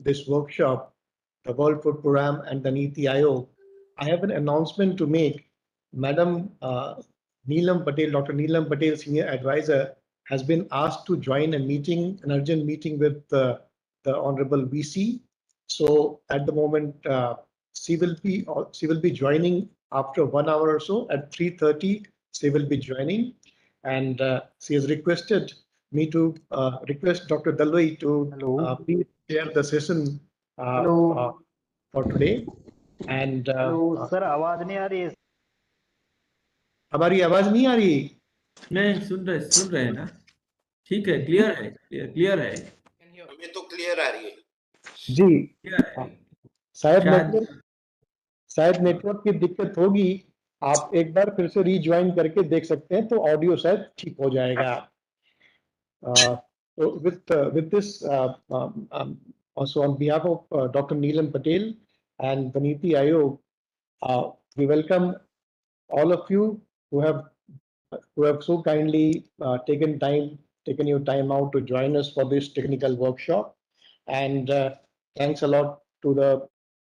this workshop, the World Food Program and the Niti Aayog, I have an announcement to make. Madam Neelam Patel, Dr. Neelam Patel, Senior Advisor, has been asked to join a meeting, an urgent meeting with the Honorable VC. So at the moment, she will be joining after 1 hour or so at 3:30. She will be joining, and she has requested me to request Dr. Dalwai to please chair the session for today. And hello sir, आवाज नहीं आ रही है? हमारी आवाज नहीं आ रही? नहीं, सुन रहे हैं ना? ठीक है, क्लियर है, क्लियर है। हमें तो क्लियर आ रही है जी। शायद शायद नेटवर्क की दिक्कत होगी। आप एक बार फिर से रीज्वाइन करके देख सकते हैं, तो ऑडियो शायद ठीक हो जाएगा। So with this, also on behalf of Dr. Neelam Patel and the Niti Aayog, we welcome all of you who have so kindly taken your time out to join us for this technical workshop. And thanks a lot to the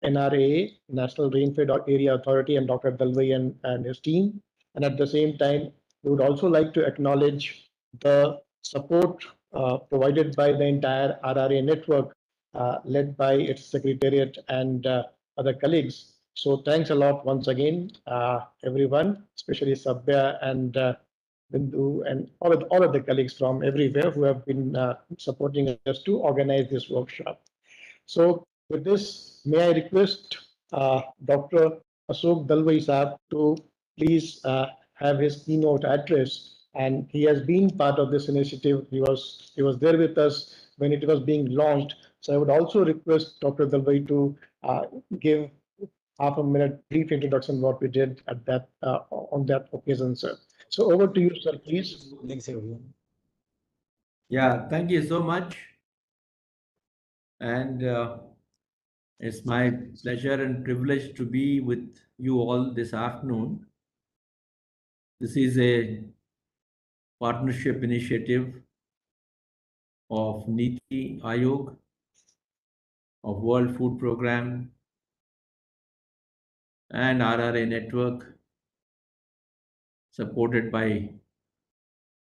NRA, National Rainfed Area Authority, and Dr. Dalwai and his team. And at the same time, we would also like to acknowledge the support provided by the entire RRA network, led by its secretariat and other colleagues. So thanks a lot once again, everyone, especially Sabya and Bindu and all of the colleagues from everywhere who have been supporting us to organize this workshop. So with this, may I request Dr. Ashok Dalwai Saab to please have his keynote address. And he has been part of this initiative. He was there with us when it was being launched. So I would also request Dr. Dalwai to give half a minute brief introduction what we did at that on that occasion, sir. So over to you, sir, please. Thanks everyone. Yeah, thank you so much. And it's my pleasure and privilege to be with you all this afternoon. This is a partnership initiative of Niti Aayog, of World Food Program, and RRA network, supported by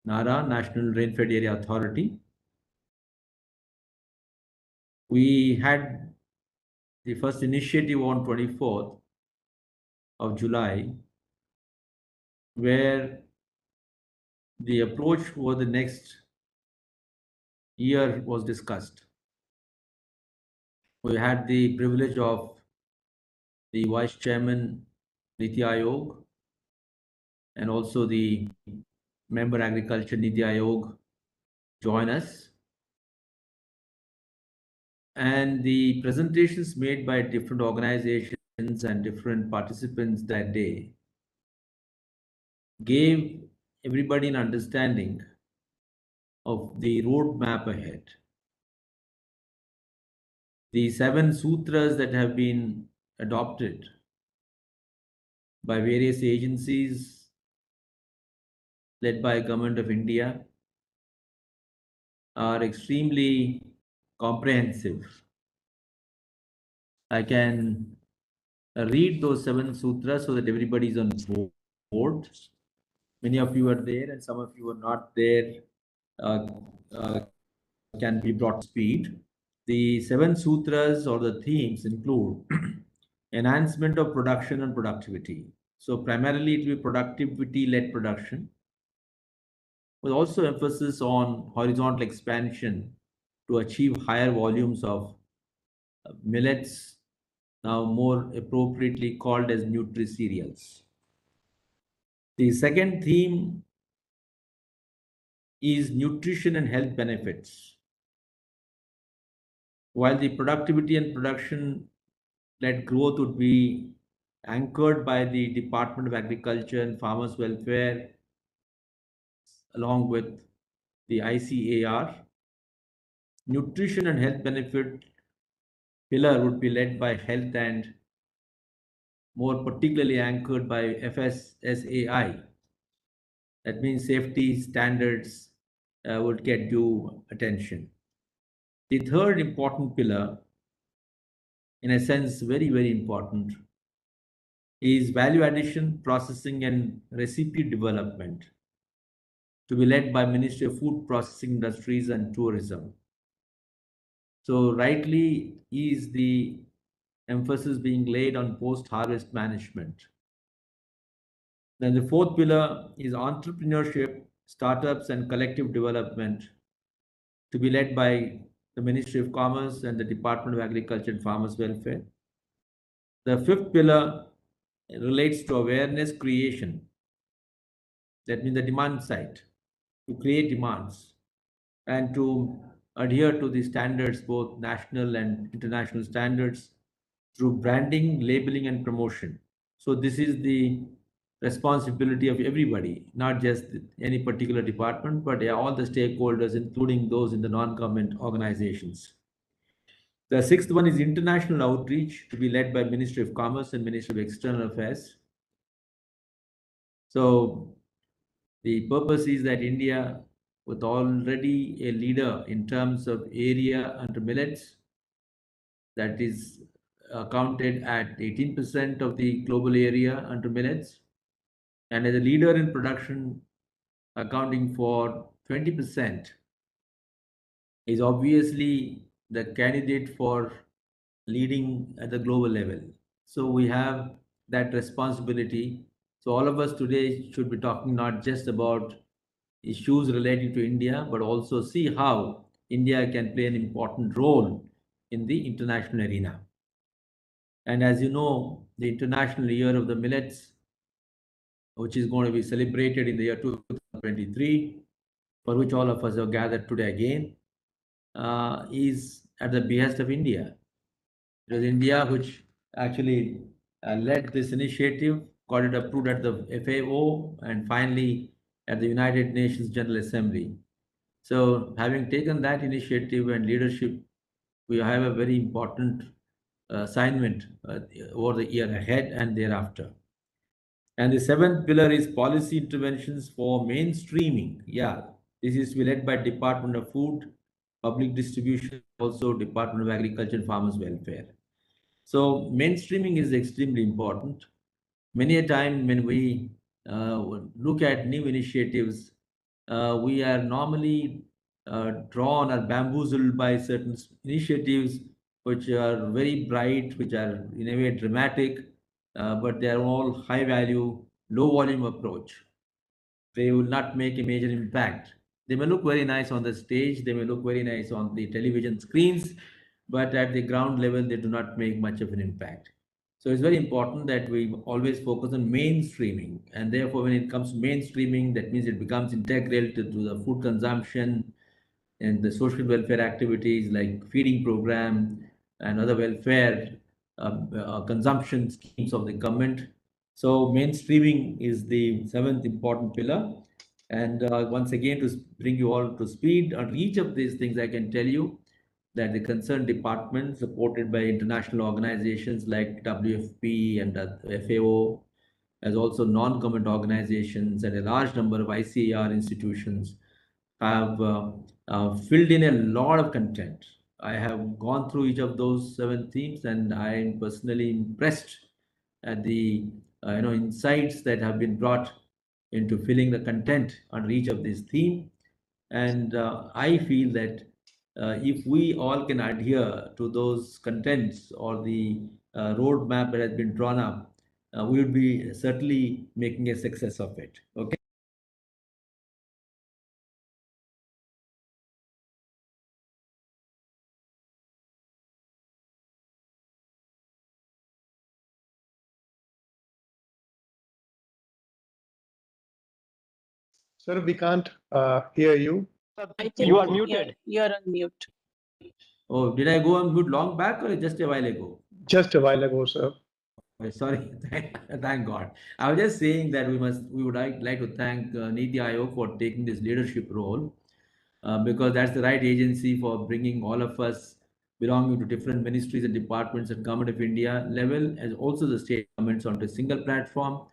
NARA, National Rainfed Area Authority. We had the first initiative on 24th of July, where the approach for the next year was discussed. We had the privilege of the Vice Chairman Niti Aayog and also the Member Agriculture Niti Aayog join us. And the presentations made by different organizations and different participants that day gave everybody an understanding of the roadmap ahead. The 7 sutras that have been adopted by various agencies led by Government of India are extremely comprehensive. I can read those 7 sutras so that everybody is on board. Many of you are there and some of you are not there, can be brought to speed. The 7 sutras or the themes include enhancement of production and productivity. So primarily it will be productivity-led production, with also emphasis on horizontal expansion to achieve higher volumes of millets, now more appropriately called as nutri-cereals. The second theme is nutrition and health benefits. While the productivity and production-led growth would be anchored by the Department of Agriculture and Farmers Welfare, along with the ICAR, nutrition and health benefit pillar would be led by health and more particularly anchored by FSSAI. That means safety standards would get due attention. The third important pillar, in a sense, very, very important, is value addition, processing, and recipe development, to be led by Ministry of Food Processing Industries and Tourism. So rightly is the emphasis being laid on post-harvest management. Then the fourth pillar is entrepreneurship, startups, and collective development, to be led by the Ministry of Commerce and the Department of Agriculture and Farmers Welfare. The fifth pillar relates to awareness creation. That means the demand side, to create demands and to adhere to the standards, both national and international standards, through branding, labeling, and promotion. So this is the responsibility of everybody, not just any particular department, but all the stakeholders, including those in the non-government organizations. The sixth one is international outreach, to be led by Ministry of Commerce and Ministry of External Affairs. So the purpose is that India, with already a leader in terms of area under millets, that is counted at 18% of the global area under millets, and as a leader in production accounting for 20%, is obviously the candidate for leading at the global level. So we have that responsibility. So all of us today should be talking not just about issues relating to India, but also see how India can play an important role in the international arena. And as you know, the International Year of the Millets, which is going to be celebrated in the year 2023, for which all of us are gathered today again, is at the behest of India. It was India which actually led this initiative, got it approved at the FAO, and finally at the United Nations General Assembly. So having taken that initiative and leadership, we have a very important assignment over the year ahead and thereafter. And the seventh pillar is policy interventions for mainstreaming. Yeah, this is to be led by Department of Food, Public Distribution, also Department of Agriculture and Farmers Welfare. So mainstreaming is extremely important. Many a time when we look at new initiatives, we are normally drawn or bamboozled by certain initiatives which are very bright, which are in a way dramatic, but they are all high value, low volume approach. They will not make a major impact. They may look very nice on the stage, they may look very nice on the television screens, but at the ground level, they do not make much of an impact. So it's very important that we always focus on mainstreaming. And therefore, when it comes to mainstreaming, that means it becomes integral to the food consumption and the social welfare activities like feeding program and other welfare consumption schemes of the government. So mainstreaming is the seventh important pillar. And once again, to bring you all to speed on each of these things, I can tell you that the concerned department, supported by international organizations like WFP and FAO, as also non-government organizations and a large number of ICAR institutions, have filled in a lot of content. I have gone through each of those 7 themes, and I am personally impressed at the insights that have been brought into filling the content on each of these themes. And I feel that if we all can adhere to those contents or the roadmap that has been drawn up, we would be certainly making a success of it. Okay. Sir, we can't hear you. I think You are muted. You're on mute. Oh, did I go on mute long back or just a while ago? Just a while ago, sir. Sorry, thank God. I was just saying that we would like to thank Niti Aayog for taking this leadership role, because that's the right agency for bringing all of us belonging to different ministries and departments at Government of India level, as also the state governments, onto a single platform.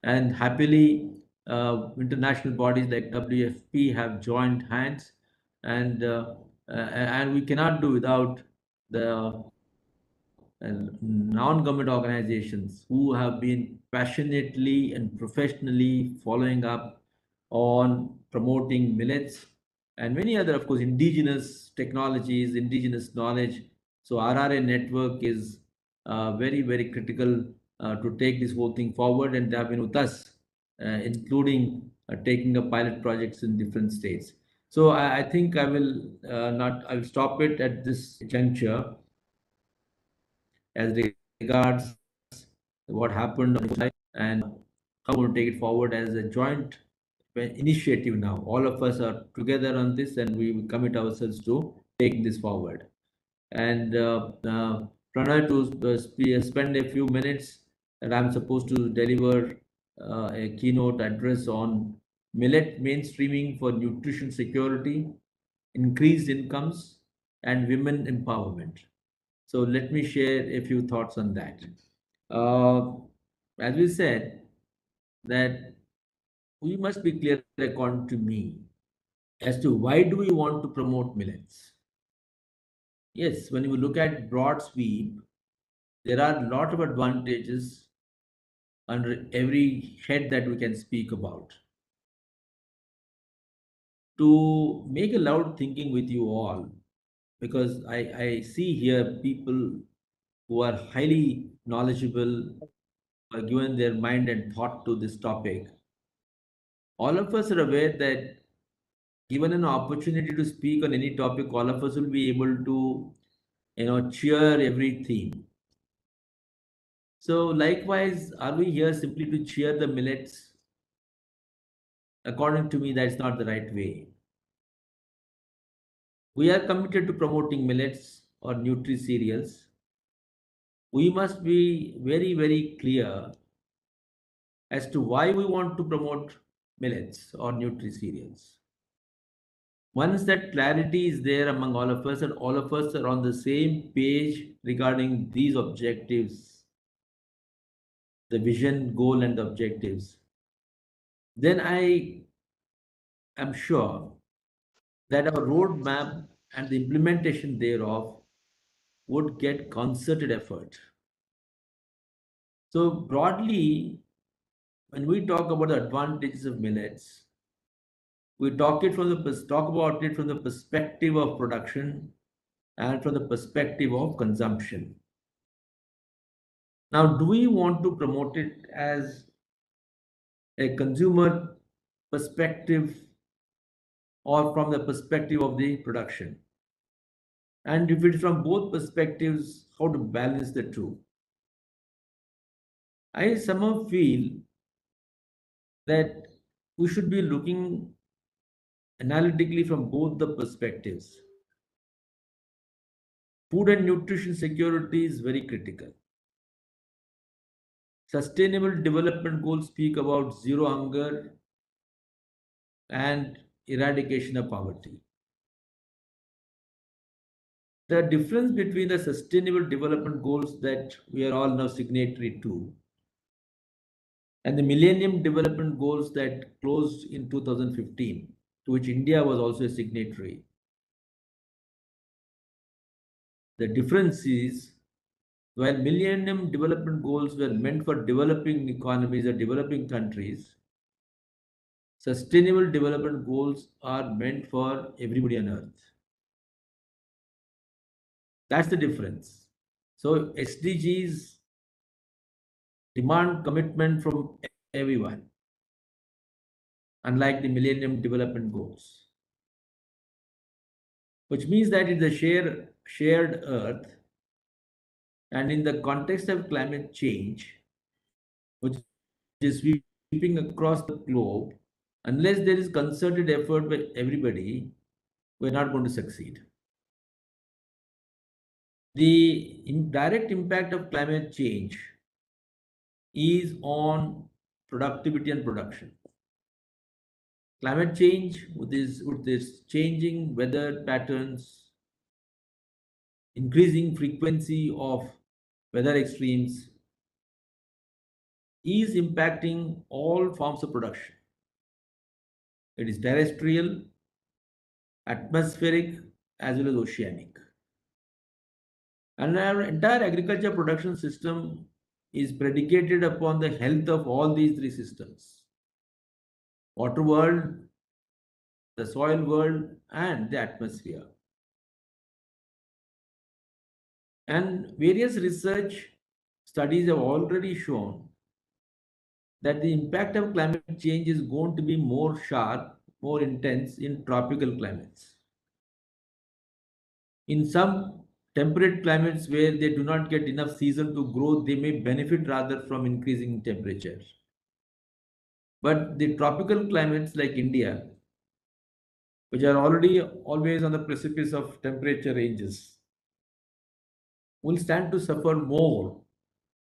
And happily, international bodies like WFP have joined hands, and and we cannot do without the non-government organizations who have been passionately and professionally following up on promoting millets and many other, of course, indigenous technologies, indigenous knowledge. So RRA network is very, very critical to take this whole thing forward, and they have been with us, including taking up pilot projects in different states. So I think I will not. I will stop it at this juncture as regards what happened on the side and how we're going to take it forward as a joint initiative now. All of us are together on this and we will commit ourselves to taking this forward. And Pranay to spend a few minutes, and I'm supposed to deliver a keynote address on millet mainstreaming for nutrition security, increased incomes, and women empowerment. So let me share a few thoughts on that. As we said, that we must be clear, according to me, as to why do we want to promote millets. Yes, when you look at broad sweep, there are a lot of advantages under every head that we can speak about. To make a loud thinking with you all, because I see here people who are highly knowledgeable, are given their mind and thought to this topic. All of us are aware that given an opportunity to speak on any topic, all of us will be able to, cheer every theme. So likewise, are we here simply to cheer the millets? According to me, that's not the right way. We are committed to promoting millets or nutri cereals. We must be very, very clear as to why we want to promote millets or nutri cereals. Once that clarity is there among all of us and all of us are on the same page regarding these objectives, the vision, goal, and the objectives, then I am sure that our roadmap and the implementation thereof would get concerted effort. So broadly, when we talk about the advantages of millets, we talk about it from the perspective of production and from the perspective of consumption. Now, do we want to promote it as a consumer perspective or from the perspective of the production? And if it's from both perspectives, how to balance the two? I somehow feel that we should be looking analytically from both the perspectives. Food and nutrition security is very critical. Sustainable development goals speak about zero hunger and eradication of poverty. The difference between the sustainable development goals that we are all now signatory to and the millennium development goals that closed in 2015, to which India was also a signatory. The difference is, while millennium development goals were meant for developing economies or developing countries, sustainable development goals are meant for everybody on earth. That's the difference. So SDGs demand commitment from everyone, unlike the Millennium Development Goals, which means that it's a shared earth, and in the context of climate change, which is sweeping across the globe, unless there is concerted effort by everybody, we're not going to succeed. The direct impact of climate change is on productivity and production. Climate change, with this changing weather patterns, increasing frequency of weather extremes, is impacting all forms of production. It is terrestrial, atmospheric, as well as oceanic. And our entire agriculture production system is predicated upon the health of all these three systems: water world, the soil world, and the atmosphere. And various research studies have already shown that the impact of climate change is going to be more sharp, more intense in tropical climates. In some temperate climates where they do not get enough season to grow, they may benefit rather from increasing temperature. But the tropical climates like India, which are already always on the precipice of temperature ranges, will stand to suffer more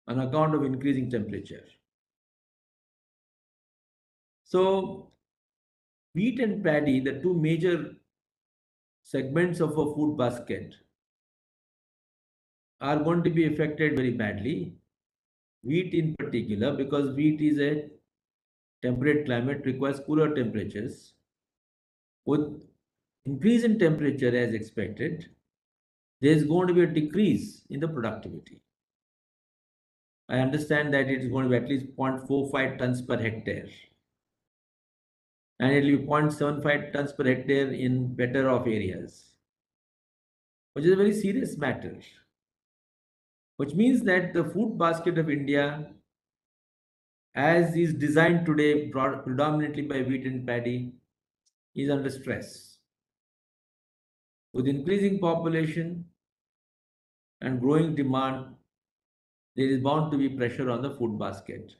on account of increasing temperature. So, wheat and paddy, the two major segments of a food basket, are going to be affected very badly. Wheat in particular, because wheat is a temperate climate, requires cooler temperatures. With increase in temperature as expected, there is going to be a decrease in the productivity. I understand that it is going to be at least 0.45 tons per hectare. And it will be 0.75 tons per hectare in better off areas, which is a very serious matter. Which means that the food basket of India, as is designed today predominantly by wheat and paddy, is under stress. With increasing population and growing demand, there is bound to be pressure on the food basket.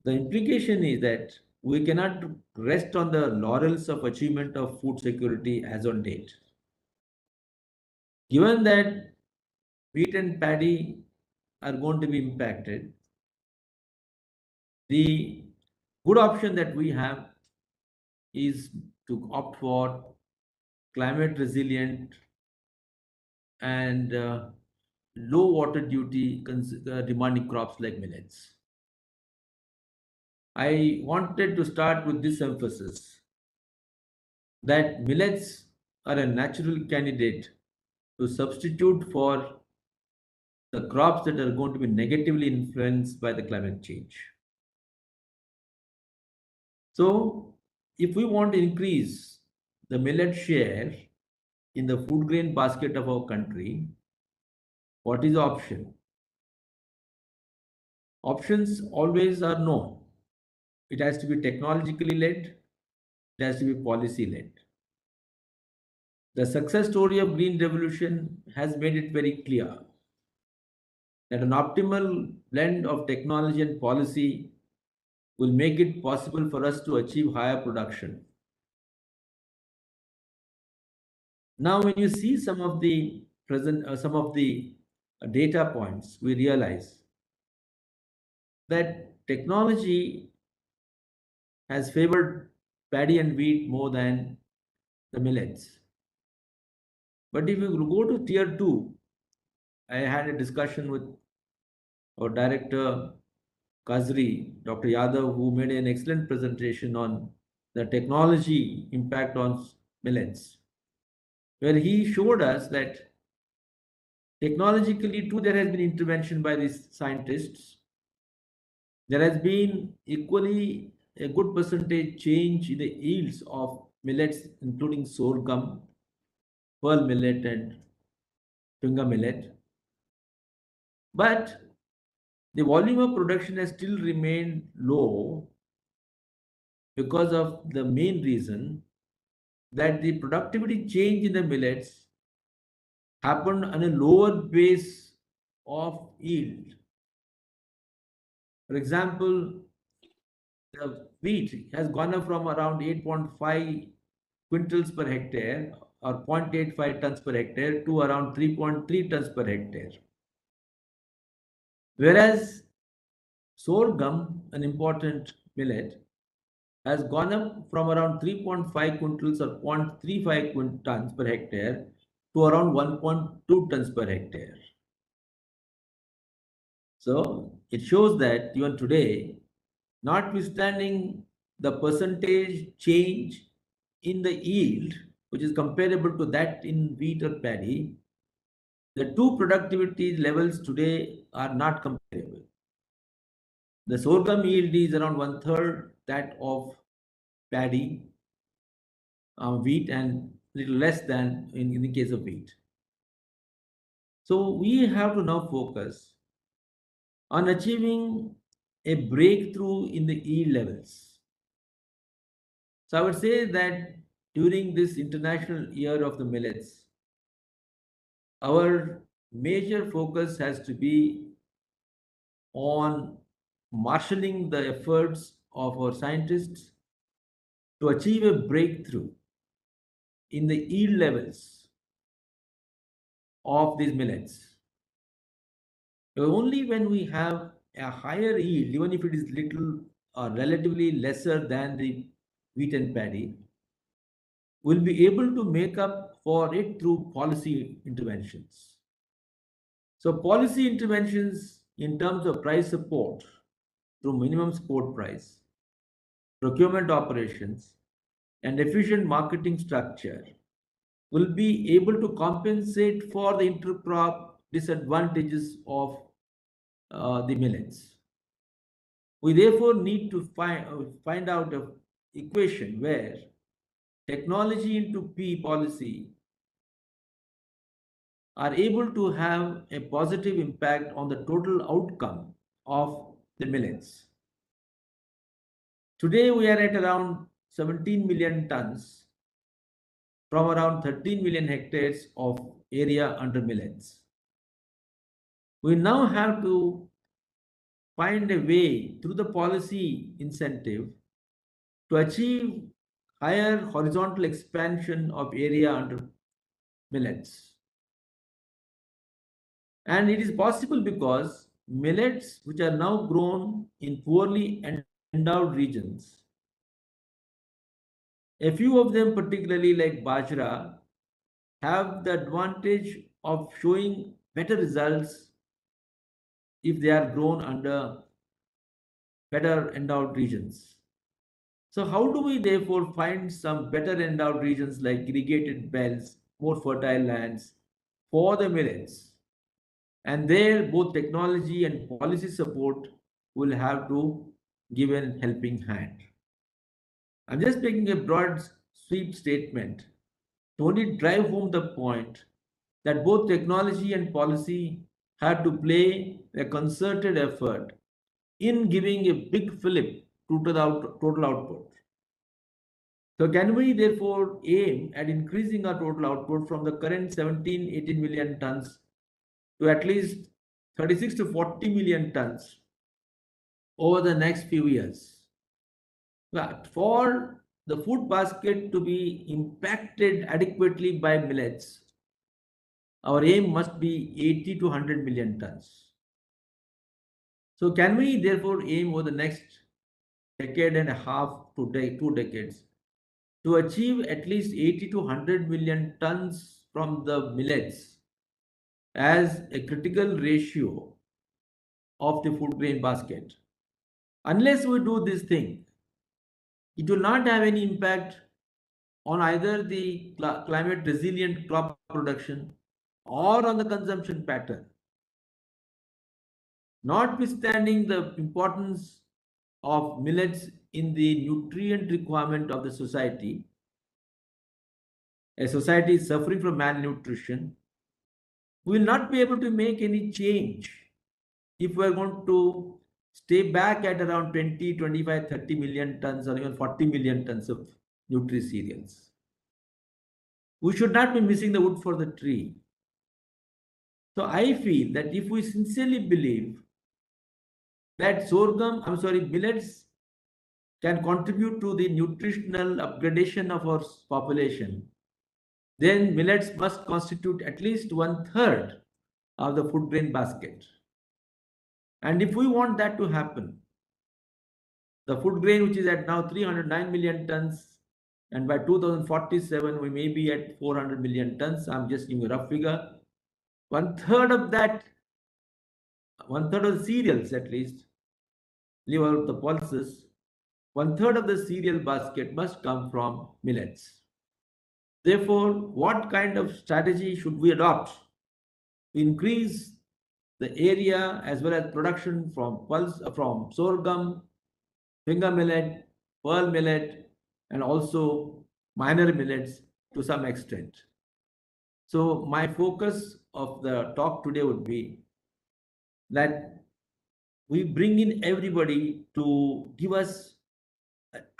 The implication is that we cannot rest on the laurels of achievement of food security as on date. Given that wheat and paddy are going to be impacted, the good option that we have is to opt for climate resilient and low water duty demanding crops like millets. I wanted to start with this emphasis that millets are a natural candidate to substitute for the crops that are going to be negatively influenced by the climate change. So, if we want to increase the millet share in the food grain basket of our country, what is the option? Options always are no. It has to be technologically led, it has to be policy led. The success story of Green Revolution has made it very clear that an optimal blend of technology and policy will make it possible for us to achieve higher production. Now, when you see some of the data points, we realize that technology has favored paddy and wheat more than the millets. But if you go to tier 2, I had a discussion with our director Kazri, Dr. Yadav, who made an excellent presentation on the technology impact on millets, where he showed us that technologically too there has been intervention by these scientists. There has been equally a good percentage change in the yields of millets, including sorghum, pearl millet, and finger millet. But the volume of production has still remained low because of the main reason that the productivity change in the millets happened on a lower base of yield. For example, the wheat has gone up from around 8.5 quintals per hectare or 0.85 tons per hectare to around 3.3 tons per hectare. Whereas sorghum, an important millet, has gone up from around 3.5 quintals or 0.35 tons per hectare to around 1.2 tons per hectare. So it shows that even today, notwithstanding the percentage change in the yield which is comparable to that in wheat or paddy, the two productivity levels today are not comparable. The sorghum yield is around 1/3 that of paddy, wheat, and little less than in the case of wheat. So we have to now focus on achieving a breakthrough in the yield levels. So I would say that during this International Year of the Millets, our major focus has to be on marshalling the efforts of our scientists to achieve a breakthrough in the yield levels of these millets. Only when we have a higher yield, even if it is little or relatively lesser than the wheat and paddy, we'll be able to make up for it through policy interventions. So policy interventions in terms of price support through minimum support price, procurement operations, and efficient marketing structure will be able to compensate for the intercrop disadvantages of the millets. We therefore need to find out an equation where technology into P policy are able to have a positive impact on the total outcome of the millets. Today we are at around 17 million tons from around 13 million hectares of area under millets. We now have to find a way through the policy incentive to achieve higher horizontal expansion of area under millets. And it is possible because millets, which are now grown in poorly endowed regions, a few of them, particularly like bajra, have the advantage of showing better results if they are grown under better endowed regions. So how do we therefore find some better endowed regions like irrigated belts, more fertile lands for the millets? And there both technology and policy support will have to give a helping hand. I'm just making a broad sweep statement to only drive home the point that both technology and policy have to play a concerted effort in giving a big fillip to the total output. So can we therefore aim at increasing our total output from the current 17-18 million tons to at least 36 to 40 million tons over the next few years? But for the food basket to be impacted adequately by millets, our aim must be 80 to 100 million tons. So can we therefore aim over the next decade and a half to 2 decades to achieve at least 80 to 100 million tons from the millets as a critical ratio of the food grain basket? Unless we do this thing, it will not have any impact on either the climate resilient crop production or on the consumption pattern. Notwithstanding the importance of millets in the nutrient requirement of the society, a society is suffering from malnutrition, we will not be able to make any change if we are going to stay back at around 20, 25, 30 million tons or even 40 million tons of nutri-cereals. We should not be missing the wood for the tree. So I feel that if we sincerely believe that millets can contribute to the nutritional upgradation of our population, then millets must constitute at least 1/3 of the food grain basket. And if we want that to happen, the food grain, which is at now 309 million tons, and by 2047 we may be at 400 million tons, I'm just giving a rough figure. 1/3 of that, 1/3 of the cereals at least, leave out the pulses, 1/3 of the cereal basket must come from millets. Therefore, what kind of strategy should we adopt to increase the area as well as production from sorghum, finger millet, pearl millet, and also minor millets to some extent? So my focus of the talk today would be that we bring in everybody to give us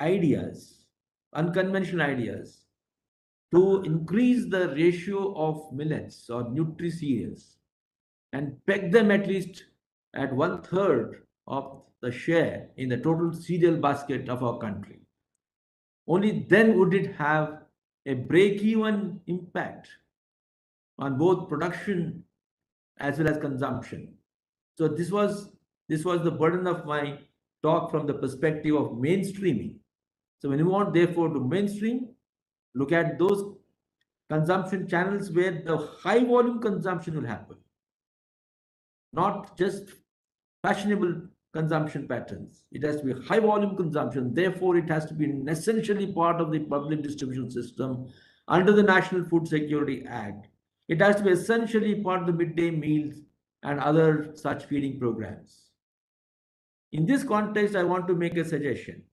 ideas, unconventional ideas, to increase the ratio of millets or nutri-cereals and peg them at least at 1/3 of the share in the total cereal basket of our country. Only then would it have a break-even impact on both production as well as consumption. So this was the burden of my talk from the perspective of mainstreaming. So when you want therefore to mainstream, look at those consumption channels where the high volume consumption will happen, not just fashionable consumption patterns. It has to be high volume consumption. Therefore, it has to be essentially part of the public distribution system under the National Food Security Act. It has to be essentially part of the midday meals and other such feeding programs. In this context, I want to make a suggestion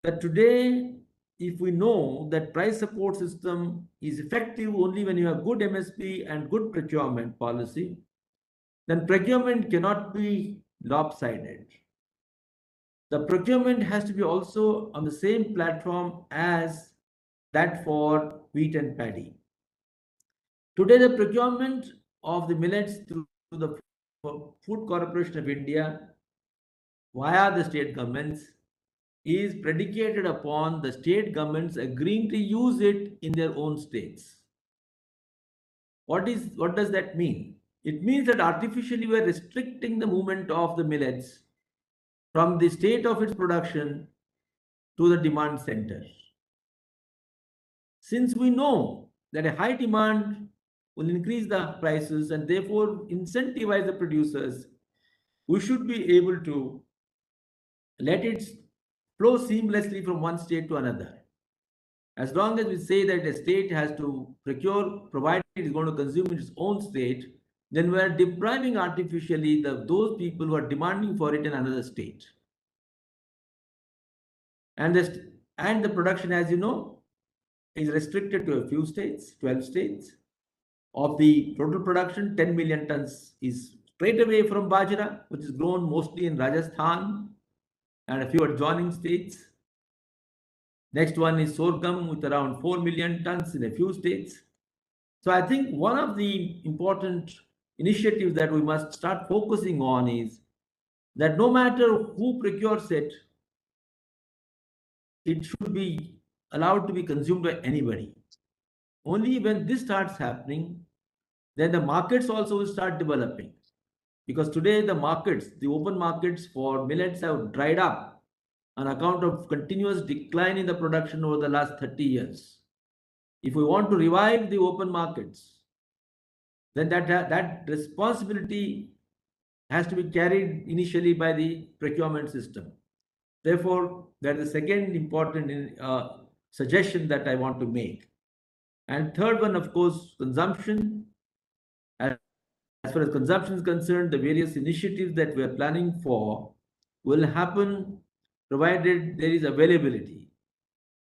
that today, if we know that price support system is effective only when you have good MSP and good procurement policy, then procurement cannot be lopsided. The procurement has to be also on the same platform as that for wheat and paddy. Today, the procurement of the millets through the Food Corporation of India via the state governments is predicated upon the state governments agreeing to use it in their own states. What does that mean? It means that artificially we are restricting the movement of the millets from the state of its production to the demand center. Since we know that a high demand will increase the prices and therefore incentivize the producers, we should be able to let it flow seamlessly from one state to another. As long as we say that a state has to procure, provided it is going to consume in its own state, then we are depriving artificially those people who are demanding for it in another state. And the production, as you know, is restricted to a few states, 12 states. Of the total production, 10 million tons is straight away from bajra, which is grown mostly in Rajasthan and a few adjoining states. Next one is sorghum with around 4 million tons in a few states. So I think one of the important initiatives that we must start focusing on is that no matter who procures it, it should be allowed to be consumed by anybody. Only when this starts happening, then the markets also will start developing. Because today the markets, the open markets for millets have dried up on account of continuous decline in the production over the last 30 years. If we want to revive the open markets, then that responsibility has to be carried initially by the procurement system. Therefore, that is the second important suggestion that I want to make. And third one, of course, consumption. As far as consumption is concerned, the various initiatives that we are planning for will happen provided there is availability.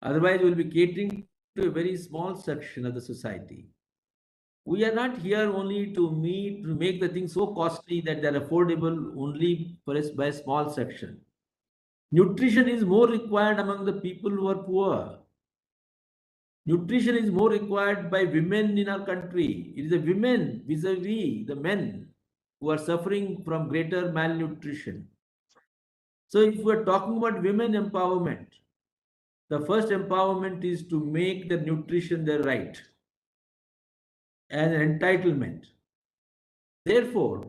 Otherwise, we'll be catering to a very small section of the society. We are not here only to make the thing so costly that they're affordable only for us by a small section. Nutrition is more required among the people who are poor. Nutrition is more required by women in our country. It is the women vis-a-vis the men who are suffering from greater malnutrition. So if we're talking about women empowerment, the first empowerment is to make the nutrition their right and an entitlement. Therefore,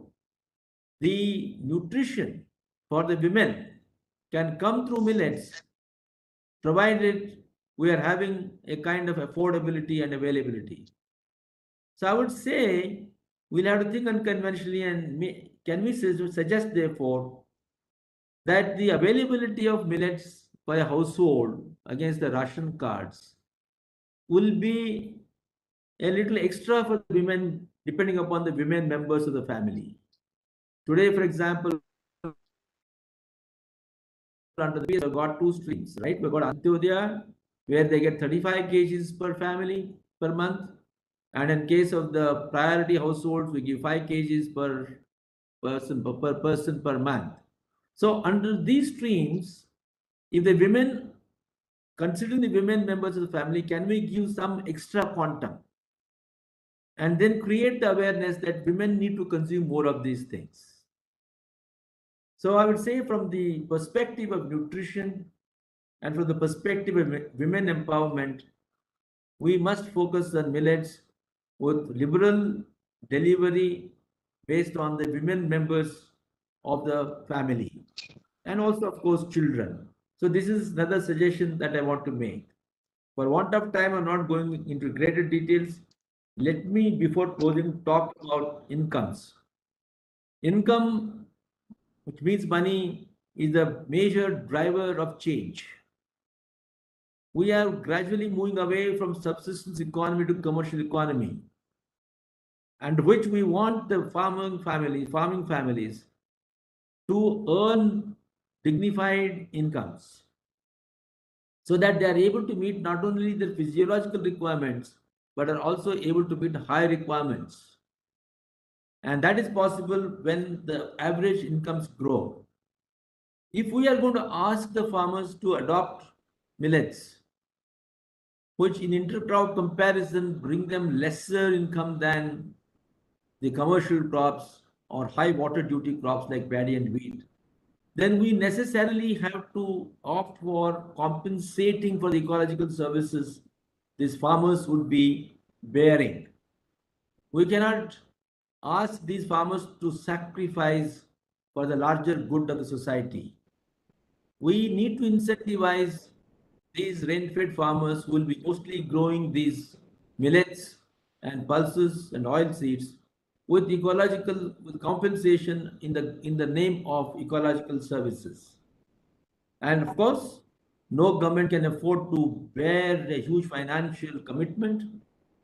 the nutrition for the women can come through millets, provided we are having a kind of affordability and availability. So I would say we'll have to think unconventionally, and can we suggest therefore that the availability of millets by a household against the ration cards will be a little extra for the women, depending upon the women members of the family. Today, for example, under the we've got two streams, right? We've got Antyodaya, where they get 35 kgs per family per month. And in case of the priority households, we give 5 kgs per person per month. So under these streams, if the women, considering the women members of the family, can we give some extra quantum and then create the awareness that women need to consume more of these things? So I would say, from the perspective of nutrition and from the perspective of women empowerment, we must focus on millets with liberal delivery based on the women members of the family, and also, of course, children. So this is another suggestion that I want to make. For want of time, I'm not going into greater details. Let me, before closing, talk about incomes. Income, which means money, is the major driver of change. We are gradually moving away from subsistence economy to commercial economy, and which we want the farming families to earn dignified incomes, so that they are able to meet not only their physiological requirements, but are also able to meet high requirements. And that is possible when the average incomes grow. If we are going to ask the farmers to adopt millets, which in inter-crop comparison bring them lesser income than the commercial crops or high water duty crops like paddy and wheat, then we necessarily have to opt for compensating for the ecological services these farmers would be bearing. We cannot ask these farmers to sacrifice for the larger good of the society. We need to incentivize these rain-fed farmers who will be mostly growing these millets and pulses and oil seeds with compensation in the name of ecological services. And of course, no government can afford to bear a huge financial commitment.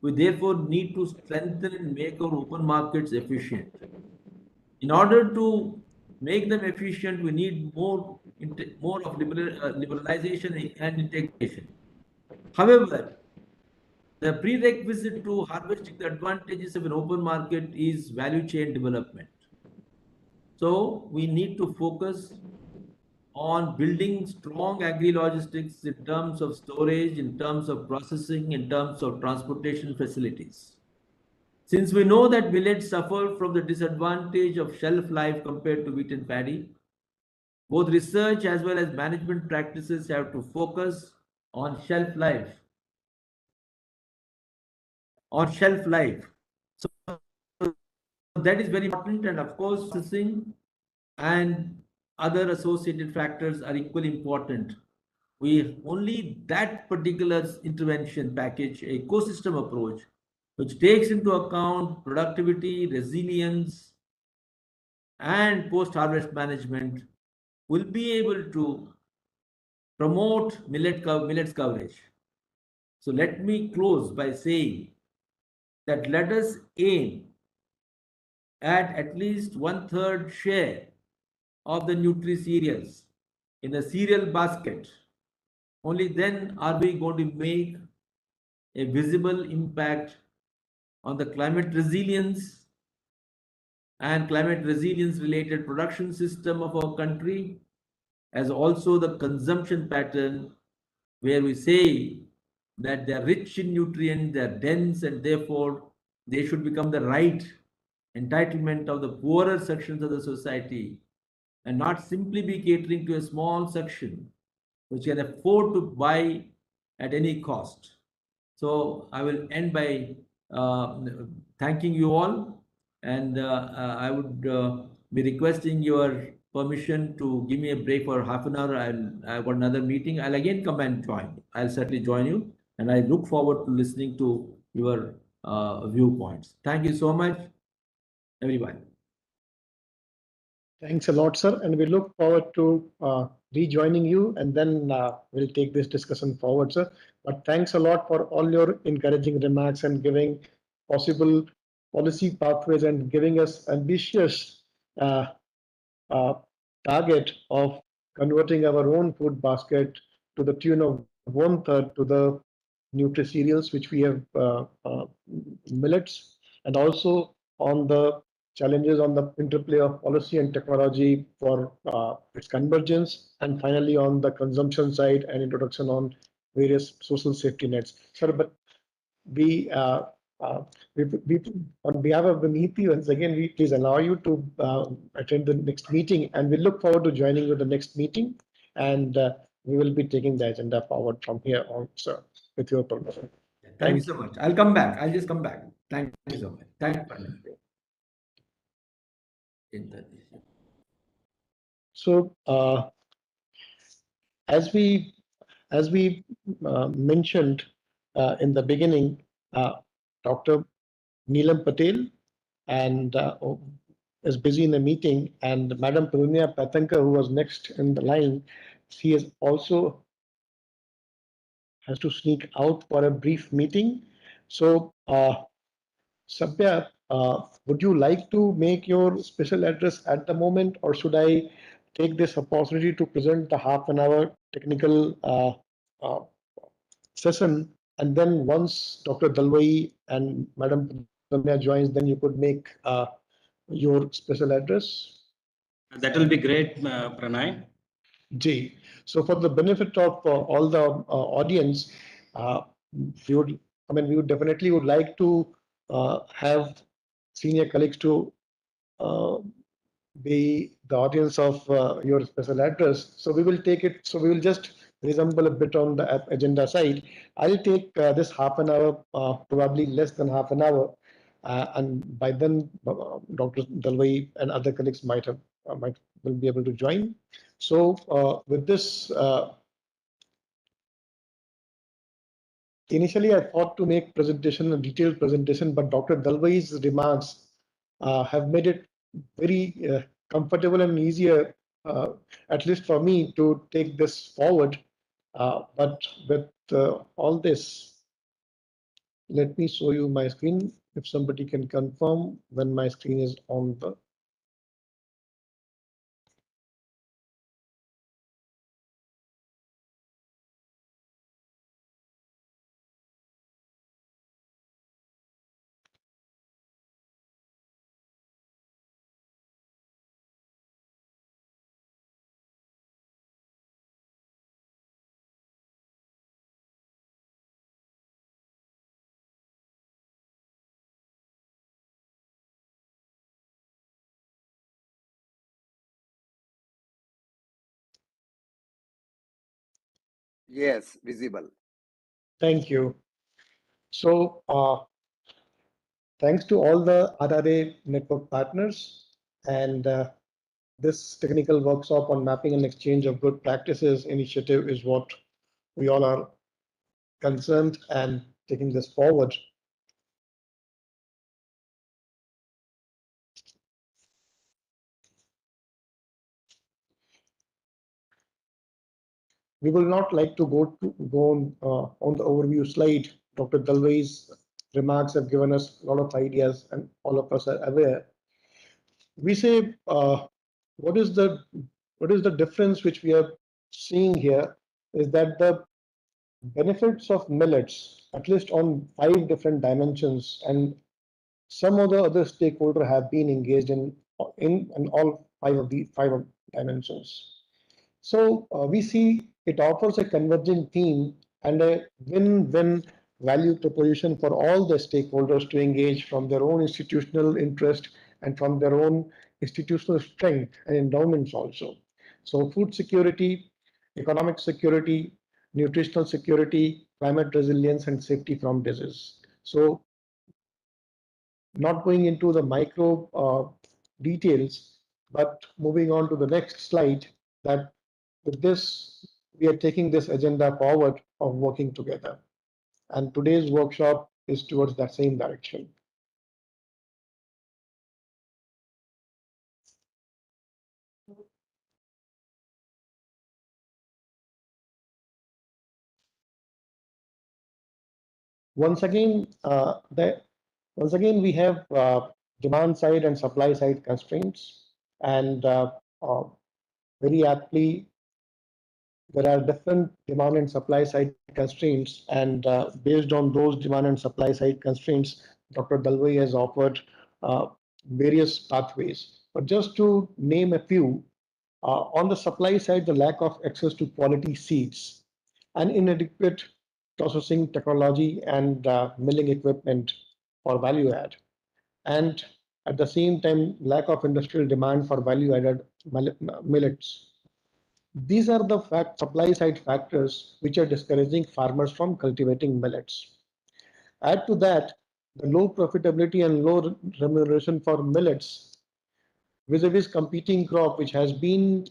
We therefore need to strengthen and make our open markets efficient. In order to make them efficient, we need more of liberalization and integration. However, the prerequisite to harvesting the advantages of an open market is value chain development. So we need to focus on building strong agri-logistics in terms of storage, in terms of processing, in terms of transportation facilities. Since we know that millets suffer from the disadvantage of shelf life compared to wheat and paddy, both research as well as management practices have to focus on shelf life. So that is very important, and of course, processing and other associated factors are equally important. We only that particular intervention package, ecosystem approach, which takes into account productivity, resilience, and post-harvest management, will be able to promote millets coverage. So let me close by saying that let us aim at least 1/3 share of the nutri-cereals in the cereal basket. Only then are we going to make a visible impact on the climate resilience and climate resilience related production system of our country, as also the consumption pattern, where we say that they are rich in nutrients, they are dense, and therefore they should become the right entitlement of the poorer sections of the society, and not simply be catering to a small section which can afford to buy at any cost. So I will end by thanking you all, and I would be requesting your permission to give me a break for half an hour. I've got another meeting. I'll again come and join. I'll certainly join you, and I look forward to listening to your viewpoints. Thank you so much, everyone. Thanks a lot, sir. And we look forward to rejoining you, and then we'll take this discussion forward, sir. But thanks a lot for all your encouraging remarks and giving possible policy pathways and giving us ambitious uh, uh, target of converting our own food basket to the tune of 1/3 to the nutri-cereals, which we have millets, and also on the challenges on the interplay of policy and technology for its convergence, and finally on the consumption side and introduction on various social safety nets. Sir, but we, uh, we on behalf of the NEP, once again, we please allow you to attend the next meeting, and we look forward to joining you the next meeting, and we will be taking the agenda forward from here on, sir, with your permission. Thank you so much. I'll come back. I'll just come back. Thank you so much. Thank you. So, as we mentioned in the beginning, Dr. Neelam Patel and is busy in the meeting, and Madam Purunia Patanka, who was next in the line, she is also has to sneak out for a brief meeting. So, Sabya, would you like to make your special address at the moment, or should I take this opportunity to present the half-an-hour technical uh, session, and then once Dr. Dalwai and Madam Purunia joins, then you could make your special address? That will be great, Pranay. G. So for the benefit of all the audience, we would, we would definitely would like to have senior colleagues to uh, be the audience of your special address. So we will take it. So we will just resemble a bit on the agenda side. I'll take this half an hour, probably less than half an hour, and by then Dr. Dalwai and other colleagues might will be able to join. So with this, initially I thought to make presentation, a detailed presentation, but Dr. Dalwai's remarks have made it very comfortable and easier, at least for me, to take this forward. But with all this, let me show you my screen. If somebody can confirm when my screen is on the. Yes, visible. Thank you. So thanks to all the RRA network partners, and this technical workshop on mapping and exchange of good practices initiative is what we all are concerned and taking this forward. We will not like to go on the overview slide. Dr. Dalwai's remarks have given us a lot of ideas, and all of us are aware. We say, what is the difference which we are seeing here is that the benefits of millets, at least on 5 different dimensions, and some of the other stakeholders have been engaged in all 5 dimensions. So we see it offers a converging theme and a win-win value proposition for all the stakeholders to engage from their own institutional interest and from their own institutional strength and endowments also. So food security, economic security, nutritional security, climate resilience, and safety from disease. So not going into the micro details, but moving on to the next slide, that with this, we are taking this agenda forward of working together. And today's workshop is towards that same direction. once again, we have demand side and supply side constraints, and very aptly, there are different demand and supply side constraints, and based on those demand and supply side constraints, Dr. Dalwai has offered uh, various pathways. But just to name a few, on the supply side, the lack of access to quality seeds and inadequate processing technology and milling equipment for value add, and at the same time, lack of industrial demand for value added millets. These are the supply side factors which are discouraging farmers from cultivating millets. Add to that the low profitability and low remuneration for millets vis-a-vis competing crop, which has been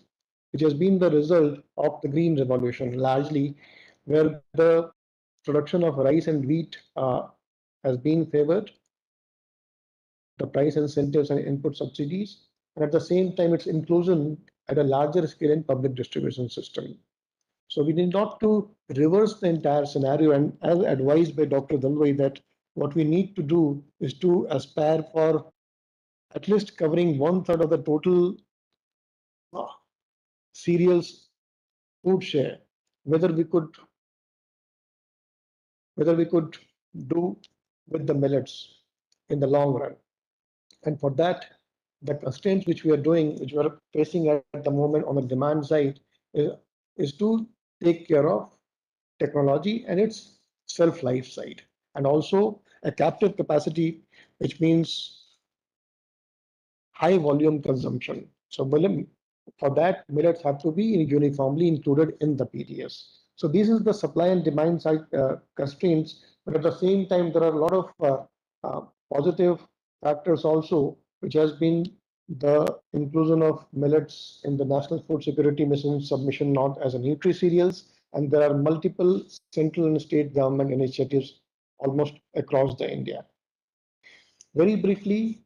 the result of the green revolution, largely where the production of rice and wheat has been favored, the price incentives and input subsidies, and at the same time its inclusion at a larger scale in public distribution system. So we need not to reverse the entire scenario, and as advised by Dr. Dalwai, that what we need to do is to aspire for at least covering 1/3 of the total cereals food share, whether we could do with the millets in the long run. And for that, the constraints which we are facing at the moment on the demand side is to take care of technology and its shelf life side, and also a captive capacity, which means high volume consumption. So for that, millets have to be uniformly included in the PDS. So this is the supply and demand side constraints, but at the same time, there are a lot of positive factors also, which has been the inclusion of millets in the National Food Security Mission submission not as a nutri cereals, and there are multiple central and state government initiatives almost across the India. Very briefly,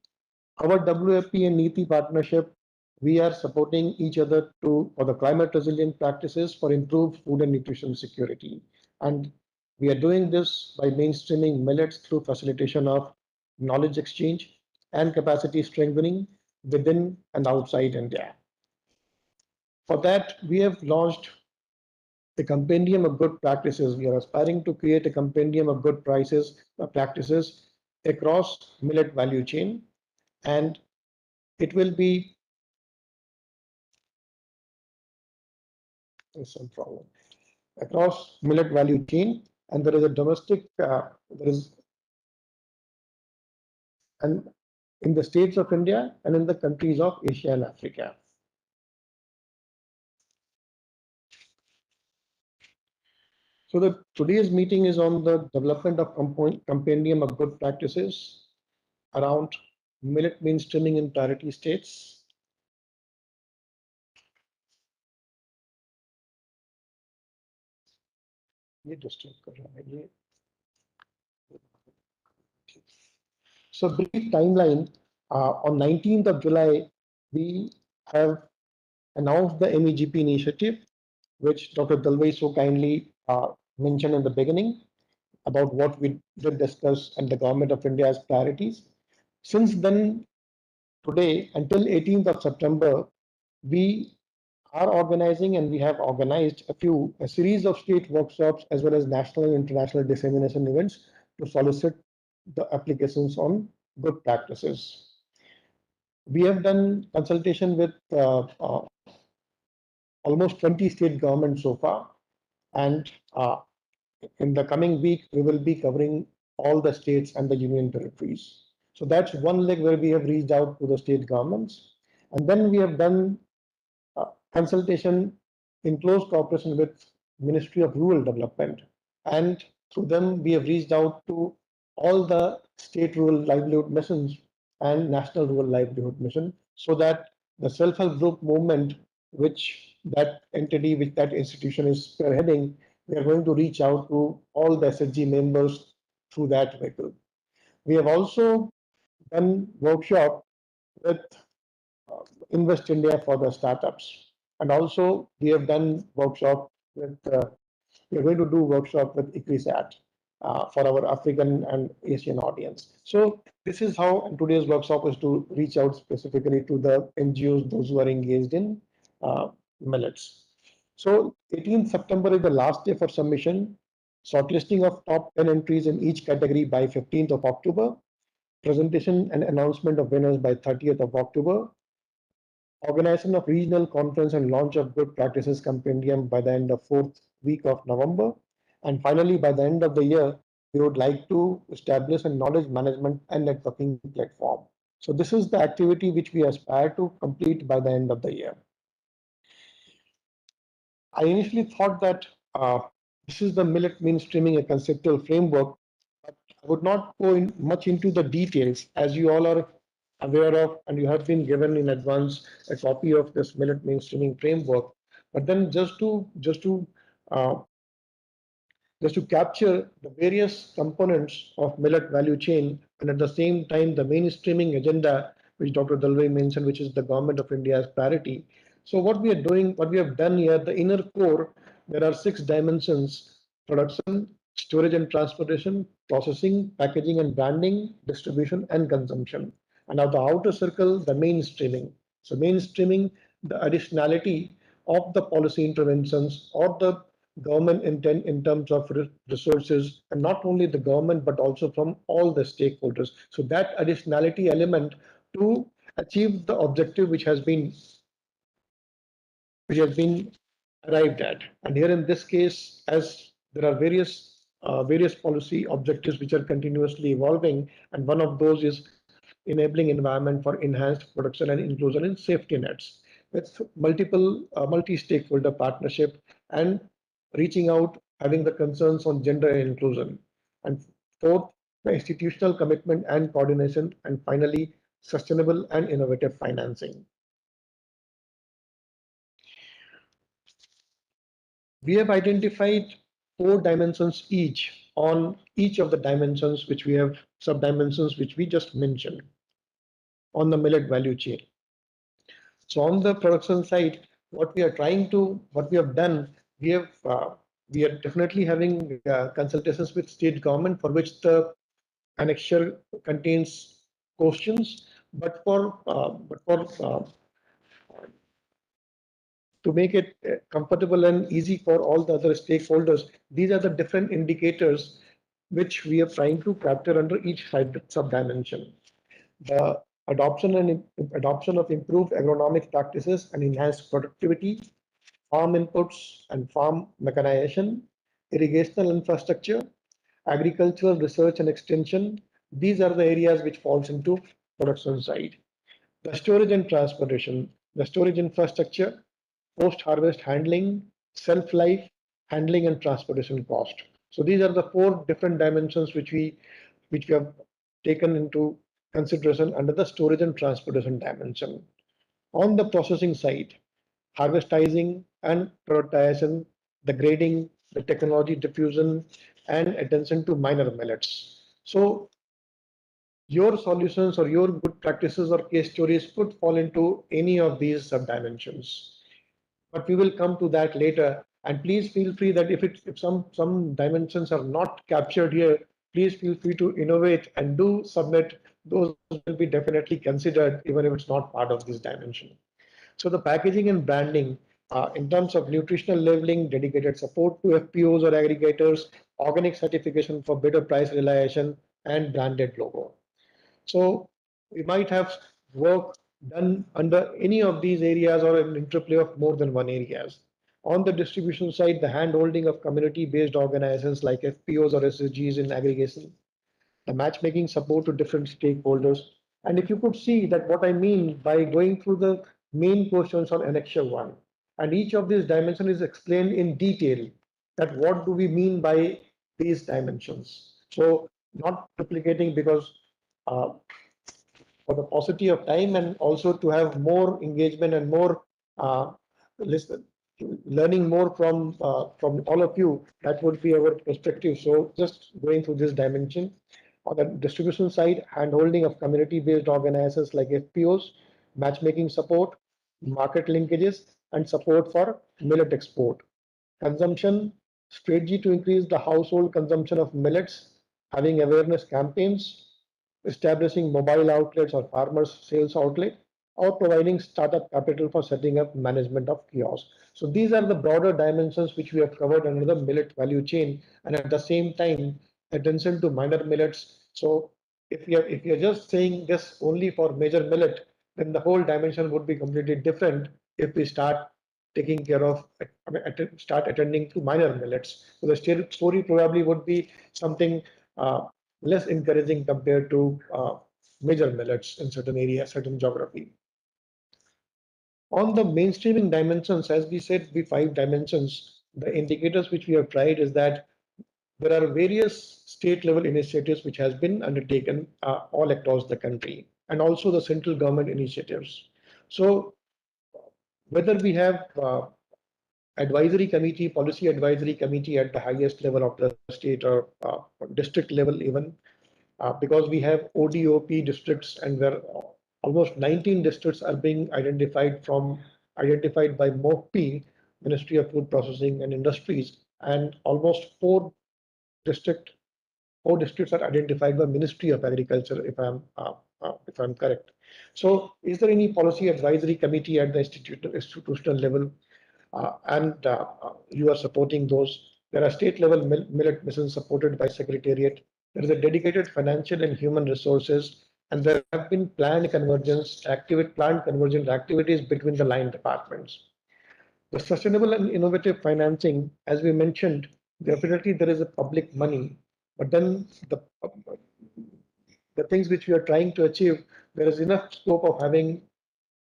our WFP and NITI partnership, we are supporting each other for the climate resilient practices for improved food and nutrition security. And we are doing this by mainstreaming millets through facilitation of knowledge exchange and capacity strengthening within and outside India. For that, we have launched the compendium of good practices. We are aspiring to create a compendium of good practices across millet value chain, and it will be some problem across millet value chain, and there is a domestic and in the states of India and in the countries of Asia and Africa. So today's meeting is on the development of compendium of good practices around millet mainstreaming in priority states. So brief timeline, on 19th of July, we have announced the MEGP initiative, which Dr. Dalwai so kindly mentioned in the beginning about what we did discuss and the Government of India's priorities. Since then, today until 18th of September, we are organizing and we have organized a series of state workshops as well as national and international dissemination events to solicit the applications on good practices. We have done consultation with almost 20 state governments so far, and in the coming week, we will be covering all the states and the union territories. So that's one leg where we have reached out to the state governments. And then we have done consultation in close cooperation with Ministry of Rural Development. And through them, we have reached out to all the state rural livelihood missions and national rural livelihood mission, so that the self-help group movement, which that institution is spearheading, we are going to reach out to all the SHG members through that vehicle. We have also done workshop with Invest India for the startups, and also we have done workshop with we are going to do workshop with ICRISAT. for our African and Asian audience. So this is how today's workshop is to reach out specifically to the NGOs, those who are engaged in millets. So 18th September is the last day for submission. Shortlisting of top 10 entries in each category by 15th of October. Presentation and announcement of winners by 30th of October. Organization of regional conference and launch of Good Practices Compendium by the end of 4th week of November. And finally, by the end of the year, we would like to establish a knowledge management and networking platform. So this is the activity which we aspire to complete by the end of the year. I initially thought that this is the Millet Mainstreaming, a conceptual framework, but I would not go much into the details, as you all are aware of, and you have been given in advance a copy of this Millet Mainstreaming framework. But then just to uh, capture the various components of millet value chain, and at the same time the mainstreaming agenda, which Dr. Dalway mentioned, which is the Government of India's priority. So what we are doing, what we have done here, the inner core, there are 6 dimensions: production, storage and transportation, processing, packaging and branding, distribution and consumption. And now the outer circle, the mainstreaming. So mainstreaming, the additionality of the policy interventions or the government intent in terms of resources, and not only the government but also from all the stakeholders. So that additionality element to achieve the objective which has been arrived at. And here in this case, as there are various policy objectives which are continuously evolving, and one of those is enabling environment for enhanced production and inclusion in safety nets with multiple multi-stakeholder partnership, and reaching out, having the concerns on gender and inclusion. And fourth, the institutional commitment and coordination, and finally, sustainable and innovative financing. We have identified 4 dimensions each on each of the dimensions which we have, sub-dimensions which we just mentioned on the millet value chain. So on the production side, what we have done, we are definitely having consultations with state government, for which the annexure contains questions, but for to make it comfortable and easy for all the other stakeholders, these are the different indicators which we are trying to capture under each sub-dimension. The adoption of improved agronomic practices and enhanced productivity, farm inputs and farm mechanization, irrigational infrastructure, agricultural research and extension. These are the areas which falls into production side. The storage and transportation, the storage infrastructure, post-harvest handling, self-life, handling and transportation cost. So these are the 4 different dimensions which we have taken into consideration under the storage and transportation dimension. On the processing side, harvestizing and prioritization, the grading, the technology diffusion, and attention to minor millets. So your solutions or your good practices or case stories could fall into any of these sub-dimensions. But we will come to that later. And please feel free that if some dimensions are not captured here, please feel free to innovate and do submit. Those will be definitely considered, even if it's not part of this dimension. So the packaging and branding, in terms of nutritional labeling, dedicated support to FPOs or aggregators, organic certification for better price realization, and branded logo. So we might have work done under any of these areas or an interplay of more than one areas. On the distribution side, the hand-holding of community-based organizations like FPOs or SSGs in aggregation, the matchmaking support to different stakeholders. And if you could see that what I mean by going through the main questions on Annexure 1, and each of these dimensions is explained in detail, that what do we mean by these dimensions. So not duplicating, because for the paucity of time, and also to have more engagement and more learning more from all of you, that would be our perspective. So just going through this dimension. On the distribution side, handholding of community-based organizations like FPOs, matchmaking support, market linkages, and support for millet export. Consumption, strategy to increase the household consumption of millets, having awareness campaigns, establishing mobile outlets or farmers sales outlet, or providing startup capital for setting up management of kiosks. So these are the broader dimensions which we have covered under the millet value chain, and at the same time attention to minor millets. So if you're just saying this only for major millet, then the whole dimension would be completely different if we start taking care of, start attending to minor millets. So the story probably would be something less encouraging compared to major millets in certain areas, certain geography. On the mainstreaming dimensions, as we said, the 5 dimensions, the indicators which we have tried is that there are various state level initiatives which has been undertaken all across the country, and also the central government initiatives. So whether we have advisory committee, policy advisory committee at the highest level of the state or district level even, because we have ODOP districts, and where almost 19 districts are being identified by MEGP, Ministry of Food Processing and Industries, and almost district, 4 districts are identified by Ministry of Agriculture, if I'm correct. So, is there any policy advisory committee at the institutional level? And you are supporting those. There are state level millet missions supported by Secretariat. There is a dedicated financial and human resources, and there have been planned convergence activities between the line departments. The sustainable and innovative financing, as we mentioned, definitely there is a public money, but then the things which we are trying to achieve, there is enough scope of having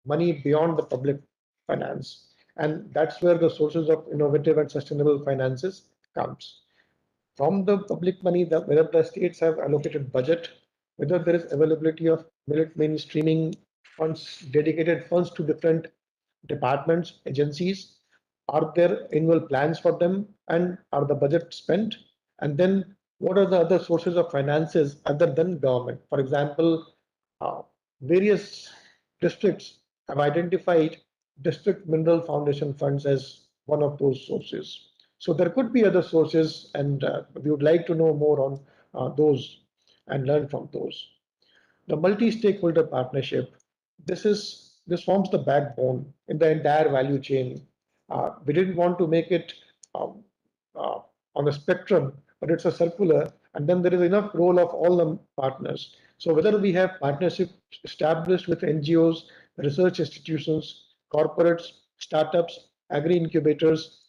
money beyond the public finance. And that's where the sources of innovative and sustainable finances comes. From the public money, whether the states have allocated budget, whether there is availability of millet mainstreaming funds, dedicated funds to different departments, agencies, are there annual plans for them, and are the budget spent? And then what are the other sources of finances other than government? For example, uh, various districts have identified district mineral foundation funds as one of those sources. So there could be other sources, and we would like to know more on those and learn from those. The multi-stakeholder partnership, this forms the backbone in the entire value chain. We didn't want to make it um, uh, on a spectrum, but it's a circular, and then there is enough role of all the partners. So whether we have partnerships established with NGOs, research institutions, corporates, startups, agri incubators,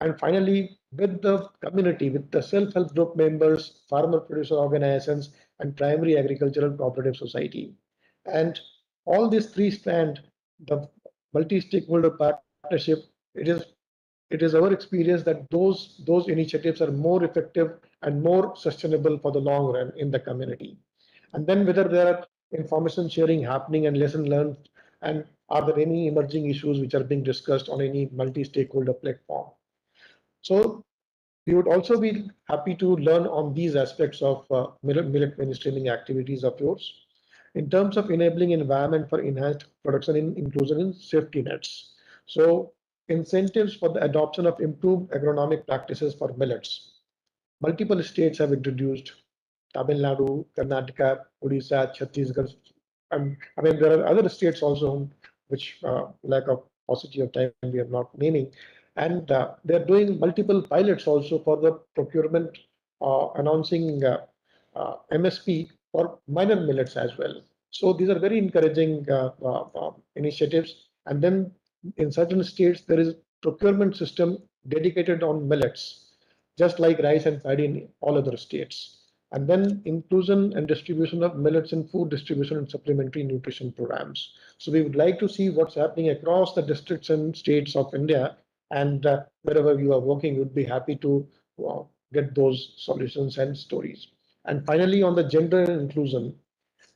and finally, with the community, with the self-help group members, farmer producer organizations, and primary agricultural cooperative society. And all these 3 strand, the multi-stakeholder partnership, it is our experience that those initiatives are more effective and more sustainable for the long run in the community. And then whether there are information sharing happening and lesson learned, and are there any emerging issues which are being discussed on any multi-stakeholder platform. So we would also be happy to learn on these aspects of millet mainstreaming activities of yours in terms of enabling environment for enhanced production inclusion in safety nets. So incentives for the adoption of improved agronomic practices for millets. Multiple states have introduced Tamil Nadu, Karnataka, Odisha, Chhattisgarh, and I mean there are other states also which lack of paucity of time we are not naming, and they're doing multiple pilots also for the procurement, announcing MSP for minor millets as well. So these are very encouraging initiatives. And then in certain states there is procurement system dedicated on millets, just like rice and paddy in all other states. And then inclusion and distribution of millets in food distribution and supplementary nutrition programs. So we would like to see what's happening across the districts and states of India, and wherever you are working, would be happy to get those solutions and stories. And finally, on the gender inclusion,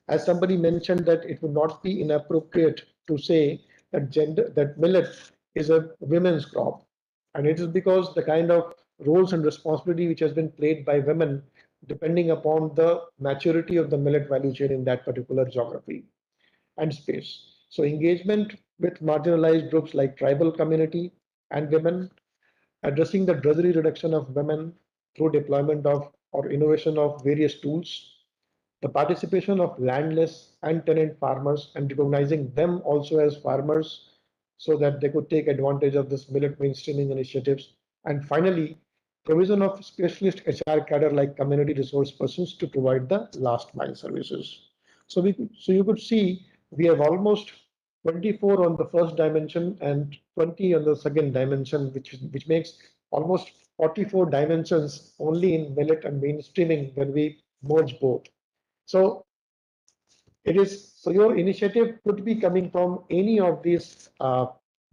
as somebody mentioned that it would not be inappropriate to say that millet is a women's crop, and it is because the kind of roles and responsibility which has been played by women depending upon the maturity of the millet value chain in that particular geography and space. So engagement with marginalized groups like tribal community and women, addressing the drudgery reduction of women through deployment of or innovation of various tools, the participation of landless and tenant farmers and recognizing them also as farmers so that they could take advantage of this millet mainstreaming initiatives. And finally, provision of specialist HR cadre like community resource persons to provide the last mile services. So you could see we have almost 24 on the first dimension and 20 on the second dimension, which makes almost 44 dimensions only in millet and mainstreaming when we merge both. So your initiative could be coming from any of these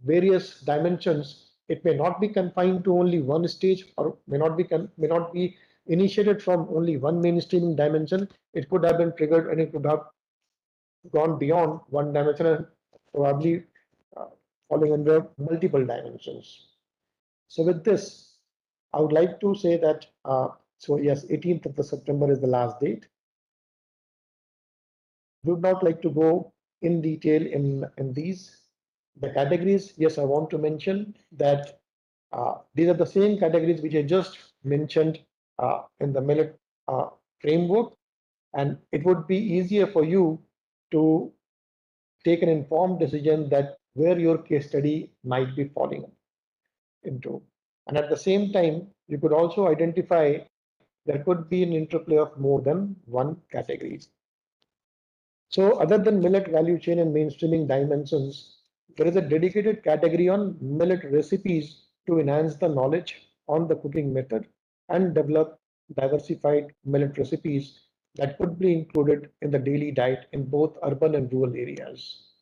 various dimensions. It may not be confined to only one stage, or may not be initiated from only one mainstreaming dimension. It could have been triggered and it could have gone beyond one dimension and probably falling under multiple dimensions. So with this, I would like to say that so yes, 18th of September is the last date. Would not like to go in detail in these. The categories, yes, I want to mention that these are the same categories which I just mentioned in the millet framework, and it would be easier for you to take an informed decision that where your case study might be falling into. And at the same time, you could also identify there could be an interplay of more than one category. So other than millet value chain and mainstreaming dimensions, there is a dedicated category on millet recipes to enhance the knowledge on the cooking method and develop diversified millet recipes that could be included in the daily diet in both urban and rural areas.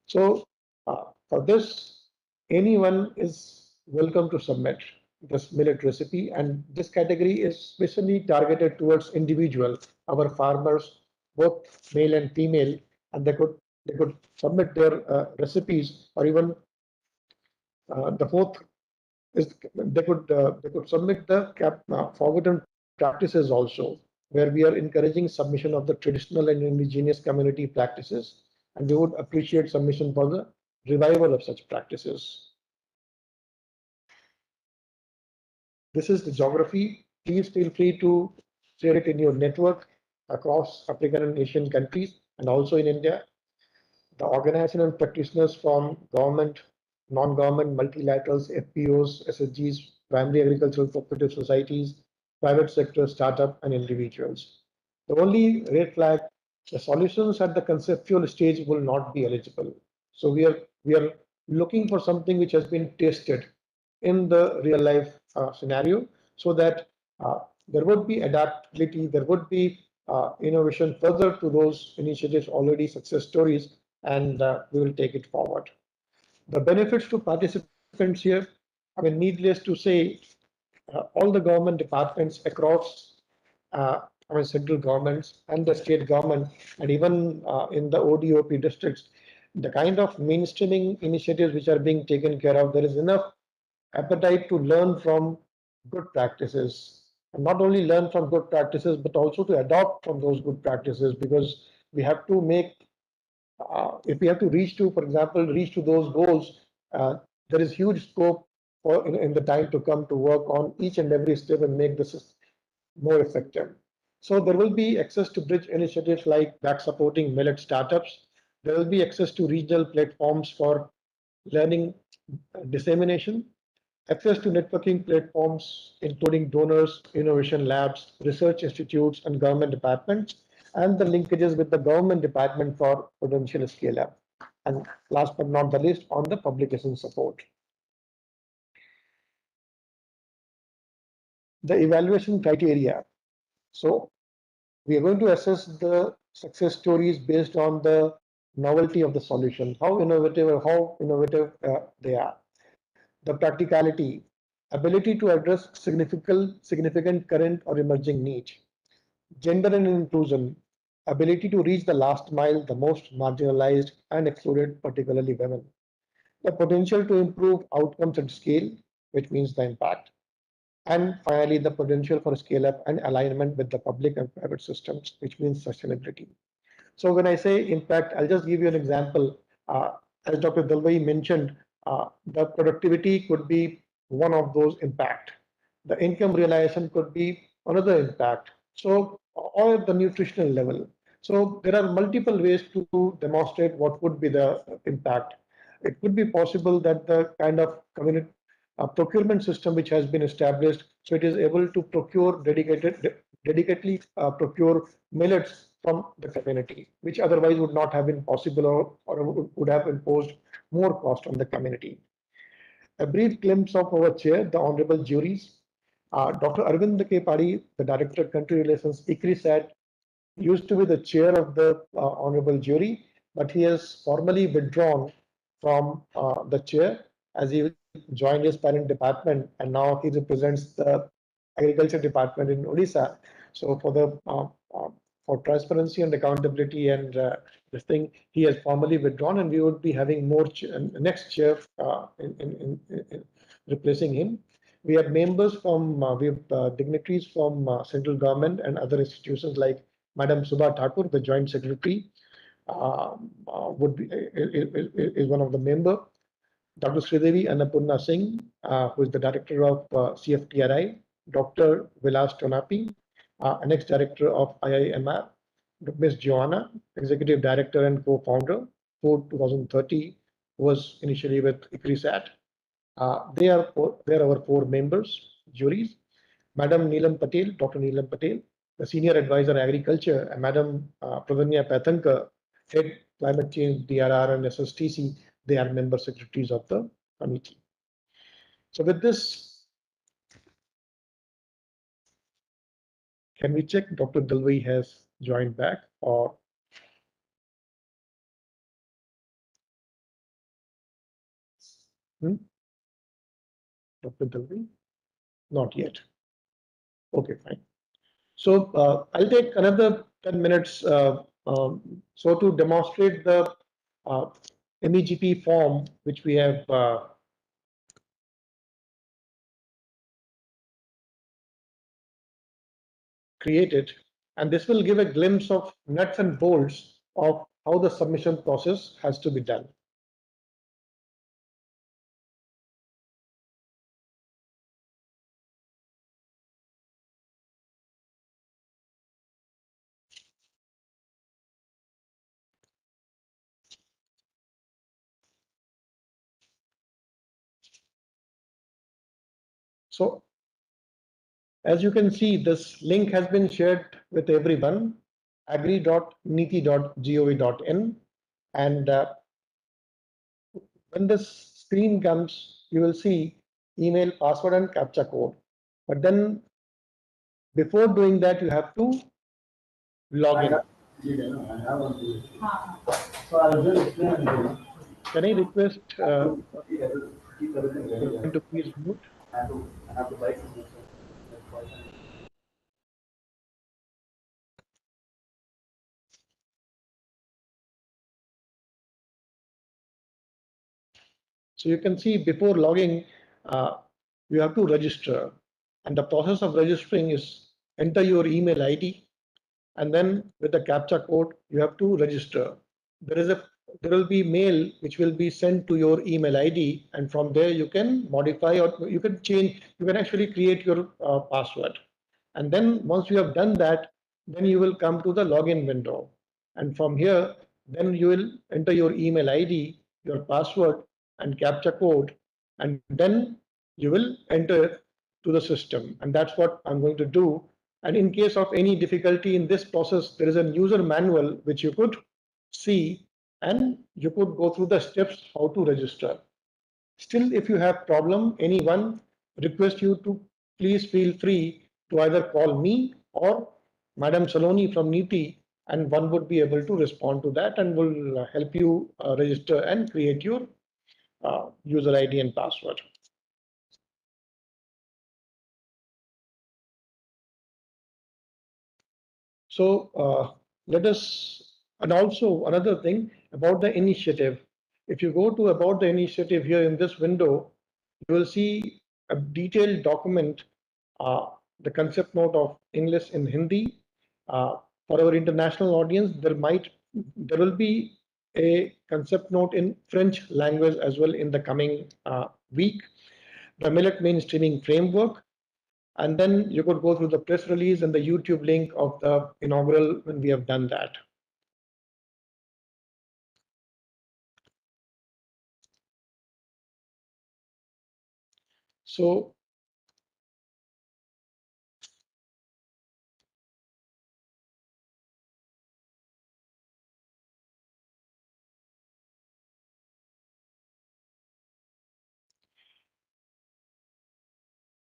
So for this, anyone is welcome to submit this millet recipe, and this category is specially targeted towards individuals, our farmers, both male and female, and they could submit their recipes, or even the fourth is they could submit the forgotten practices also, where we are encouraging submission of the traditional and indigenous community practices, and we would appreciate submission for the revival of such practices. This is the geography. Please feel free to share it in your network across African and Asian countries and also in India. The organization and practitioners from government, non-government, multilaterals, FPOs, SSGs, primary agricultural cooperative societies, private sector, startup, and individuals. The only red flag, the solutions at the conceptual stage will not be eligible. So we are looking for something which has been tested in the real life scenario, so that there would be adaptability, there would be innovation further to those initiatives, already success stories, and we will take it forward. The benefits to participants here, I mean, needless to say, all the government departments across, I mean, central governments and the state government, and even in the ODOP districts, the kind of mainstreaming initiatives which are being taken care of, there is enough appetite to learn from good practices, and not only learn from good practices, but also to adopt from those good practices, because we have to make if we have to reach to, for example, reach to those goals, there is huge scope for in the time to come to work on each and every step and make this more effective. So there will be access to bridge initiatives like back supporting millet startups. There will be access to regional platforms for learning dissemination, access to networking platforms, including donors, innovation labs, research institutes, and government departments, and the linkages with the government department for potential scale up. And last but not the least, on the publication support. The evaluation criteria. So we are going to assess the success stories based on the novelty of the solution, how innovative they are. The practicality, ability to address significant current or emerging need. Gender and inclusion, ability to reach the last mile, the most marginalized and excluded, particularly women. The potential to improve outcomes at scale, which means the impact. And finally, the potential for scale up and alignment with the public and private systems, which means sustainability. So when I say impact, I'll just give you an example. As Dr. Dalwai mentioned, the productivity could be one of those impact. The income realization could be another impact. So, or at the nutritional level. So there are multiple ways to demonstrate what would be the impact. It could be possible that the kind of community procurement system which has been established, so it is able to procure dedicatedly procure millets from the community, which otherwise would not have been possible, or would have imposed more cost on the community. A brief glimpse of our chair, the honorable juries. Dr. Arvind K. Padi, the Director of Country Relations, ICRISAT, used to be the chair of the honorable jury, but he has formally withdrawn from the chair as he joined his parent department, and now he represents the agriculture department in Odisha. So for transparency and accountability and this thing, he has formally withdrawn, and we would be having more next chair in replacing him. We have members from dignitaries from central government and other institutions like Madam Subha Thakur, the Joint Secretary, would be is one of the member. Dr. Sridevi Annapurna Singh, who is the Director of CFTRI, Dr. Vilas Tonapi, next Director of IIMR, Ms. Joanna, Executive Director and Co-founder, for 2030, was initially with ICRISAT. They are our 4 members, juries. Madam Neelam Patel, Dr. Neelam Patel, the Senior Advisor Agriculture, and Madam Pradanya Pathankar, Head Climate Change, DRR and SSTC, they are member secretaries of the committee. So with this, can we check Dr. Dalvi has joined back, or Dr. Dalvi? Not yet. Okay, fine. So I'll take another 10 minutes so to demonstrate the MEGP form which we have created, and this will give a glimpse of nuts and bolts of how the submission process has to be done. So as you can see, this link has been shared with everyone, agri.niti.gov.in, and when this screen comes, you will see email, password, and CAPTCHA code. But then before doing that, you have to log in. Can I request to please mute? So you can see before logging, you have to register. And the process of registering is enter your email ID, and then with the CAPTCHA code, you have to register. There will be mail which will be sent to your email ID, and from there you can modify, or you can change, you can actually create your password. And then once you have done that, then you will come to the login window. And from here, then you will enter your email ID, your password, and CAPTCHA code, and then you will enter to the system. And that's what I'm going to do. And in case of any difficulty in this process, there is a user manual which you could see, and you could go through the steps how to register. Still, if you have problem, anyone, request you to please feel free to either call me or Madam Saloni from NITI, and one would be able to respond to that and will help you register and create your user ID and password. So let us, and also another thing about the initiative. If you go to about the initiative here in this window, you will see a detailed document, the concept note of English in Hindi. For our international audience, there will be a concept note in French language as well in the coming week. the Millet Mainstreaming framework, and then you could go through the press release and the YouTube link of the inaugural when we have done that. So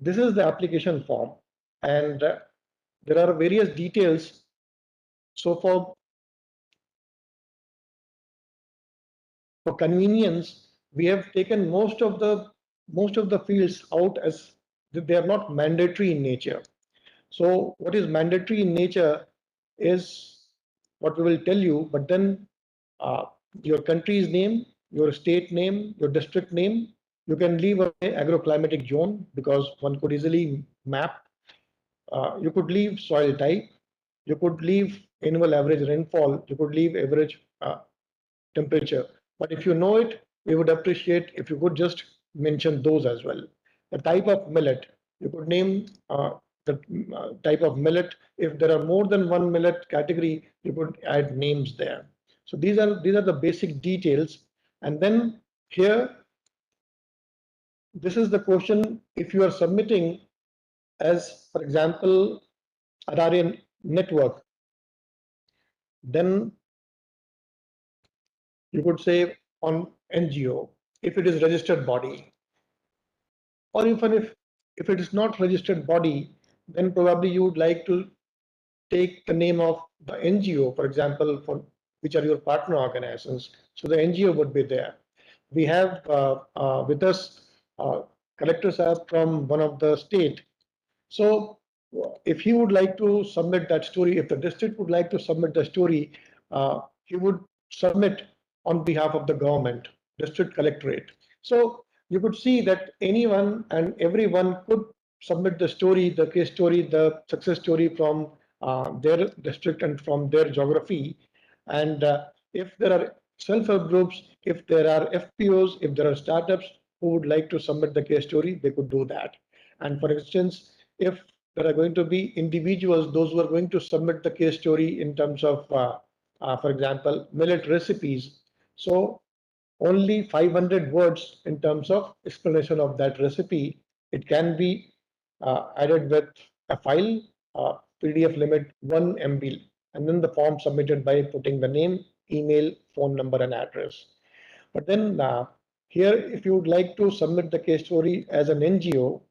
this is the application form, and there are various details. So for convenience, we have taken most of the fields out as they are not mandatory in nature. So what is mandatory in nature is what we will tell you, but then uh, your country's name, your state name, your district name, you can leave away agroclimatic zone because one could easily map. You could leave soil type, you could leave annual average rainfall, you could leave average temperature. But if you know it, we would appreciate if you could just mention those as well. The type of millet, you could name the type of millet. If there are more than one millet category, you could add names there. So these are the basic details. And then here, this is the question. If you are submitting as, for example, agrarian network, then you could say on NGO if it is registered body, or even if it is not registered body, then probably you would like to take the name of the NGO, for example, for which are your partner organizations. So the NGO would be there. We have with us collectors are from one of the state. So if he would like to submit that story, if the district would like to submit the story, he would submit on behalf of the government, district collectorate. So you could see that anyone and everyone could submit the story, the case story, the success story from their district and from their geography. And if there are self-help groups, if there are FPOs, if there are startups who would like to submit the case story, they could do that. And for instance, if there are going to be individuals, those who are going to submit the case story in terms of, for example, millet recipes. So only 500 words in terms of explanation of that recipe. It can be added with a file, PDF limit 1 MB, and then the form submitted by putting the name, email, phone number, and address. But then here, if you would like to submit the case story as an NGO,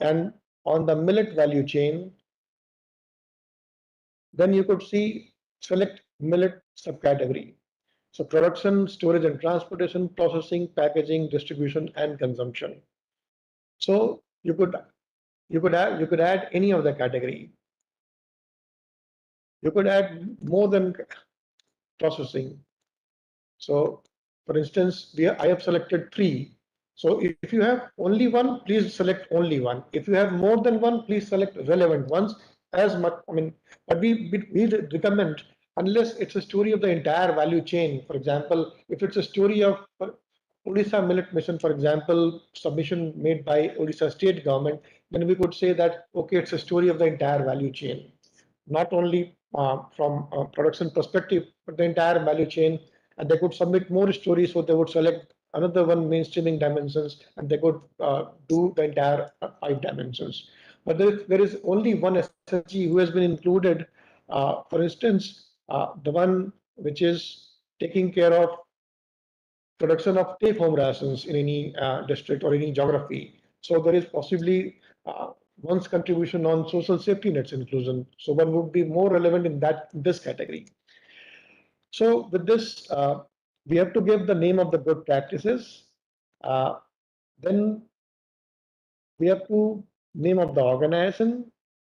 and on the millet value chain, then you could see select millet subcategory. So production, storage and transportation, processing, packaging, distribution, and consumption. So you could add any of the category. You could add more than processing. So for instance, I have selected 3. So if you have only one, please select only one. If you have more than one, please select relevant ones as much. I mean, but we recommend, unless it's a story of the entire value chain. For example, if it's a story of Odisha Millet Mission, for example, submission made by Odisha state government, then we could say that, okay, it's a story of the entire value chain, not only from a production perspective, but the entire value chain. And they could submit more stories, so they would select another one mainstreaming dimensions, and they could do the entire 5 dimensions. But there is only one SSG who has been included. For instance, the one which is taking care of production of take-home rations in any district or any geography. So there is possibly one's contribution on social safety nets inclusion. So one would be more relevant in this category. So with this, we have to give the name of the good practices. Then we have to name of the organization,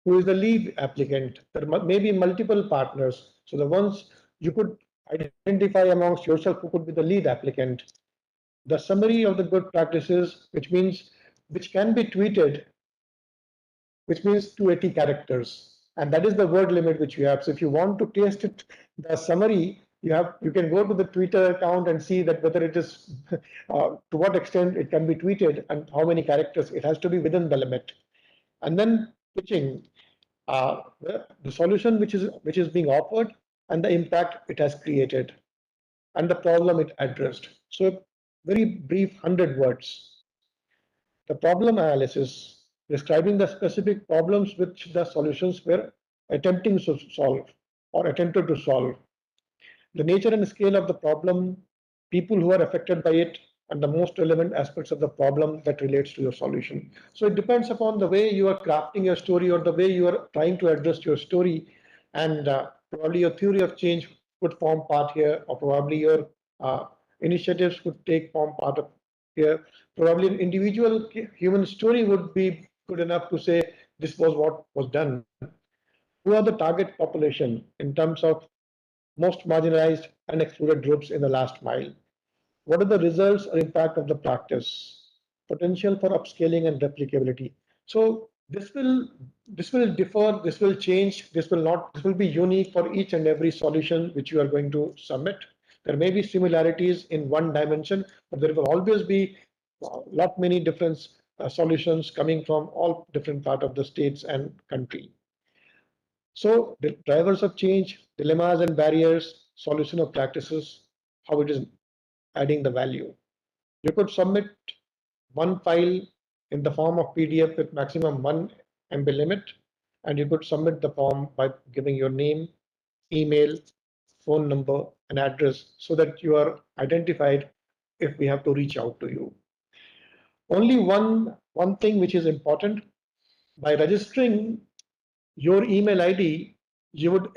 who is the lead applicant. There may be multiple partners. So the ones you could identify amongst yourself who could be the lead applicant. The summary of the good practices, which can be tweeted, which means 280 characters. And that is the word limit which you have. So if you want to taste it, the summary You can go to the Twitter account and see that whether it is to what extent it can be tweeted and how many characters. It has to be within the limit. And then pitching the solution which is being offered and the impact it has created and the problem it addressed. So very brief 100 words. The problem analysis describing the specific problems which the solutions were attempting to solve or attempted to solve. The nature and scale of the problem, people who are affected by it, and the most relevant aspects of the problem that relates to your solution. So it depends upon the way you are crafting your story or the way you are trying to address your story, and probably your theory of change would form part here, or probably your initiatives would take form part of here. Probably an individual human story would be good enough to say this was what was done. Who are the target population in terms of most marginalized and excluded groups in the last mile? What are the results or impact of the practice? Potential for upscaling and replicability. So this will differ, this will change, this will be unique for each and every solution which you are going to submit. There may be similarities in one dimension, but there will always be a lot many different solutions coming from all different parts of the states and country. So the drivers of change, dilemmas and barriers, solution of practices, how it is adding the value. You could submit one file in the form of PDF with maximum 1 MB limit, and you could submit the form by giving your name, email, phone number, and address so that you are identified if we have to reach out to you. Only one thing which is important, by registering your email ID, you would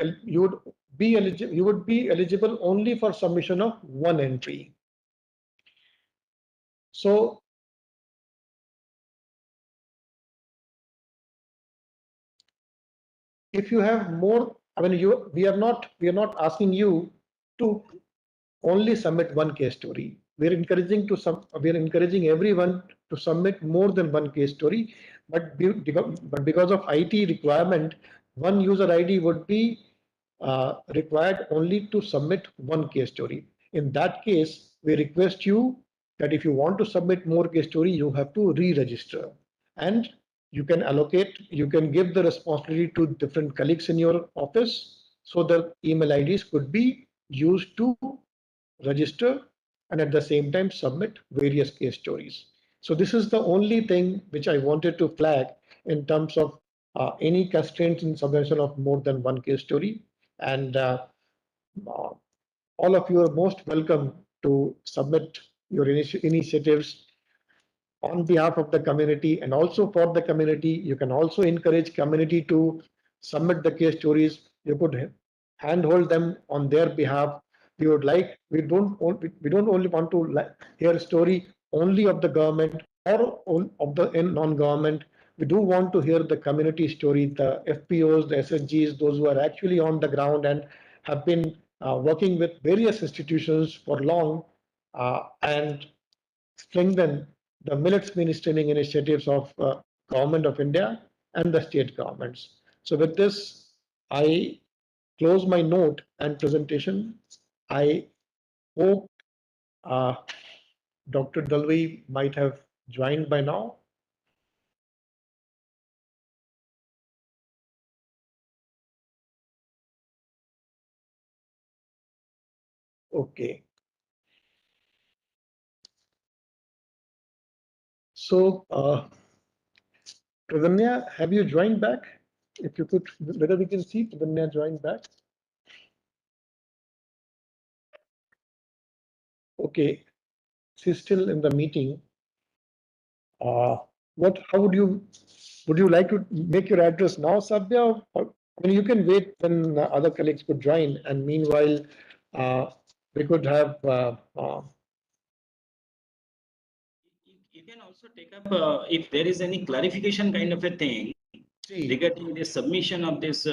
be eligible only for submission of one entry. So if you have more, I mean, we are not asking you to only submit one case story. We are encouraging everyone to submit more than one case story, but because of IT requirement, one user ID would be required only to submit one case story. In that case, we request you that if you want to submit more case story, you have to re-register, and you can give the responsibility to different colleagues in your office, so the email IDs could be used to register and at the same time submit various case stories. So this is the only thing which I wanted to flag in terms of any constraints in submission of more than one case story. And all of you are most welcome to submit your initiatives on behalf of the community and also for the community. You can also encourage community to submit the case stories. You could handhold them on their behalf. We don't only want to hear a story only of the government or of the non-government. We do want to hear the community story, the FPOs, the SSGs, those who are actually on the ground and have been working with various institutions for long and strengthen the millets mainstreaming initiatives of Government of India and the state governments. So with this, I close my note and presentation. I hope Dr. Dalvi might have joined by now. Okay. So, Pradanya, have you joined back? If you could, whether we can see Pradanya joined back. Okay, she's still in the meeting. How would you like to make your address now, Sabya? Or, I mean, you can wait when other colleagues could join, and meanwhile, we could have. You can also take up if there is any clarification kind of a thing regarding the submission of this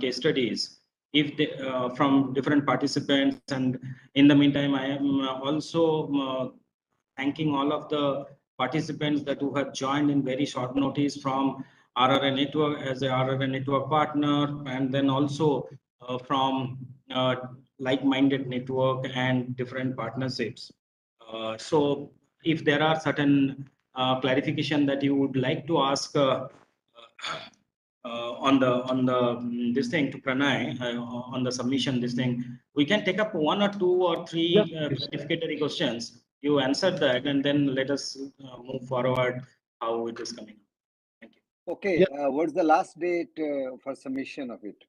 case studies, if they, from different participants. And in the meantime, I am also thanking all of the participants that who have joined in very short notice from RRA Network as a RRA Network partner, and then also from like-minded network and different partnerships. So if there are certain clarification that you would like to ask on the this thing to Pranay on the submission, this thing, we can take up 1 or 2 or 3 clarificatory questions. You answer that, and then let us move forward how it is coming. Thank you. Okay, what's the last date for submission of it?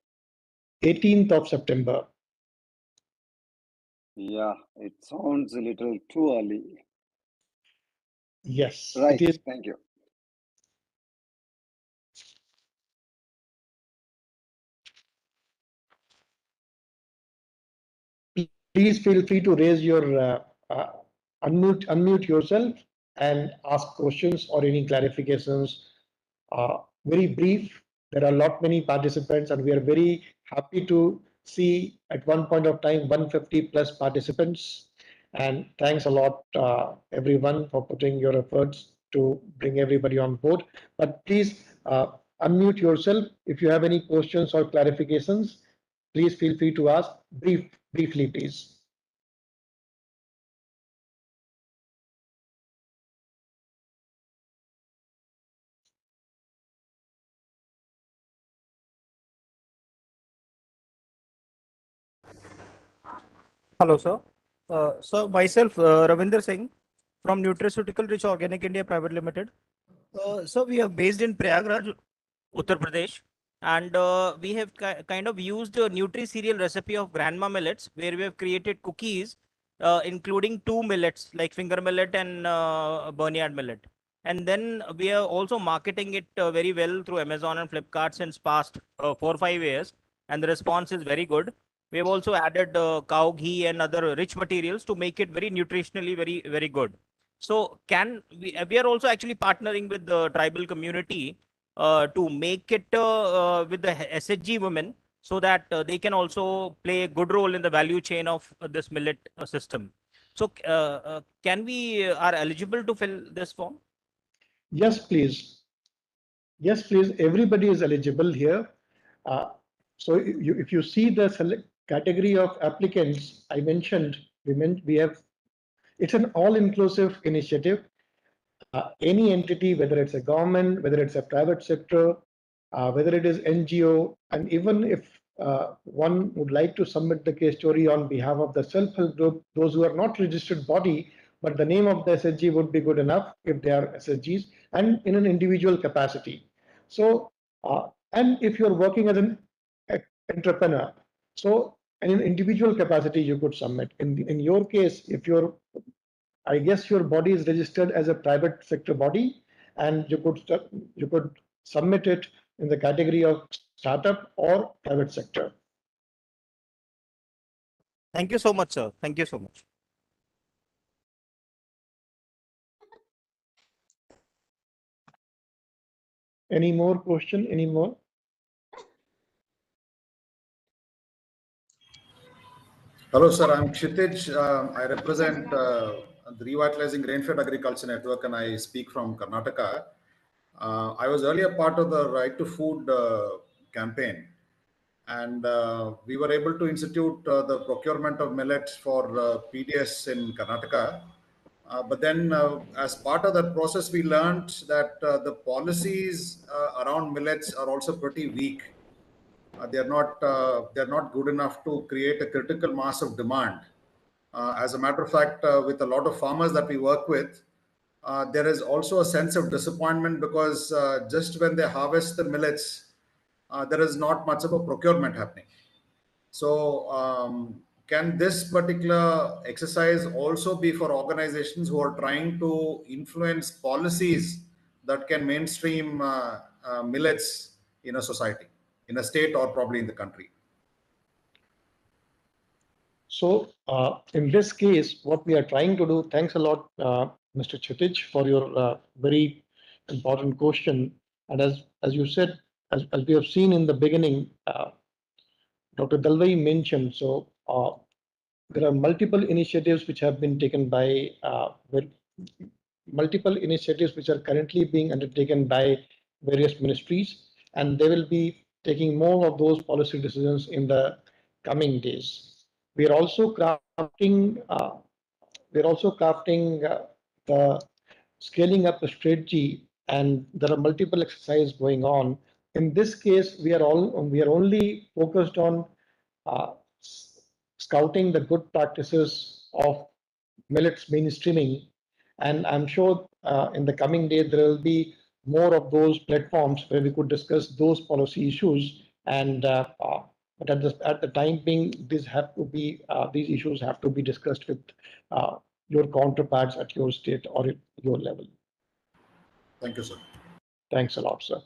18th of September. Yeah, it sounds a little too early. Yes, Right, it is. thank you. Please feel free to raise your unmute yourself and ask questions or any clarifications. Very brief. There are many participants, and we are very happy to see at one point of time 150 plus participants. And thanks a lot, everyone, for putting your efforts to bring everybody on board. But please unmute yourself if you have any questions or clarifications. Please feel free to ask briefly, please. Hello, sir. So myself, Ravinder Singh from Nutraceutical Rich Organic India Private Limited. So we are based in Prayagraj, Uttar Pradesh, and we have kind of used a nutri-cereal recipe of grandma millets, where we have created cookies, including 2 millets like finger millet and barnyard millet. And then we are also marketing it very well through Amazon and Flipkart since past 4 or 5 years, and the response is very good. We have also added cow ghee and other rich materials to make it very nutritionally very good. So we are also actually partnering with the tribal community to make it with the SHG women, so that they can also play a good role in the value chain of this millet system. So can we are eligible to fill this form? Yes, please. Yes, please. Everybody is eligible here. So if you see the category of applicants I mentioned, we have, it's an all-inclusive initiative. Any entity, whether it's a government, whether it's a private sector, whether it is NGO, and even if one would like to submit the case story on behalf of the self-help group, those who are not registered body, but the name of the SHG would be good enough if they are SHGs, and in an individual capacity. So, and if you're working as an entrepreneur, so in an individual capacity, you could submit. In your case, if you're, I guess your body is registered as a private sector body, and you could submit it in the category of startup or private sector. Thank you so much, sir. Thank you so much. Any more question? Any more? Hello, sir. I'm Kshitij. I represent the Revitalizing Grain-Fed Agriculture Network, and I speak from Karnataka. I was earlier part of the Right to Food campaign, and we were able to institute the procurement of millets for PDS in Karnataka. But then, as part of that process, we learned that the policies around millets are also pretty weak. They're not good enough to create a critical mass of demand. As a matter of fact, with a lot of farmers that we work with, there is also a sense of disappointment because just when they harvest the millets, there is not much of a procurement happening. So, can this particular exercise also be for organizations who are trying to influence policies that can mainstream millets in a society, in a state, or probably in the country? So in this case, what we are trying to do, thanks a lot, Mr. Kshitij, for your very important question. And as you said, as we have seen in the beginning, Dr. Dalwai mentioned, so there are multiple initiatives which have been taken by, multiple initiatives which are currently being undertaken by various ministries, and they will be taking more of those policy decisions in the coming days. We are also crafting the scaling up the strategy, and there are multiple exercises going on. In this case, we are only focused on uh, scouting the good practices of millets mainstreaming, and I'm sure in the coming days there will be more of those platforms where we could discuss those policy issues. And but at the time being, these issues have to be discussed with your counterparts at your state or at your level. Thank you, sir. Thanks a lot, sir.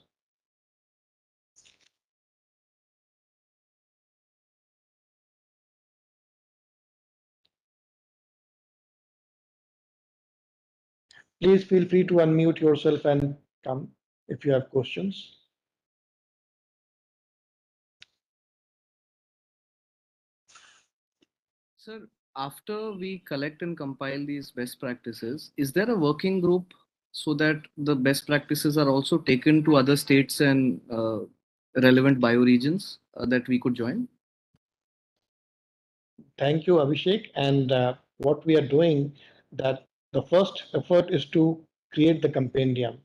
Please feel free to unmute yourself and come if you have questions. Sir, after we collect and compile these best practices, is there a working group so that the best practices are also taken to other states and relevant bioregions that we could join? Thank you, Abhishek. And what we are doing, that the first effort is to create the compendium.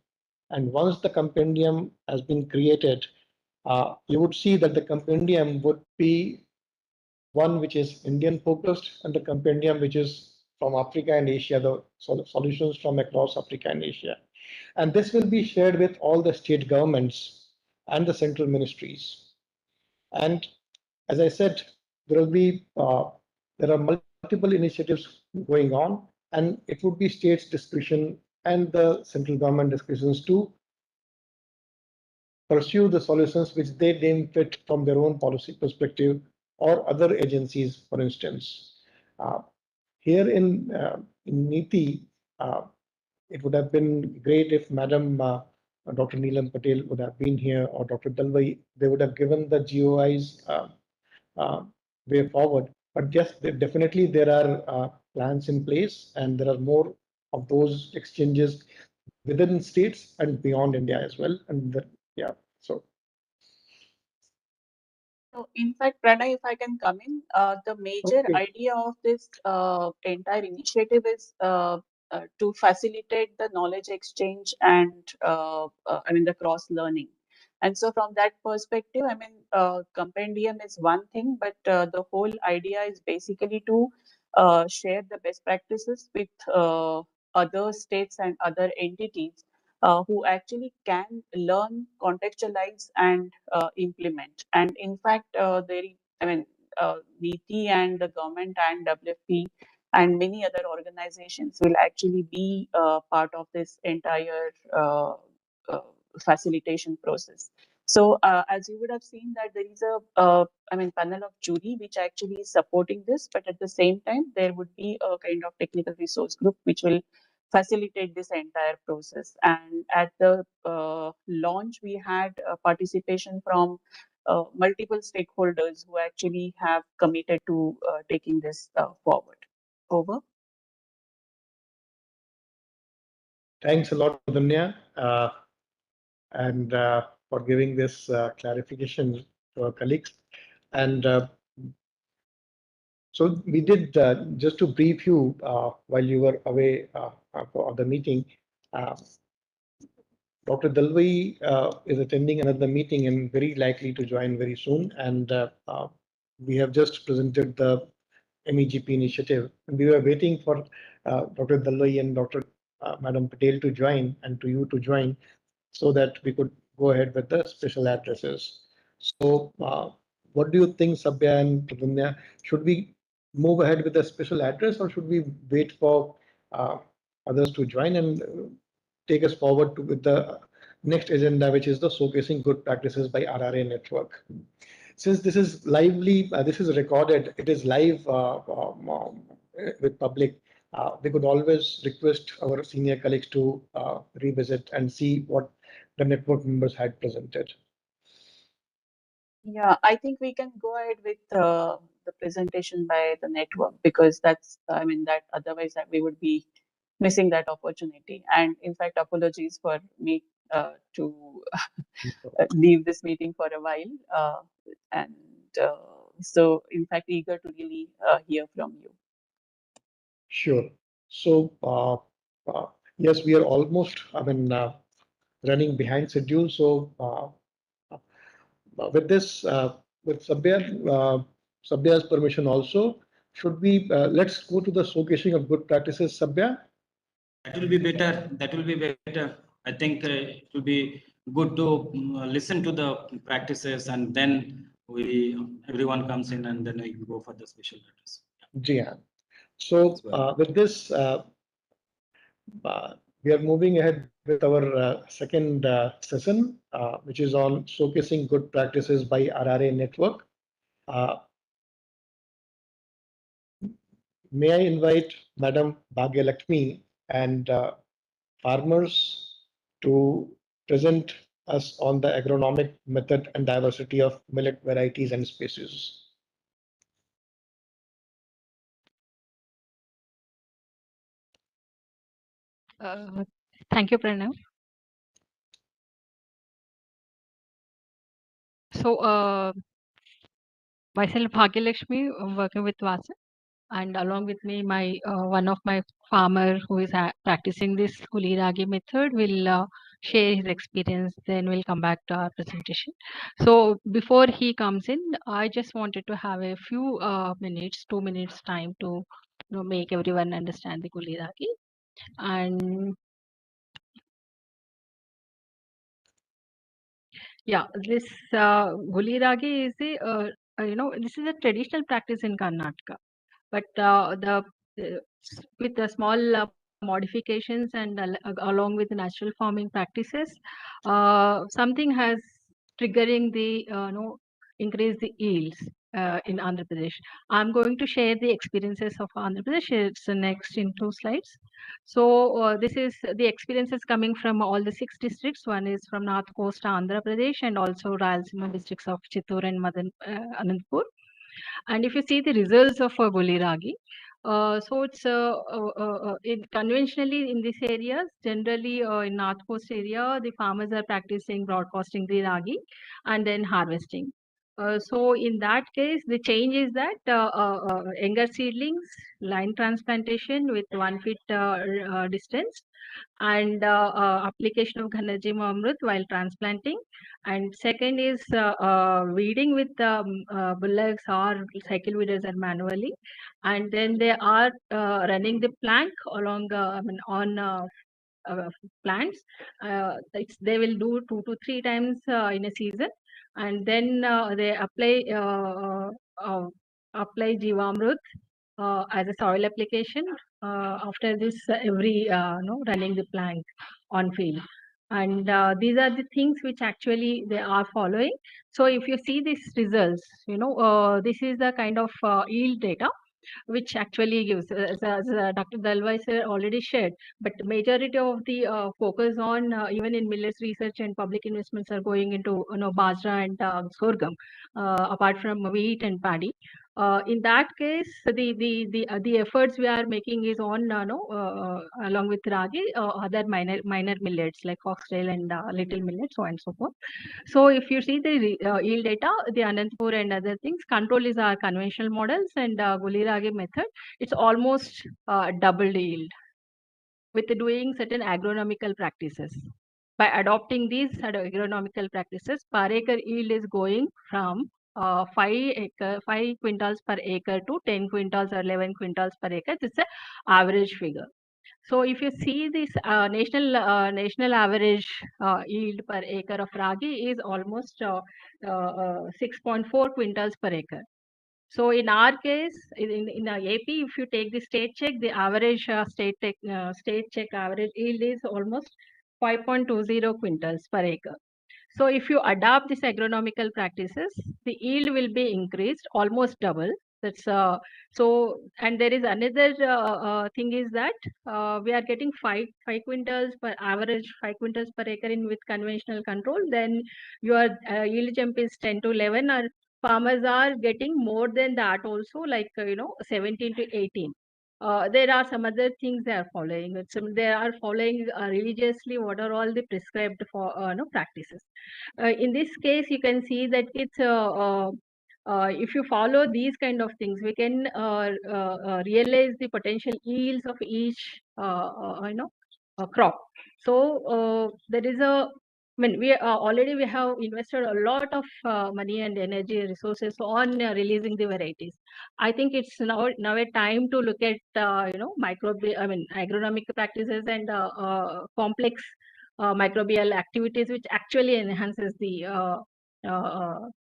And once the compendium has been created, you would see that the compendium would be one which is Indian focused, and the compendium which is from Africa and Asia, the solutions from across Africa and Asia. And this will be shared with all the state governments and the central ministries. And as I said, there will be there are multiple initiatives going on, and it would be states' discretion and the central government discretions to pursue the solutions which they deem fit from their own policy perspective or other agencies, for instance. Uh, Here in NITI, it would have been great if Madam Dr. Neelam Patel would have been here, or Dr. Dalwai. They would have given the GOIs uh, way forward. But yes, definitely there are plans in place, and there are more of those exchanges within states and beyond India as well. And yeah, so. So in fact, Pranay, if I can come in, the major idea of this entire initiative is to facilitate the knowledge exchange and I mean the cross learning. And so from that perspective, I mean, compendium is one thing, but the whole idea is basically to share the best practices with other states and other entities who actually can learn, contextualize, and implement. And in fact, NITI and the government and WFP and many other organizations will actually be part of this entire facilitation process. So as you would have seen that there is a panel of jury which actually is supporting this, but at the same time there would be a kind of technical resource group which will facilitate this entire process. And at the launch, we had participation from multiple stakeholders who actually have committed to taking this forward. Over. Thanks a lot, Dunya, and for giving this clarification to our colleagues. And so we did, just to brief you while you were away for the meeting, Dr. Dalwai is attending another meeting and very likely to join very soon. And we have just presented the MEGP initiative. And we were waiting for Dr. Dalwai and Dr. Madam Patel to join, and to you to join, so that we could go ahead with the special addresses. So what do you think, Sabya and Pradunya? Should we move ahead with the special address, or should we wait for others to join and take us forward with the next agenda, which is the showcasing good practices by RRA network? Since this is this is recorded, it is live with public. We could always request our senior colleagues to revisit and see what the network members had presented. Yeah, I think we can go ahead with the presentation by the network, because that's, that otherwise that we would be missing that opportunity. And in fact, apologies for me to leave this meeting for a while. And So in fact, eager to really hear from you. Sure. So, yes, we are almost, running behind schedule. So, with this, with Sabya's permission also, should we, let's go to the showcasing of good practices, Sabya? That will be better. That will be better. I think it will be good to listen to the practices, and then everyone comes in, and then we go for the special letters. Yeah. So with this, we are moving ahead with our second session, which is on showcasing good practices by RRA Network. May I invite Madam Bhagya Lakshmi and farmers to present us on the agronomic method and diversity of millet varieties and species. Thank you, Pranav. So, myself, Bhagyalakshmi, I'm working with Vasa, and along with me, my one of my farmer who is practicing this Kuli Ragi method will share his experience. Then we'll come back to our presentation. So before he comes in, I just wanted to have a few minutes, 2 minutes time to make everyone understand the Kuli Ragi. And yeah, this Guli Ragi is this is a traditional practice in Karnataka, but with the small modifications and along with the natural farming practices, something has triggering the increase the yields in Andhra Pradesh. I'm going to share the experiences of Andhra Pradesh. It's the next in 2 slides. So this is the experiences coming from all the 6 districts. One is from North Coast Andhra Pradesh and also Rayalaseema districts of Chittoor and Anantapur. And if you see the results of Guli Ragi, so it's conventionally in these areas, generally in North Coast area, the farmers are practicing broadcasting the ragi and then harvesting. So in that case, the change is that younger seedlings, line transplantation with 1 feet distance, and application of Ghanajima Amrut while transplanting. And second is weeding with bullocks or cycle weeders and manually. And then they are running the plank along on plants. They will do 2 to 3 times in a season, and then they apply Jivamrut as a soil application after this every running the plank on field. And these are the things which actually they are following. So if you see these results, this is the kind of yield data which actually gives, as Dr. Dalwai sir already shared, but majority of the focus on even in millets research and public investments are going into bajra and sorghum, apart from wheat and paddy. In that case, the efforts we are making is on along with ragi, other minor millets like foxtail and little millets, so on and so forth. So if you see the yield data, the Anantapur and other things, control is our conventional models, and Guli Ragi method, it's almost doubled yield with doing certain agronomical practices. By adopting these agronomical practices, per acre yield is going from 5 quintals per acre to 10 quintals or 11 quintals per acre. This is an average figure. So if you see this national average yield per acre of ragi is almost 6.4 quintals per acre. So in our case, in AP, if you take the state check, the average state check average yield is almost 5.20 quintals per acre. So if you adopt these agronomical practices, the yield will be increased almost double. That's so. And there is another thing is that we are getting 5 quintals per average 5 quintals per acre in with conventional control. Then your yield jump is 10 to 11, or farmers are getting more than that also, like 17 to 18. There are some other things they are following. They are following religiously what are all the prescribed for practices. In this case, you can see that it's if you follow these kind of things, we can realize the potential yields of each crop. So there is we already we have invested a lot of money and energy resources on releasing the varieties. I think it's now a time to look at agronomic practices and complex microbial activities, which actually enhances the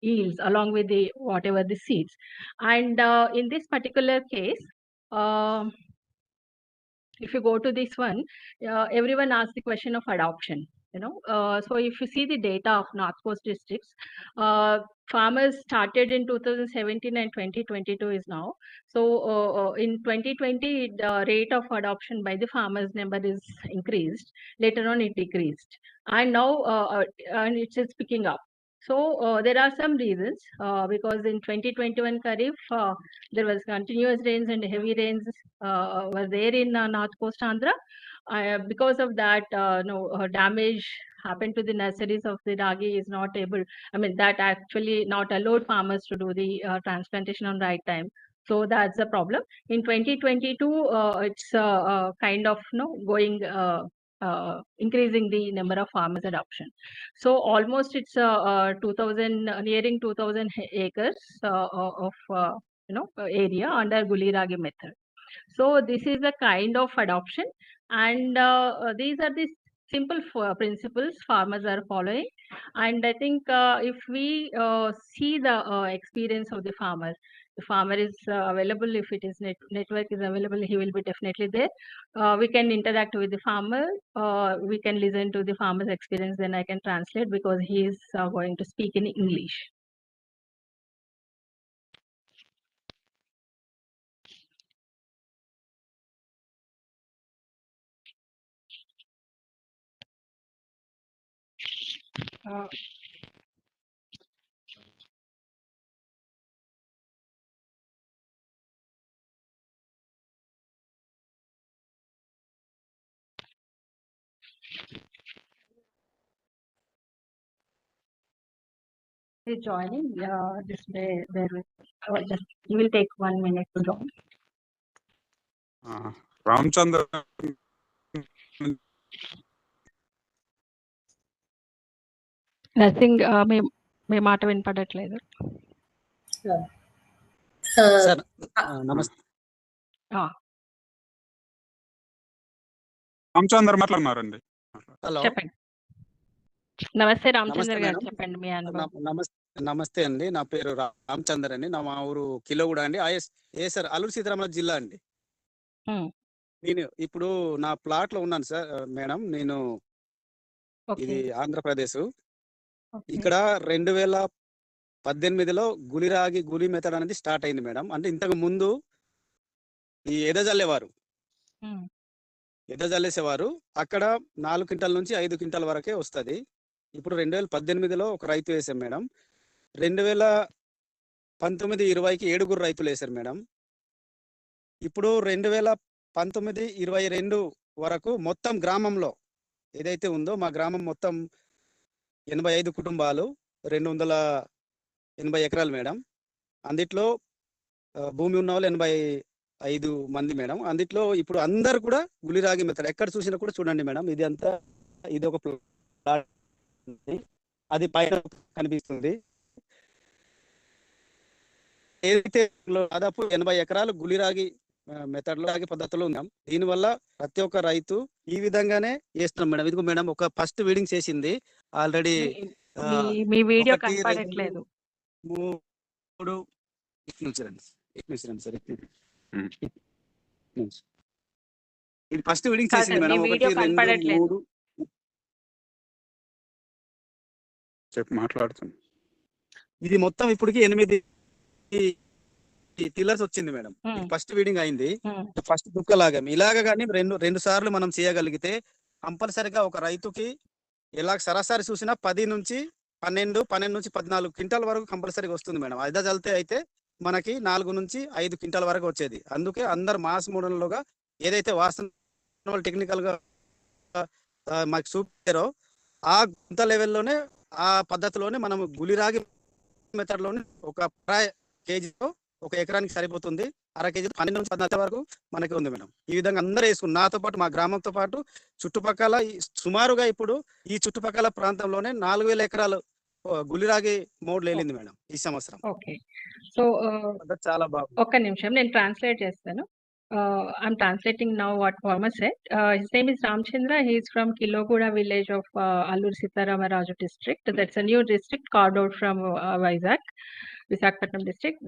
yields along with the whatever the seeds. And in this particular case, if you go to this one, everyone asks the question of adoption. So if you see the data of North Coast districts, farmers started in 2017 and 2022 is now. So in 2020, the rate of adoption by the farmers number is increased. Later on, it decreased, and now and it is picking up. So there are some reasons because in 2021 Kharif, there was continuous rains and heavy rains were there in North Coast Andhra. Because of that, damage happened to the nurseries of the ragi is not able. That actually not allowed farmers to do the transplantation on right time. So that's a problem. In 2022, it's kind of going. Increasing the number of farmers adoption. So almost it's 2000 nearing 2000 acres of area under Guli Ragi method. So this is a kind of adoption, and these are the simple principles farmers are following. And I think if we see the experience of the farmer is available. If it is network is available, he will be definitely there. We can interact with the farmer. We can listen to the farmer's experience. Then I can translate because he is going to speak in English. Joining this day there will just you will take 1 minute to join. Ramchandra. Nothing మీ మాట వినపడట్లేదు. Sir నమస్తే. రామచంద్ర మాట్లాడుతున్నారండి. Hello చెప్పండి. నమస్తే రామచంద్ర గారు, చెప్పండి మీ అనుభవం. నమస్తే అండి, నా పేరు రామచంద్ర అండి, మా ఊరు కిలోగూడ అండి. సార్ అల్లూరు సీతారామరాజు జిల్లా అండి. నేను ఇప్పుడు నా ప్లాట్ లో ఉన్నాను సార్ మేడం. నేను ఇది ఆంధ్రప్రదేశ్. ఇక్కడ 2018లో గులి మెథడ్ అనేది స్టార్ట్ అయింది మేడం. అంటే ఇంతకు ముందు ఈ ఎదజల్లేవారు, ఎదజల్లేసేవారు. అక్కడ 4 క్వింటాల నుంచి 5 క్వింటాల వరకే వస్తుంది. ఇప్పుడు 2018లో ఒక రైతు వేసాం మేడం. 2019-20కి 7 రైతులు వేశారు మేడం. ఇప్పుడు 2019-22 వరకు మొత్తం గ్రామంలో ఏదైతే ఉందో మా గ్రామం మొత్తం 85 కుటుంబాలు, 280 ఎకరాలు మేడం. అందుట్లో భూమి ఉన్న వాళ్ళు 85 మంది మేడం. అందుట్లో ఇప్పుడు అందరు కూడా గులిరాగి మెథడ్ ఎక్కడ చూసినా కూడా చూడండి మేడం. ఇది అంతా ఇది ఒక ప్లాట్, అది పైన కనిపిస్తుంది. ఏదైతే దాదాపు 80 ఎకరాలు గులిరాగి మెథడ్ లో పద్ధతిలో ఉన్నాం. దీనివల్ల ప్రతి ఒక్క రైతు ఈ విధంగానే చేస్తున్నాం మేడం. ఇదిగో మేడం ఒక ఫస్ట్ వీడింగ్ చేసింది ఆల్రెడీ. మీ వీడియో కనపడట్లేదు. 3 ఇది ఫస్ట్ వీడింగ్ చేసింది మేడం. 1 2 3 చెప్పి మాట్లాడుతుంది. ఇది మొత్తం ఇప్పటికి 8 టిల్లర్స్ వచ్చింది మేడం. ఫస్ట్ వీడింగ్ అయింది. ఫస్ట్ దుక్క లాగాం. ఇలాగ కానీ రెండు సార్లు మనం చేయగలిగితే కంపల్సరిగా ఒక రైతుకి ఇలా సరాసరి చూసినా 10 నుంచి 14 క్వింటాల వరకు కంపల్సరీగా వస్తుంది మేడం. అదే చల్లితే అయితే మనకి 4 నుంచి 5 క్వింటాల వరకు వచ్చేది. అందుకే అందరు మాస్ మోడల్లోగా ఏదైతే వాస్తవ టెక్నికల్ గా మాకు చూపారో ఆ గుంత లెవెల్లోనే ఆ పద్ధతిలోనే మనం గులిరాగి మెథడ్ లోనే ఒక కేజీతో ఒక ఎకరానికి సరిపోతుంది. అర కేజీ 12 నుంచి 14 వరకు మనకి ఉంది మేడం. ఈ విధంగా అందరూ వేసుకుని నాతో పాటు మా గ్రామంతో పాటు చుట్టుపక్కల సుమారుగా ఇప్పుడు ఈ చుట్టుపక్కల ప్రాంతంలోనే 4000 ఎకరాలు గులిరాగి మోడ్లు వెళ్ళింది మేడం ఈ సంవత్సరం. ఓకే. సో చాలా బాగుంది. ఒక్క నిమిషం నేను ట్రాన్స్లేట్ చేస్తాను. I'm translating now what farmer said. His name is Ramchandra. He is from Kiloguda village of Allur Sitaramaraju district. That's a new district carved out from Visakhapatnam district.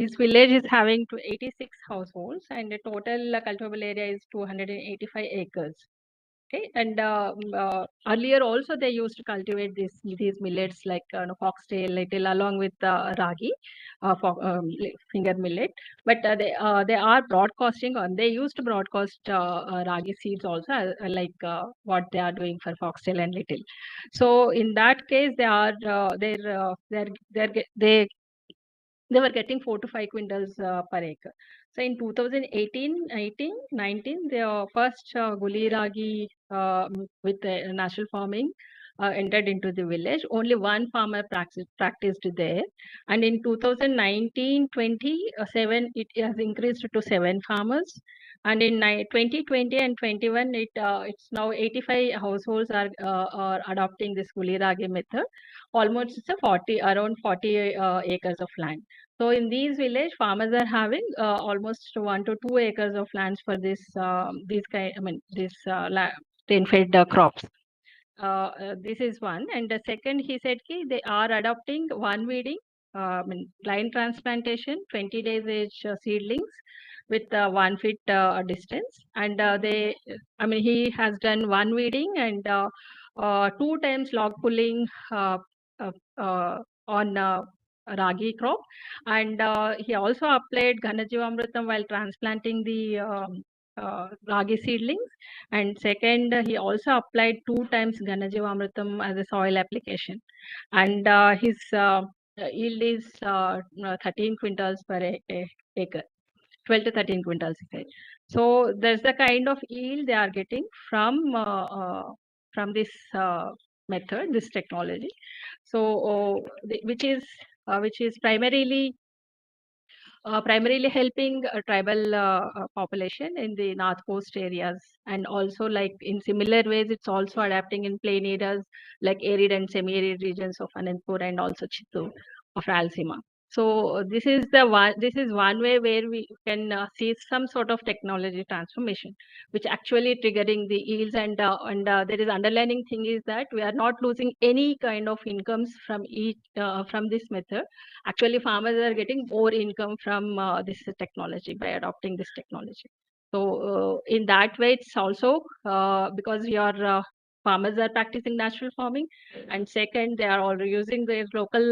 His village is having 86 households and the total cultivable area is 285 acres. Okay, and earlier also they used to cultivate these millets like foxtail, little along with ragi, finger millet. But they are broadcasting on. They used to broadcast ragi seeds also, like what they are doing for foxtail and little. So in that case, they were getting 4 to 5 quintals per acre. So in 2018-19, the first guli ragi with natural farming entered into the village. Only one farmer practiced there. And in 2019-20, it has increased to 7 farmers. And in 2020 and 21, it's now 85 households are adopting this guli ragi method. Almost around 40 acres of land. So in these village, farmers are having almost 1 to 2 acres of lands for this rain-fed crops. This is one. And the second, he said they are adopting one weeding, line transplantation, 20 days age seedlings with 1 feet distance. And he has done one weeding and 2 times log pulling on ragi crop, and he also applied Ghanajivamrutam while transplanting the ragi seedlings. And second, he also applied 2 times Ghanajivamrutam as a soil application. And his yield is 13 quintals per acre. 12 to 13 quintals. So there's the kind of yield they are getting from this method, this technology. So which is primarily helping tribal population in the north coast areas, and also like in similar ways it's also adapting in plain areas like arid and semi-arid regions of Anantapur and also Chittoor of Rayalaseema. So this is one way where we can see some sort of technology transformation, which actually triggering the yields, and there is underlying thing is that we are not losing any kind of incomes from this method. Actually, farmers are getting more income from this technology by adopting this technology. So in that way, it's also because your farmers are practicing natural farming, and second, they are all using their local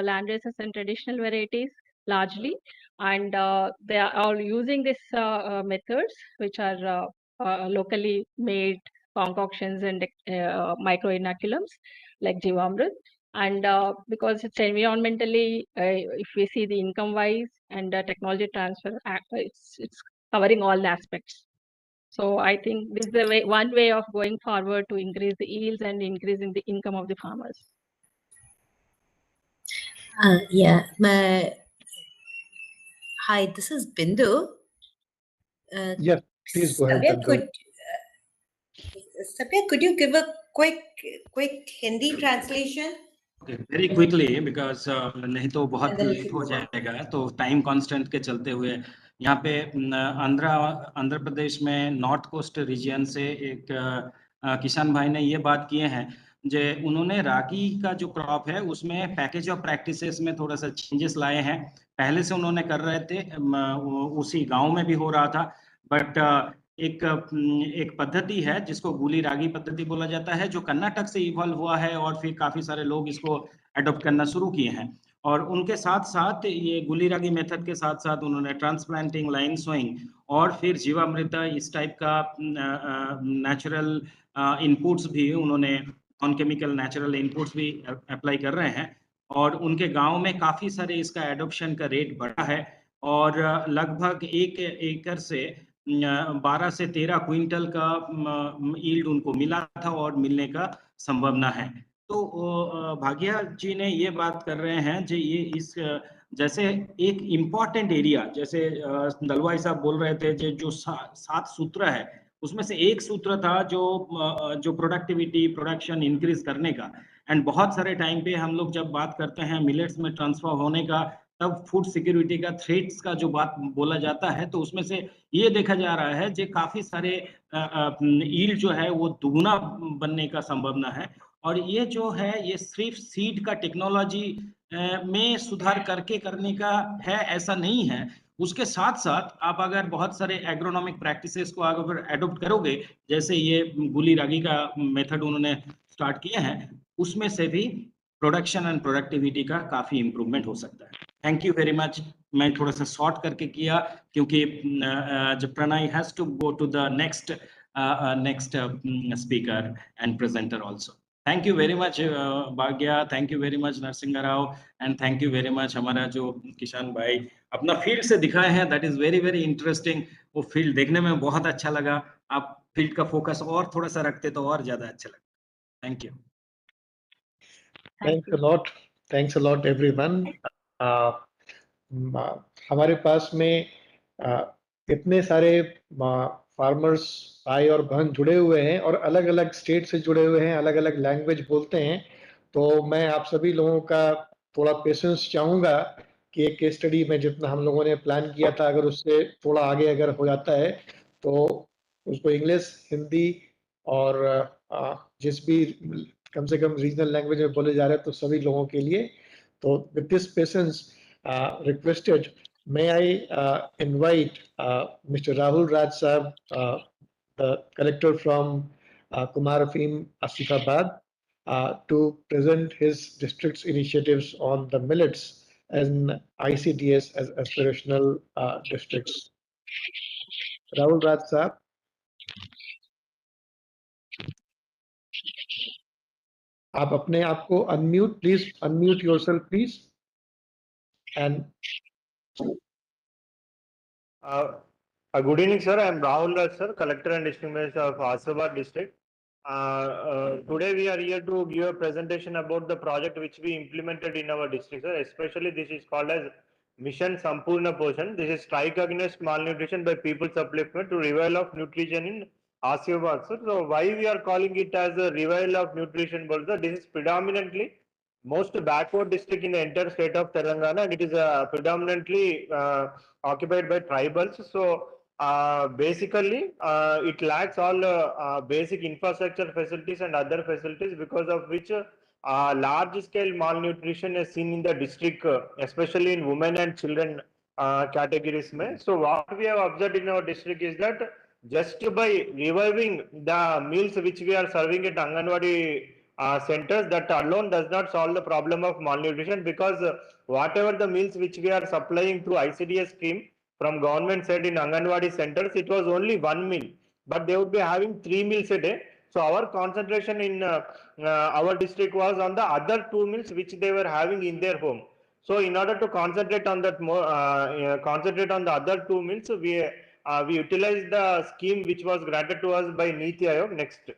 land races and traditional varieties largely, and they are all using these methods which are locally made concoctions and micro inoculums like Jivamrut. And because it's environmentally, if we see the income wise and technology transfer, it's covering all the aspects. So I think this is the one way of going forward to increase the yields and increasing the income of the farmers. Hi, this is Bindu. Yes, please go ahead. Sabya, could you give a quick Hindi translation? Okay, very quickly because नहीं तो बहुत late हो जाएगा, तो time constant के चलते हुए यहाँ पे आंध्र प्रदेश में नॉर्थ कोस्ट रीजन से एक किसान भाई ने ये बात किए हैं जो उन्होंने रागी का जो क्रॉप है उसमें पैकेज ऑफ प्रैक्टिसेस में थोड़ा सा चेंजेस लाए हैं। पहले से उन्होंने कर रहे थे, उसी गांव में भी हो रहा था, बट एक पद्धति है जिसको गुली रागी पद्धति बोला जाता है, जो कर्नाटक से इवॉल्व हुआ है और फिर काफी सारे लोग इसको अडॉप्ट करना शुरू किए हैं। और उनके साथ साथ ये गुली रागी मेथड के साथ साथ उन्होंने ट्रांसप्लांटिंग, लाइन सोइंग और फिर जीवामृत इस टाइप का नेचुरल इनपुट्स भी उन्होंने, नॉन केमिकल नेचुरल इनपुट्स भी अप्लाई कर रहे हैं। और उनके गांव में काफी सारे इसका एडॉप्शन का रेट बढ़ा है और लगभग 1 एकड़ से 12 से 13 क्विंटल का यील्ड उनको मिला था और मिलने का संभावना है। तो भाग्या जी ने ये बात कर रहे हैं जो ये इस जैसे एक इम्पॉर्टेंट एरिया, जैसे दलवाई साहब बोल रहे थे जो 7 सूत्र है, उसमें से एक सूत्र था जो प्रोडक्टिविटी प्रोडक्शन इंक्रीज करने का। एंड बहुत सारे टाइम पे हम लोग जब बात करते हैं मिलेट्स में ट्रांसफर होने का, तब फूड सिक्योरिटी का थ्रेट्स का जो बात बोला जाता है, तो उसमें से ये देखा जा रहा है जो काफी सारे ईल्ड जो है वो दुगुना बनने का संभावना है। और ये जो है ये सिर्फ सीड का टेक्नोलॉजी में सुधार करके करने का है ऐसा नहीं है। उसके साथ साथ आप अगर बहुत सारे एग्रोनॉमिक प्रैक्टिसेस को अगर एडॉप्ट करोगे, जैसे ये गुली रागी का मेथड उन्होंने स्टार्ट किया है, उसमें से भी प्रोडक्शन एंड प्रोडक्टिविटी का काफी इंप्रूवमेंट हो सकता है। Thank you very much. मैं थोड़ा सा शॉर्ट करके किया क्योंकि जब Pranay has to go to the next speaker and presenter also. Thank you very much Bhagya, thank you very much Narasimha Rao, and thank you very much हमारा जो किसान भाई अपना फील्ड से दिखाए हैं, that is very very interesting. वो फील्ड देखने में बहुत अच्छा लगा। आप फील्ड का फोकस और थोड़ा सा रखते तो और ज्यादा अच्छा लगता। Thank you. Thanks a lot everyone. हमारे पास में इतने सारे फार्मर्स भाई और बहन जुड़े हुए हैं और अलग अलग स्टेट से जुड़े हुए हैं, अलग अलग लैंग्वेज बोलते हैं। तो मैं आप सभी लोगों का थोड़ा पेशेंस चाहूँगा कि एक केस स्टडी में जितना हम लोगों ने प्लान किया था, अगर उससे थोड़ा आगे अगर हो जाता है तो उसको इंग्लिश, हिंदी और जिस भी कम से कम रीजनल लैंग्वेज में बोले जा रहे हैं तो सभी लोगों के लिए। तो with this patience requested, may I invite Mr. Rahul Raj Sahab, the collector from Kumar Afim, Asifabad, to present his district's initiatives on the millets and ICDS as aspirational districts. Rahul Raj Sahab. आप अपने आप को unmute, please unmute yourself, please. And good evening, sir. I am Rahul Raj, sir, Collector and District Manager of Asifabad District. Today we are here to give a presentation about the project which we implemented in our district, sir. Especially this is called as Mission Sampurna Poshan. This is strike against malnutrition by people's upliftment to revival of nutrition in Asifabad, sir. So why we are calling it as a revival of nutrition, sir? This is predominantly most backward district in the entire state of Telangana, and it is predominantly occupied by tribals. So basically it lacks all basic infrastructure facilities and other facilities, because of which large scale malnutrition is seen in the district, especially in women and children categories. So what we have observed in our district is that just by reviving the meals which we are serving at Anganwadi centers, that alone does not solve the problem of malnutrition, because whatever the meals which we are supplying through ICDS scheme from government side in Anganwadi centers, it was only one meal, but they would be having 3 meals a day. So our concentration in our district was on the other 2 meals which they were having in their home. So in order to concentrate on that more, concentrate on the other 2 meals, we utilized the scheme which was granted to us by Niti Aayog. Next.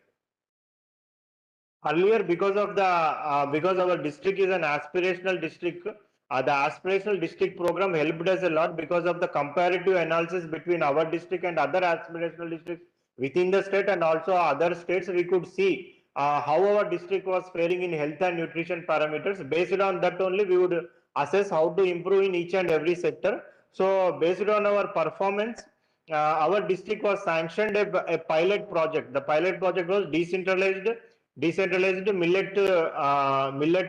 Earlier, because our district is an aspirational district, the aspirational district program helped us a lot because of the comparative analysis between our district and other aspirational districts within the state and also other states. We could see how our district was faring in health and nutrition parameters. Based on that only, we would assess how to improve in each and every sector. So based on our performance, our district was sanctioned a pilot project. The pilot project was decentralized millet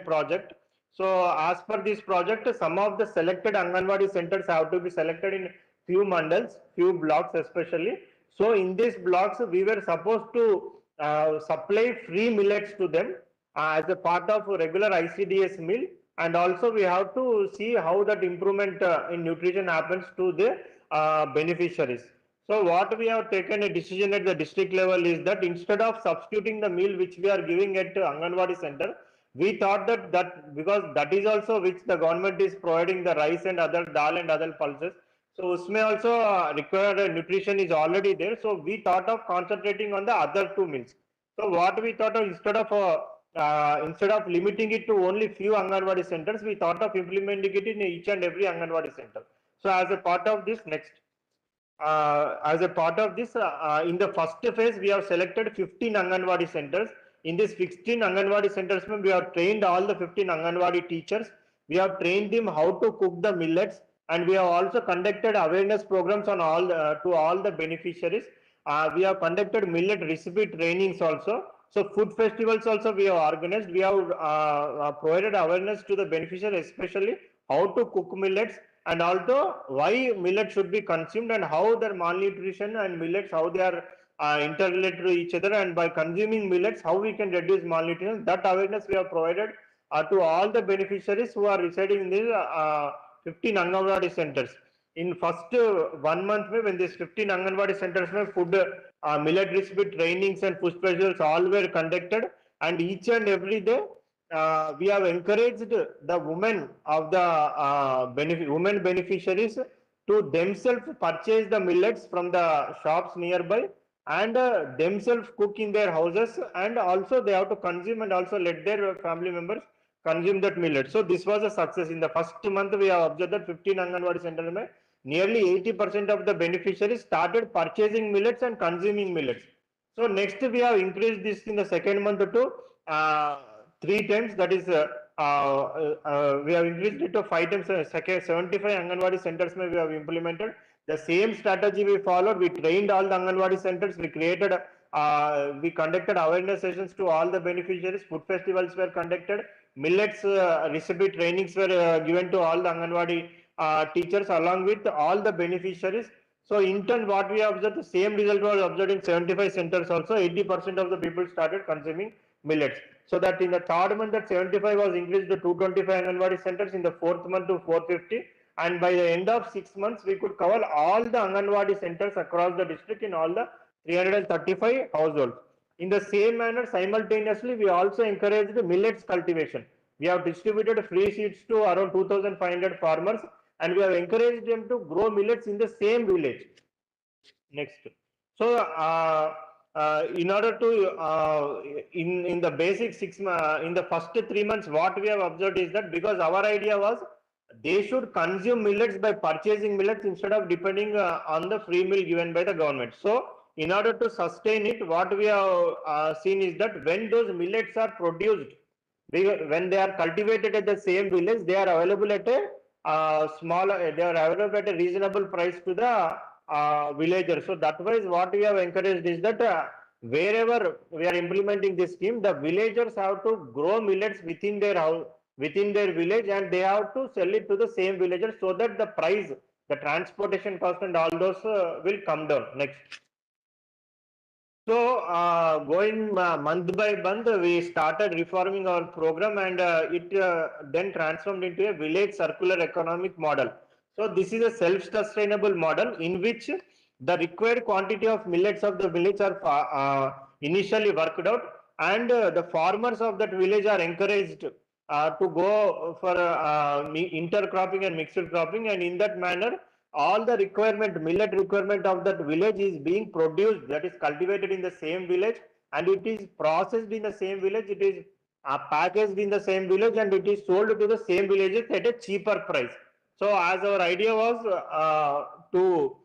project. So as per this project, some of the selected Anganwadi centers have to be selected in few mandals, few blocks especially. So in these blocks, we were supposed to supply free millets to them as a part of regular ICDS meal, and also we have to see how that improvement in nutrition happens to the beneficiaries. So what we have taken a decision at the district level is that instead of substituting the meal which we are giving at Anganwadi center, we thought that because that is also which the government is providing, the rice and other dal and other pulses. So usme also required nutrition is already there. So we thought of concentrating on the other 2 meals. So what we thought of, instead of instead of limiting it to only few Anganwadi centers, we thought of implementing it in each and every Anganwadi center. So as a part of this, in the first phase, we have selected 15 Anganwadi centers. In these 15 Anganwadi centers, we have trained all the 15 Anganwadi teachers. We have trained them how to cook the millets, and we have also conducted awareness programs on to all the beneficiaries. We have conducted millet recipe trainings also. So food festivals also we have organized. We have provided awareness to the beneficiaries, especially how to cook millets, and also why millet should be consumed, and how their malnutrition and millets, how they are interrelated to each other, and by consuming millets, how we can reduce malnutrition. That awareness we have provided to all the beneficiaries who are residing in these 15 Anganwadi centers. In first 1 month when these 15 Anganwadi centers में food millet recipe trainings and food specials all were conducted, and each and every day we have encouraged the women of the women beneficiaries to themselves purchase the millets from the shops nearby, and themselves cook in their houses, and also they have to consume and also let their family members consume that millet. So this was a success. In the first month we have observed that 15 Anganwadi centers में nearly 80% of the beneficiaries started purchasing millets and consuming millets. So next we have increased this in the second month to 3 times. That is, we have increased it to 5 times. 75 Anganwadi centers we have implemented. The same strategy we followed. We trained all the Anganwadi centers. We created, we conducted awareness sessions to all the beneficiaries. Food festivals were conducted. Millets recipe trainings were given to all the Anganwadi teachers along with all the beneficiaries. So in turn, what we observed, the same result was observed in 75 centers also. 80% of the people started consuming millets. So that in the third month, that 75 was increased to 225 Anganwadi centers, in the fourth month to 450. And by the end of 6 months, we could cover all the Anganwadi centers across the district in all the 335 households. In the same manner, simultaneously, we also encouraged millets cultivation. We have distributed free seeds to around 2,500 farmers, and we have encouraged them to grow millets in the same village. Next. So, in order to, in the basic in the first 3 months, what we have observed is that, because our idea was they should consume millets by purchasing millets instead of depending on the free meal given by the government. So, in order to sustain it, what we have seen is that when those millets are produced, when they are cultivated at the same village, they are available at a they are available at a reasonable price to the villagers. So that wise, what we have encouraged is that wherever we are implementing this scheme, the villagers have to grow millets within their house, within their village, and they have to sell it to the same villagers, so that the price, the transportation cost and all those will come down. Next. So, going month by month, we started reforming our program, and it then transformed into a village circular economic model. So, this is a self-sustainable model in which the required quantity of millets of the village are initially worked out, and the farmers of that village are encouraged to go for intercropping and mixed cropping, and in that manner, all the millet requirement of that village is being produced, that is cultivated in the same village, and it is processed in the same village, it is packaged in the same village, and it is sold to the same villages at a cheaper price. So as our idea was to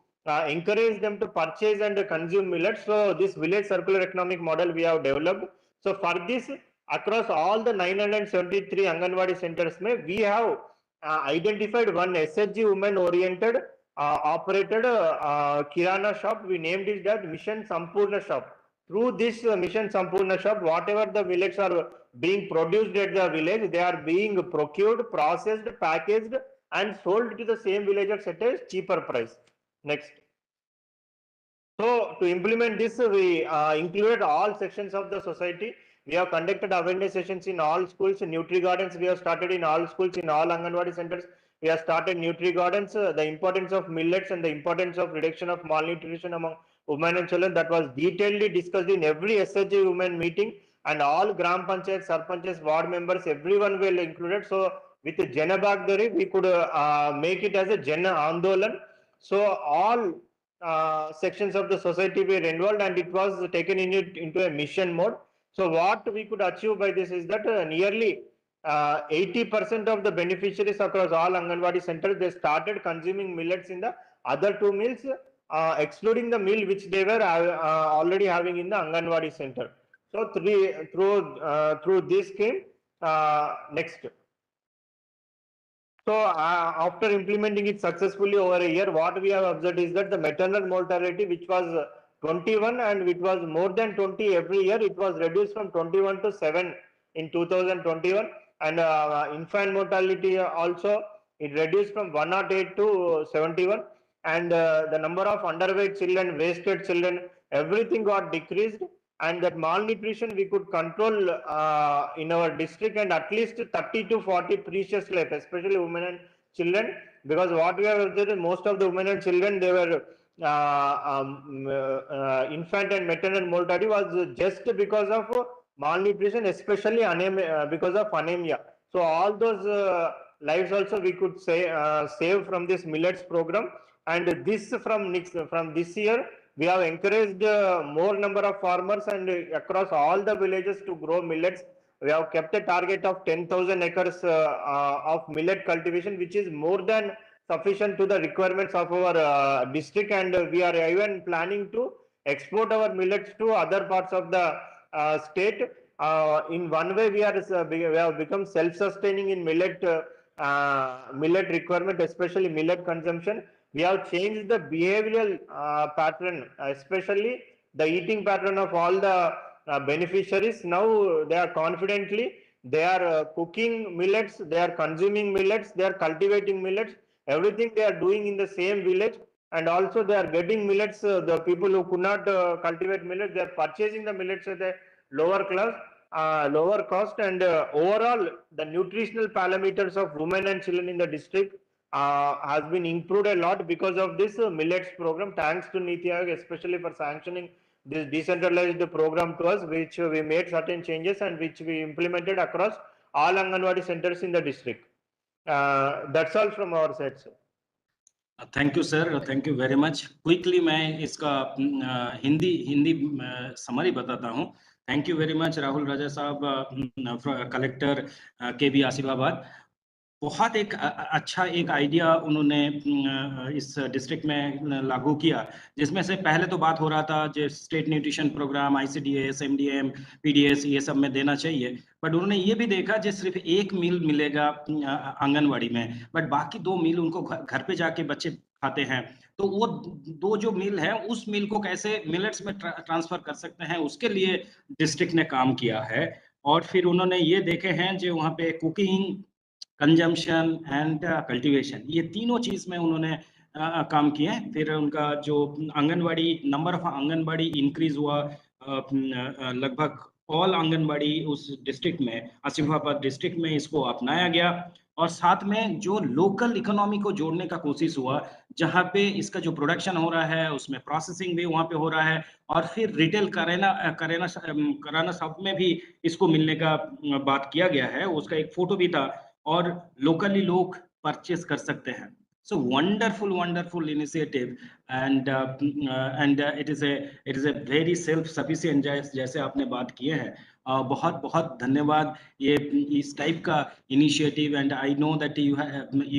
encourage them to purchase and consume millets, so this village circular economic model we have developed. So for this, across all the 973 Anganwadi centers, we have identified one SHG women oriented operated Kirana shop. We named it that Mission Sampurna shop. Through this Mission Sampurna shop, whatever the millets are being produced at the village, they are being procured, processed, packaged, and sold to the same villagers at a cheaper price. Next. So to implement this, we included all sections of the society. We have conducted awareness sessions in all schools. Nutri gardens we have started in all schools, in all Anganwadi centers. We have started Nutri gardens. The importance of millets and the importance of reduction of malnutrition among women and children, that was detailedly discussed in every SHG women meeting, and all Gram Panchayat, Sarpanches, ward members, everyone will included. So with Jana Bhagdari, we could make it as a Jana Andolan. So all sections of the society were involved, and it was taken into a mission mode. So what we could achieve by this is that nearly 80% of the beneficiaries across all Anganwadi centers, they started consuming millets in the other two meals, excluding the meal which they were already having in the Anganwadi center. So through this scheme, next. So after implementing it successfully over a year, what we have observed is that the maternal mortality, which was 21 and it was more than 20 every year, it was reduced from 21 to 7 in 2021, and infant mortality also it reduced from 108 to 71, and the number of underweight children, wasted children, everything got decreased, and that malnutrition we could control in our district, and at least 30 to 40 precious life, especially women and children, because what we have observed, most of the women and children, they were infant and maternal mortality was just because of malnutrition, especially anemia, because of anemia. So all those lives also we could say save from this millets program, and this from this year we have encouraged more number of farmers and across all the villages to grow millets. We have kept a target of 10,000 acres of millet cultivation, which is more than sufficient to the requirements of our district, and we are even planning to export our millets to other parts of the state. In one way, we have become self-sustaining in millet requirement, especially millet consumption. We have changed the behavioral pattern, especially the eating pattern of all the beneficiaries. Now they are confidently, they are cooking millets, they are consuming millets, they are cultivating millets, everything they are doing in the same village, and also they are getting millets. The people who could not cultivate millets, they are purchasing the millets at a lower cost, and overall the nutritional parameters of women and children in the district has been improved a lot because of this millets program. Thanks to Niti Aayog, especially for sanctioning this decentralized program to us, which we made certain changes and which we implemented across all Anganwadi centers in the district. That's all from our side, sir. Thank you sir, thank you very much. Quickly मैं इसका Hindi summary बताता हूँ. Thank you very much Rahul Raja Sahab, collector के B Asifabad. बहुत एक अच्छा एक idea उन्होंने इस डिस्ट्रिक्ट में लागू किया, जिसमें से पहले तो बात हो रहा था जो state nutrition program, ICDS, MDM, PDS ये सब में देना चाहिए, बट उन्होंने ये भी देखा जो सिर्फ एक मील मिलेगा आंगनवाड़ी में, बट बाकी 2 मील उनको घर पे जाके बच्चे खाते हैं, तो वो 2 जो मील है उस मील को कैसे मिलेट्स में ट्रांसफर कर सकते हैं, उसके लिए डिस्ट्रिक्ट ने काम किया है. और फिर उन्होंने ये देखे हैं जो वहाँ पे कुकिंग, कंजम्पशन एंड कल्टीवेशन, ये तीनों चीज में उन्होंने काम किए. फिर उनका जो anganwadi number of anganwadi increase हुआ, लगभग ऑल आंगनबाड़ी उस डिस्ट्रिक्ट में, आसिफाबाद डिस्ट्रिक्ट में इसको अपनाया गया, और साथ में जो लोकल इकोनॉमी को जोड़ने का कोशिश हुआ, जहाँ पे इसका जो प्रोडक्शन हो रहा है उसमें प्रोसेसिंग भी वहाँ पे हो रहा है, और फिर रिटेल कराना शॉप में भी इसको मिलने का बात किया गया है. उसका एक फोटो भी था, और लोकली लोग परचेस कर सकते हैं. So wonderful initiative, and it is a very self sufficient, जैसे आपने बात किए हैं. बहुत बहुत धन्यवाद ये इस टाइप का initiative, and I know that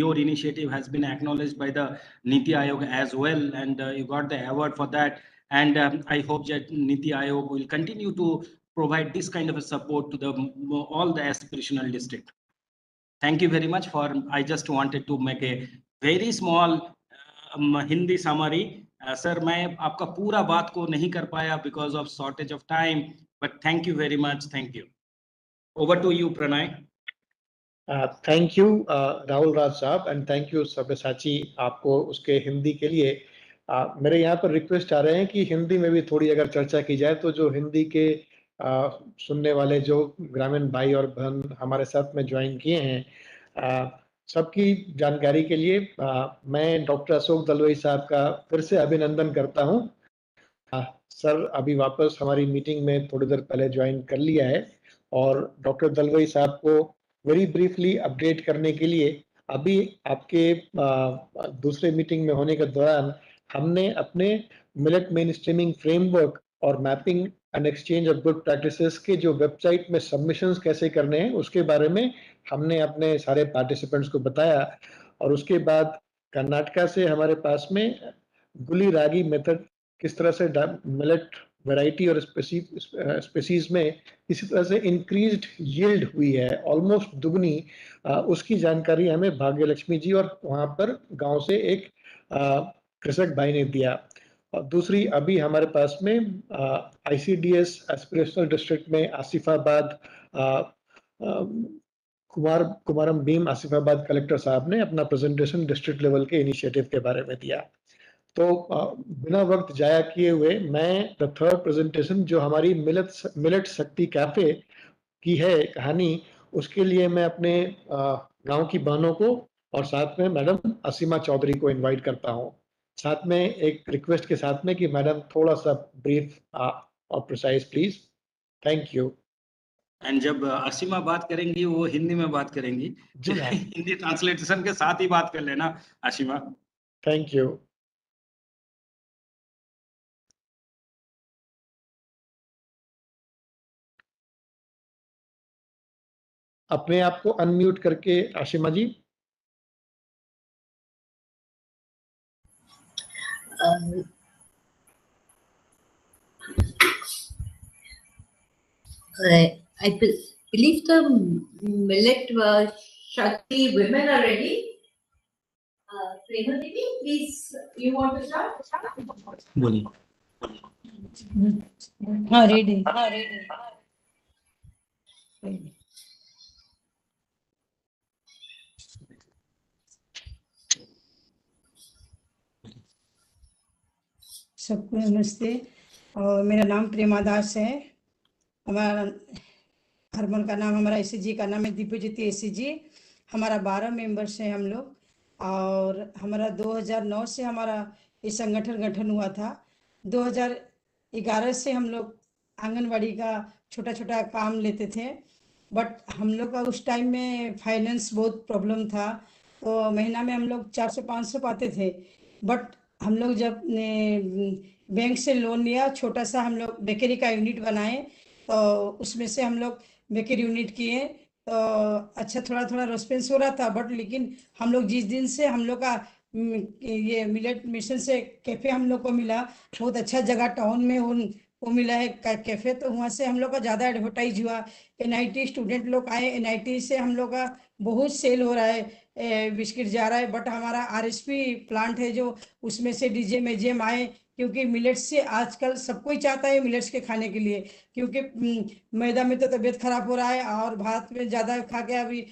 your initiative has been acknowledged by the Niti Aayog as well, and you got the award for that, and I hope that Niti Aayog will continue to provide this kind of a support to all the aspirational district. Thank you very much for, I just wanted to make a very small Hindi summary. Sir, मैं आपका पूरा बात को नहीं कर पाया because of shortage of time, but thank you very much. Thank you. Over to you, Pranay. Thank you, Rahul Raj साहब, and thank you Sabyasachi आपको उसके हिंदी के लिए. मेरे यहाँ पर रिक्वेस्ट आ रहे हैं कि हिंदी में भी थोड़ी अगर चर्चा की जाए, तो जो हिंदी के सुनने वाले जो ग्रामीण भाई और बहन हमारे साथ में ज्वाइन किए हैं, सबकी जानकारी के लिए मैं डॉक्टर अशोक दलवई साहब का फिर से अभिनंदन करता हूं. सर अभी वापस हमारी मीटिंग में थोड़ी देर पहले ज्वाइन कर लिया है, और डॉक्टर दलवई साहब को वेरी ब्रीफली अपडेट करने के लिए, अभी आपके दूसरे मीटिंग में होने के दौरान हमने अपने मिलेट मेन स्ट्रीमिंग फ्रेमवर्क और mapping and exchange of good practices के जो वेबसाइट में सबमिशंस कैसे करने हैं उसके बारे में हमने अपने सारे पार्टिसिपेंट्स को बताया। और उसके बाद कर्नाटका से हमारे पास में गुली रागी मेथड किस तरह से मिलेट वैरायटी और स्पेसीज में इसी तरह से इंक्रीज्ड यील्ड हुई है, ऑलमोस्ट दुगनी, उसकी जानकारी हमें भाग्य लक्ष्मी जी और वहाँ पर गांव से एक कृषक भाई ने दिया। और दूसरी अभी हमारे पास में ICDS एस्पिरेशनल डिस्ट्रिक्ट में आसिफाबाद कुमारम भीम आसिफाबाद कलेक्टर साहब ने अपना प्रेजेंटेशन डिस्ट्रिक्ट लेवल के इनिशिएटिव के बारे में दिया। तो बिना वक्त जाया किए हुए मैं द थर्ड प्रेजेंटेशन जो हमारी मिलेट शक्ति कैफे की है कहानी, उसके लिए मैं अपने गांव की बहनों को और साथ में मैडम असीमा चौधरी को इनवाइट करता हूं, साथ में एक रिक्वेस्ट के साथ में कि मैडम थोड़ा सा ब्रीफ और precise please. Thank you. And जब असीमा बात करेंगी वो हिंदी में बात करेंगी, हिंदी ट्रांसलेशन के साथ ही बात कर लेना असीमा। Thank you. अपने आप को अनम्यूट करके आशिमा जी। I believe the millet shakti women are ready. Prema Devi, please, you want to start? बोलिए। हाँ, ready. सबको नमस्ते और मेरा नाम प्रेमा दास है। हमारा हरमन का नाम, हमारा एसएजी का नाम है दिव्यज्योति एसएजी। हमारा 12 मेंबर्स हैं हम लोग, और हमारा 2009 से हमारा ये संगठन गठन हुआ था। 2011 से हम लोग आंगनवाड़ी का छोटा छोटा काम लेते थे, बट हम लोग का उस टाइम में फाइनेंस बहुत प्रॉब्लम था, तो महीना में हम लोग 400-500 पाते थे। बट हम लोग जब बैंक से लोन लिया, छोटा सा हम लोग बेकरी का यूनिट बनाए, तो उसमें से हम लोग बेकरी यूनिट किए, तो अच्छा थोड़ा थोड़ा रेस्पॉन्स हो रहा था। बट लेकिन हम लोग जिस दिन से हम लोग का ये मिलेट मिशन से कैफे हम लोग को मिला, बहुत अच्छा जगह टाउन में वो मिला है कैफे, तो वहाँ से हम लोग का ज़्यादा एडवर्टाइज हुआ। NIT स्टूडेंट लोग आए, NIT से हम लोग का बहुत सेल हो रहा है, बिस्किट जा रहा है। बट हमारा RSP प्लांट है जो, उसमें से डीजे मेजेम आए, क्योंकि मिलेट्स से आजकल सब कोई चाहता है मिलेट्स के खाने के लिए, क्योंकि मैदा में तो तबीयत खराब हो रहा है और भात में ज़्यादा खा के अभी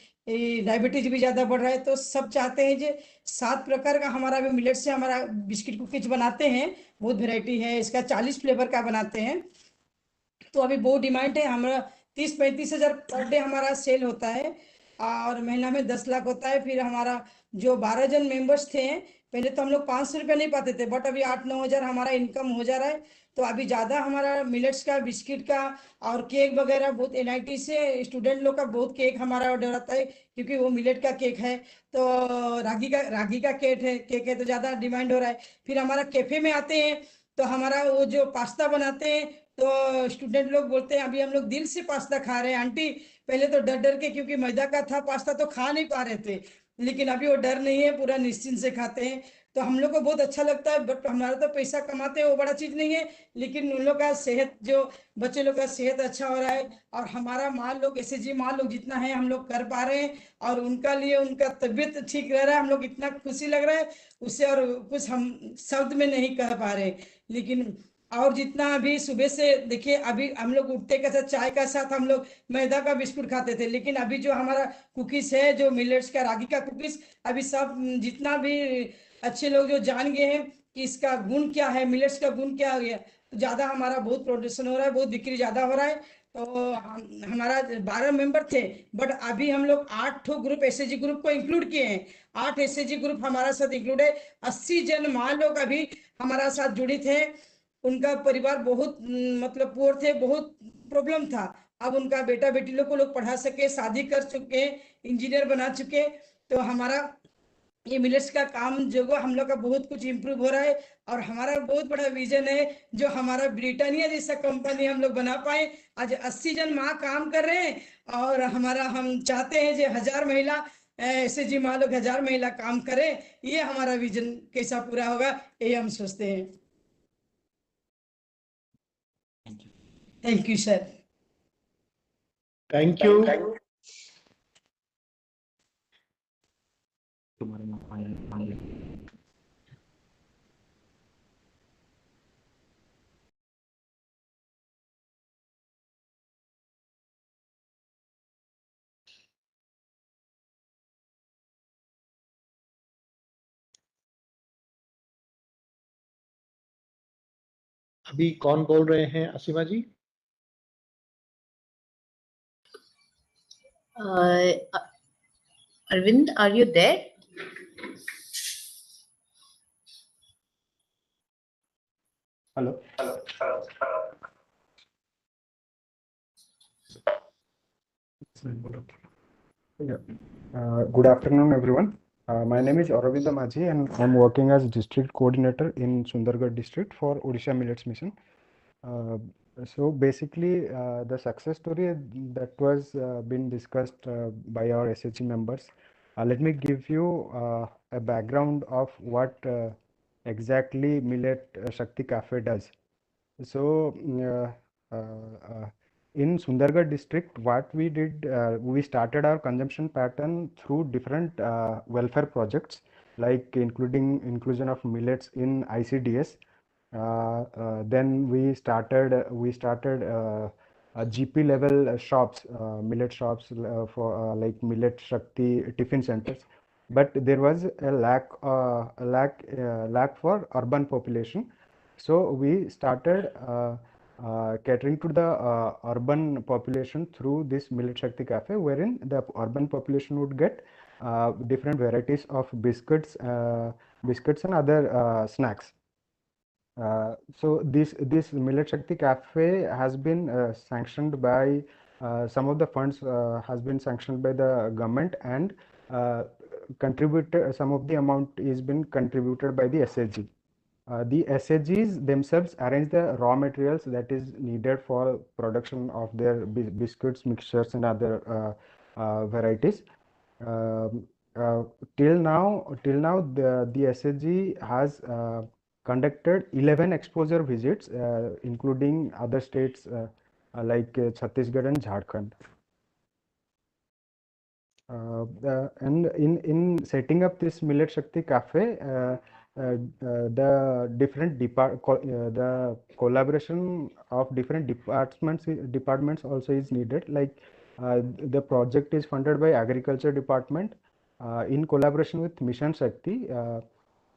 डायबिटीज भी ज़्यादा बढ़ रहा है। तो सब चाहते हैं जो 7 प्रकार का हमारा भी मिलेट से हमारा बिस्किट कुकीज बनाते हैं, बहुत वेराइटी है इसका, 40 फ्लेवर का बनाते हैं। तो अभी बहुत डिमांड है, हमारा 30-35 हज़ार पर डे हमारा सेल होता है, और महीना में 10 लाख होता है। फिर हमारा जो 12 जन मेंबर्स थे, पहले तो हम लोग 500 रुपये नहीं पाते थे, बट अभी 8-9 हज़ार हमारा इनकम हो जा रहा है। तो अभी ज़्यादा हमारा मिलेट्स का, बिस्किट का और केक वगैरह, बहुत NIT से स्टूडेंट लोग का बहुत केक हमारा ऑर्डर आता है, क्योंकि वो मिलेट का केक है। तो रागी का केक है तो ज़्यादा डिमांड हो रहा है। फिर हमारा कैफे में आते हैं तो हमारा वो जो पास्ता बनाते हैं, तो स्टूडेंट लोग बोलते हैं अभी हम लोग दिल से पास्ता खा रहे हैं आंटी। पहले तो डर डर के, क्योंकि मैदा का था पास्ता, तो खा नहीं पा रहे थे, लेकिन अभी वो डर नहीं है, पूरा निश्चिंत से खाते हैं। तो हम लोग को बहुत अच्छा लगता है। बट हमारा तो पैसा कमाते हैं वो बड़ा चीज नहीं है, लेकिन उन लोग का सेहत, जो बच्चे लोग का सेहत अच्छा हो रहा है, और हमारा माल लोग SHG माल लोग जितना है हम लोग कर पा रहे हैं, और उनका लिए उनका तबीयत ठीक रह रहा है, हम लोग इतना खुशी लग रहा है उससे, और कुछ हम शब्द में नहीं कह पा रहे। लेकिन और जितना अभी सुबह से देखिए, अभी हम लोग उठते के साथ चाय का साथ हम लोग मैदा का बिस्कुट खाते थे, लेकिन अभी जो हमारा कुकीज है, जो मिलेट्स का रागी का कुकीज, अभी सब जितना भी अच्छे लोग जो जान गए हैं कि इसका गुण क्या है, मिलेट्स का गुण क्या है, तो ज़्यादा हमारा बहुत प्रोडक्शन हो रहा है, बहुत बिक्री ज़्यादा हो रहा है। तो हमारा 12 मेंबर थे, बट अभी हम लोग 8 ग्रुप SHG ग्रुप को इंक्लूड किए हैं। 8 SHG ग्रुप हमारा साथ इंक्लूड है। 80 जन माँ लोग अभी हमारा साथ जुड़े थे। उनका परिवार बहुत मतलब पुअर थे, बहुत प्रॉब्लम था। अब उनका बेटा बेटी लोग को लोग पढ़ा सके, शादी कर चुके, इंजीनियर बना चुके। तो हमारा ये मिलेट्स का काम जो हम लोग का बहुत कुछ इम्प्रूव हो रहा है और हमारा बहुत बड़ा विजन है जो हमारा ब्रिटानिया जैसा कंपनी हम लोग बना पाए। आज 80 जन माँ काम कर रहे हैं और हमारा हम चाहते हैं जो 1000 महिला ऐसे जी माँ लोग 1000 महिला काम करें। ये हमारा विजन कैसा पूरा होगा ये हम सोचते हैं। Thank you sir. Thank you. अभी कौन बोल रहे हैं असीमा जी? Arvind, are you there? Hello. Yeah. Good afternoon, everyone. My name is Aravinda Maji, and I'm working as district coordinator in Sundargarh district for Odisha Millets Mission. So basically, the success story that was been discussed by our SHG members. Let me give you a background of what exactly Millet Shakti Cafe does. So in Sundargarh district, what we did, we started our consumption pattern through different welfare projects, like including inclusion of millets in ICDS. Then we started GP level shops, millet shops for like Millet Shakti tiffin centers. But there was a lack for urban population. So we started catering to the urban population through this Millet Shakti Cafe, wherein the urban population would get different varieties of biscuits and other snacks. So this Millet Shakti Cafe has been sanctioned by some of the funds has been sanctioned by the government, and contributed some of the amount is been contributed by the SHG. The SHGs themselves arrange the raw materials that is needed for production of their biscuits, mixtures, and other varieties. Um, till now, the SHG has conducted 11 exposure visits, including other states like Chhattisgarh and Jharkhand. And in setting up this Millet Shakti Cafe, the different the collaboration of different departments also is needed. Like the project is funded by Agriculture Department in collaboration with Mission Shakti,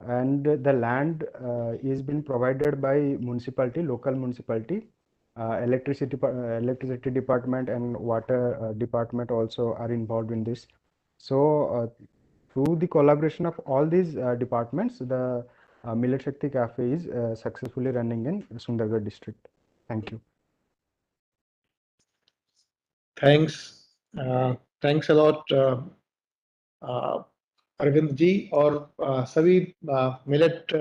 and the land is been provided by municipality, local municipality. Electricity department and water department also are involved in this. So through the collaboration of all these departments, the Millet Shakti Cafe is successfully running in Sundargarh district. Thank you. Thanks. Thanks a lot, Arvind ji और सभी millet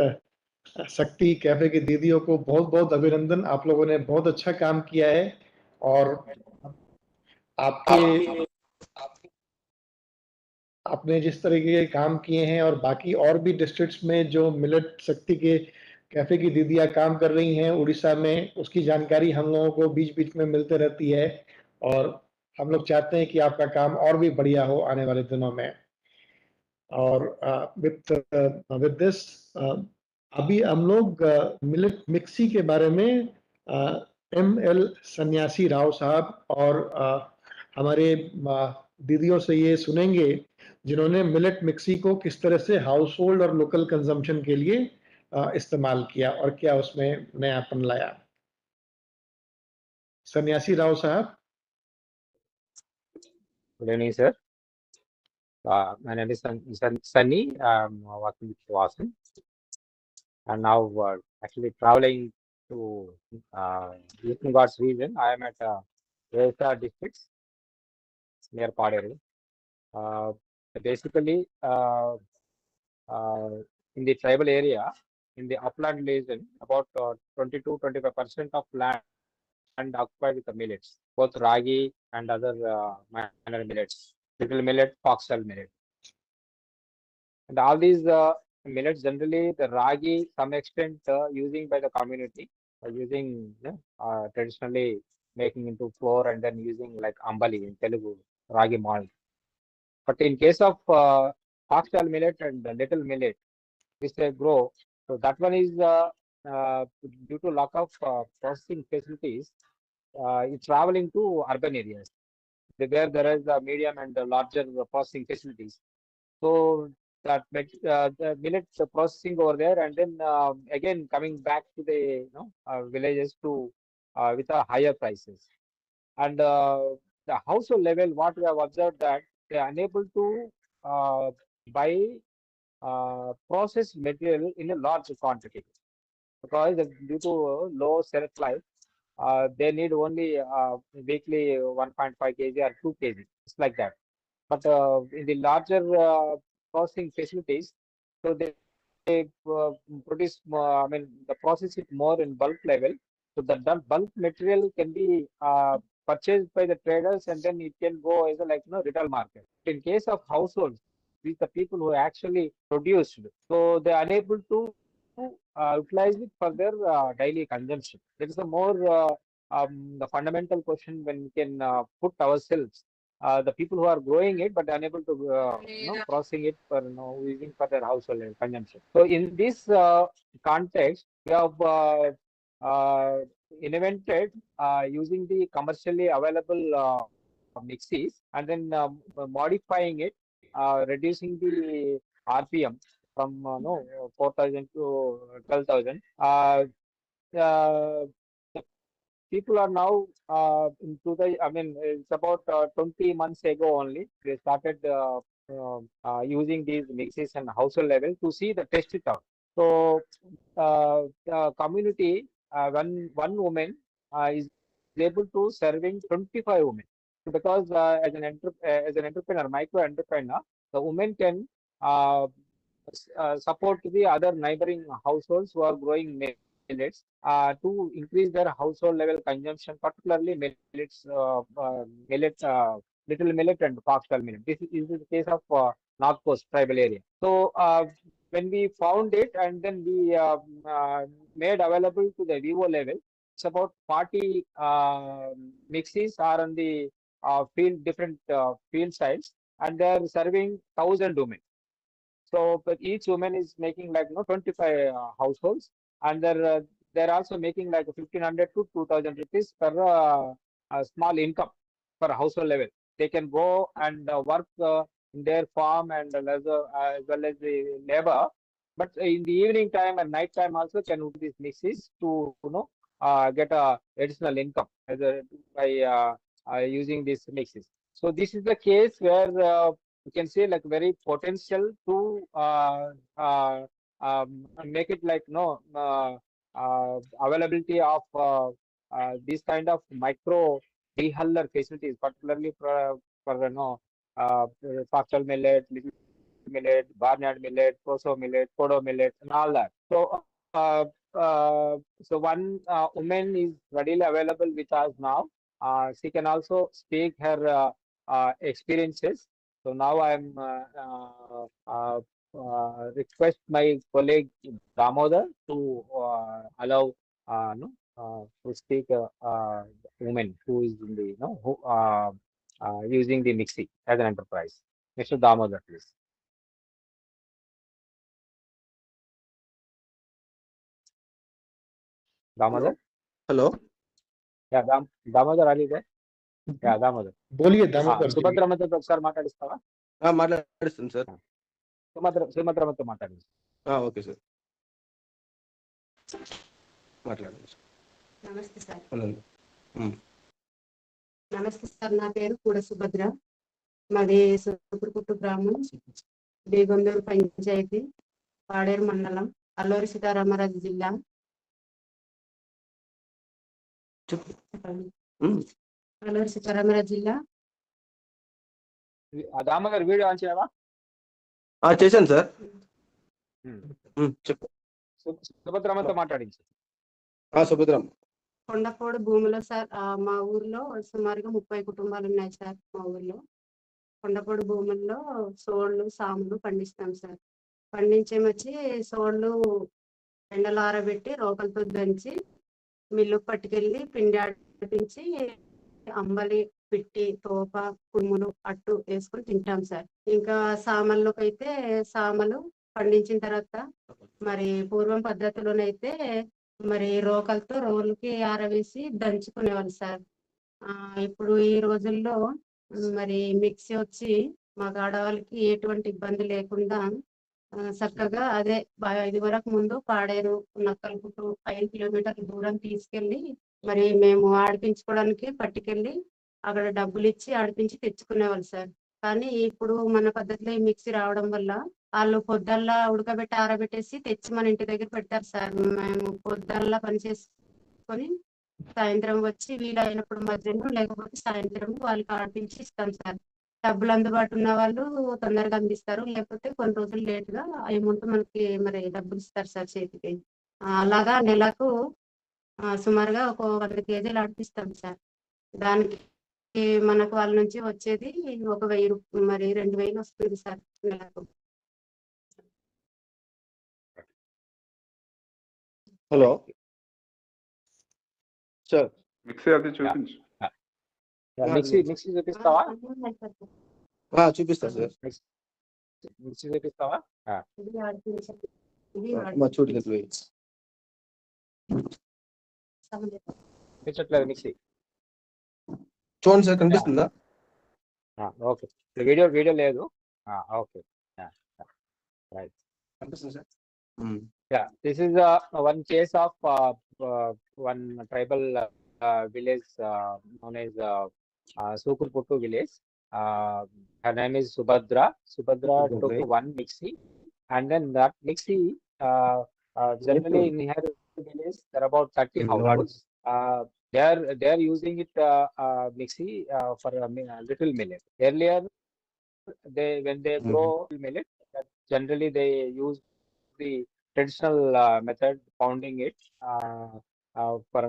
शक्ति cafe की दीदियों को बहुत बहुत अभिनंदन। आप लोगों ने बहुत अच्छा काम किया है और आपने जिस तरीके के काम किए हैं और बाकी और भी डिस्ट्रिक्ट्स में जो मिलेट शक्ति के कैफे की दीदियां काम कर रही हैं उड़ीसा में, उसकी जानकारी हम लोगों को बीच बीच में मिलते रहती है और हम लोग चाहते हैं कि आपका काम और भी बढ़िया हो आने वाले दिनों में। और विद दिस अभी हम लोग मिलेट मिक्सी के बारे में ML सन्यासी राव साहब और हमारे दीदियों से ये सुनेंगे जिन्होंने मिलेट मिक्सी को किस तरह से हाउस होल्ड और लोकल कंजम्पशन के लिए इस्तेमाल किया और क्या उसमें नयापन लाया। सन्यासी राव साहब। Good evening, sir. My name is Sunny. I'm working with Wasan. And now actually traveling to Eastern Ghats region. I am at Odisha districts near Paderi. Basically, in the tribal area, in the upland region, about 20 to 25% of land occupied with the millets, both ragi and other minor millets, little millet, foxtail millet. And all these millets, generally the ragi, some extent using by the community, using traditionally making into flour and then using like ambali in Telugu, ragi malt. But in case of foxtail millet and little millet, which they grow, so that one is due to lack of processing facilities, it's traveling to urban areas where there is a medium and a larger processing facilities. So that the millet processing over there, and then again coming back to the villages to with a higher prices. And the household level, what we have observed that they are unable to buy processed material in a large quantity because due to low shelf life, they need only weekly 1.5 kg or 2 kg. It's like that. But in the larger processing facilities, so they produce more, I mean, the process it more in bulk level. So the bulk material can be purchased by the traders, and then it can go as a retail market. In case of households, these are the people who actually produced, so they are unable to utilize it for their daily consumption. That is the more the fundamental question when we can put ourselves. The people who are growing it but unable to processing it for using for their household consumption. So in this context, we have invented using the commercially available mixies and then modifying it, reducing the RPM from 4,000 to 12,000. People are now into the, I mean, it's about 20 months ago only, they started using these mixes and household level to see the test it out. So the community, one woman is able to serving 25 women. Because as an entrepreneur, micro-entrepreneur, the woman can support the other neighboring households who are growing millets to increase their household level consumption, particularly millets, little millet and foxtail millet. This is the case of North Coast tribal area. So when we found it and then we made available to the VO level, it's about 40 mixes are on the field, different field sites, and they are serving 1,000 women. So, but each woman is making 25 households, and they're also making 1,500 to 2,000 rupees per small income per household level. They can go and work in their farm and as well as the labor, but in the evening time and night time also can use these mixes to get a additional income by using these mixes. So this is the case where you can say very potential to make it availability of these kind of micro dehuller facilities, particularly for foxtail millet, little millet, barnyard millet, proso millet, podo millet, and all that. So so one woman is readily available with us now. She can also speak her experiences. So now I'm request my colleague Damodar to allow to speak woman who is in the using the mixie as an enterprise. Mr. Damodar, please. Damodar? Hello. Yeah, Damodar, are you there? Yeah, Damodar. बोलिए दामोदर जी. సుభద్రమ్మతో ఒకసారి మాట్లాడిస్తావా? మాట్లాడిస్తాను sir. సుభద్రమ్మతో మాట్లాడండి. Okay sir. మాట్లాడండి. నమస్తే sir. నమస్తే sir, నా పేరు కూడా సుభద్ర. మాది సుపురుకుట్టు గ్రామం, బేగొందూరు పంచాయతీ, పాడేరు మండలం, అల్లూరి సీతారామరాజు జిల్లా. అల్లూరి సీతారామరాజు జిల్లా. దామోదర్ వీడియో ఆన్ చేయవా? చేశాను సార్. చెప్పు సుభద్రమ్మతో మాట్లాడించు. సుభద్రం. కొండపోడు భూమిలో సార్ మా ఊర్లో సుమారుగా 30 కుటుంబాలు ఉన్నాయి సార్. మా ఊర్లో కొండపోడు భూముల్లో సోళ్ళు సాములు పండిస్తాం సార్. పండించేమొచ్చి సోళ్ళు ఎండలో ఆరబెట్టి రోకలతో దంచి మిల్లుకు పట్టుకెళ్ళి పిండి ఆడిపించి అంబలి పిట్టి తోప కుమ్ములు అట్టు వేసుకొని తింటాం సార్. ఇంకా సామల్లోకి అయితే సామలు పండించిన తర్వాత మరి పూర్వం పద్ధతిలోనైతే మరి రోకలతో రోలుకి ఆరవేసి దంచుకునేవాళ్ళు సార్. ఇప్పుడు ఈ రోజుల్లో మరి మిక్సీ వచ్చి మా ఆడవాళ్ళకి ఎటువంటి ఇబ్బంది లేకుండా చక్కగా అదే ఇది వరకు ముందు పాడేరు నక్కలపుట్టు 5 కిలోమీటర్ల దూరం తీసుకెళ్ళి మరి మేము ఆడిపించుకోవడానికి పట్టుకెళ్ళి అక్కడ డబ్బులు ఇచ్చి ఆడిపించి తెచ్చుకునేవాళ్ళు సార్. కానీ ఇప్పుడు మన పద్ధతిలో ఈ మిక్సీ రావడం వల్ల వాళ్ళు పొద్దుల్లా ఉడకబెట్టి ఆరబెట్టేసి తెచ్చి మన ఇంటి దగ్గర పెడతారు సార్. మేము పొద్దుల్లా పని చేసుకొని సాయంత్రం వచ్చి వీలైనప్పుడు మధ్యాహ్నం లేకపోతే సాయంత్రం వాళ్ళకి ఆడిపించి ఇస్తాం సార్. డబ్బులు అందుబాటు ఉన్న వాళ్ళు తొందరగా అందిస్తారు, లేకపోతే కొన్ని రోజులు లేట్గా అమౌంట్ మనకి మరి డబ్బులు ఇస్తారు సార్ చేతికి. అలాగా నెలకు సుమారుగా ఒక 100 కేజీలు ఆడిపిస్తాం సార్. దానికి మనకు వాళ్ళ నుంచి వచ్చేది ఒక 1000 మరి 2000 వస్తుంది సార్ నెలకు. Hello sir. మిక్సీ అది చూపించు. మిక్సీ చూపిస్తావా? చూపిస్తా సార్. మిక్సీ చూపిస్తావా? చూడండి చూపించట్లేదు మిక్సీ. చూడండి సార్, కనిపిస్తుందా? ఓకే, వీడియో లేదు. Okay, right. కనిపిస్తుంది sir. Yeah, this is one case of one tribal village known as Sukurputtu village. Her name is Subhadra. Subhadra took one mixie, and then that mixie generally in her village there are about 30 households. They are using it mixie for a little millet. Earlier, when they grow millet, generally they use the traditional method, pounding it for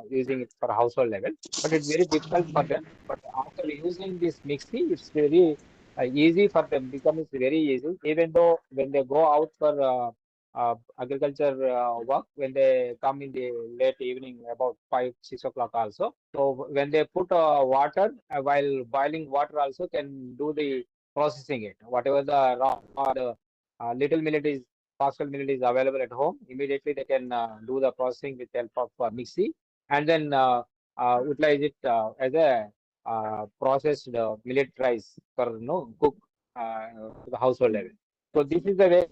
using it for household level, but it's very difficult for them. But after using this mixie, it's very easy for them. Becomes very easy, even though when they go out for agriculture work, when they come in the late evening about 5-6 o'clock also. So when they put water, while boiling water also can do the processing it. Whatever the raw or the little millet is, partial millet is available at home, immediately they can do the processing with help of mixie, and then utilize it as a processed millet rice for cook to the household level. So this is the way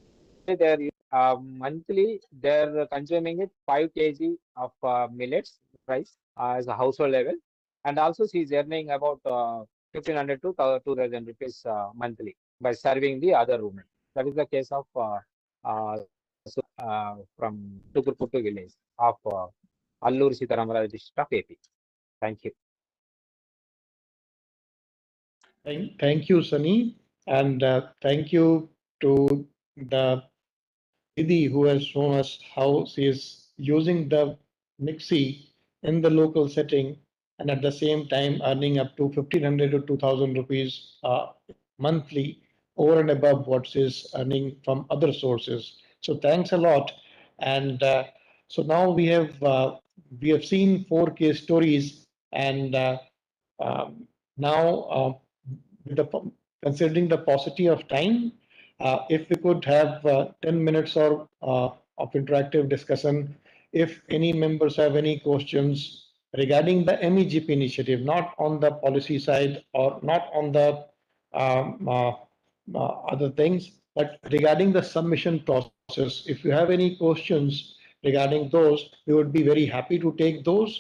they are monthly they are consuming it 5 kg of millets rice as a household level, and also she is earning about 1,500 to 2,000 rupees monthly by serving the other women. That is the case of from Sukurputtu village of Allur Sitaramaraja district of AP. Thank you. Thank you, Sunny, and thank you to the Didi who has shown us how she is using the mixie in the local setting and at the same time earning up to 1,500 to 2,000 rupees monthly over and above what she is earning from other sources. So thanks a lot. And so now we have seen 4 case stories, and now with considering the paucity of time, if we could have 10 minutes or of interactive discussion, if any members have any questions regarding the MEGP initiative, not on the policy side or not on the other things, but regarding the submission process. If you have any questions regarding those, we would be very happy to take those.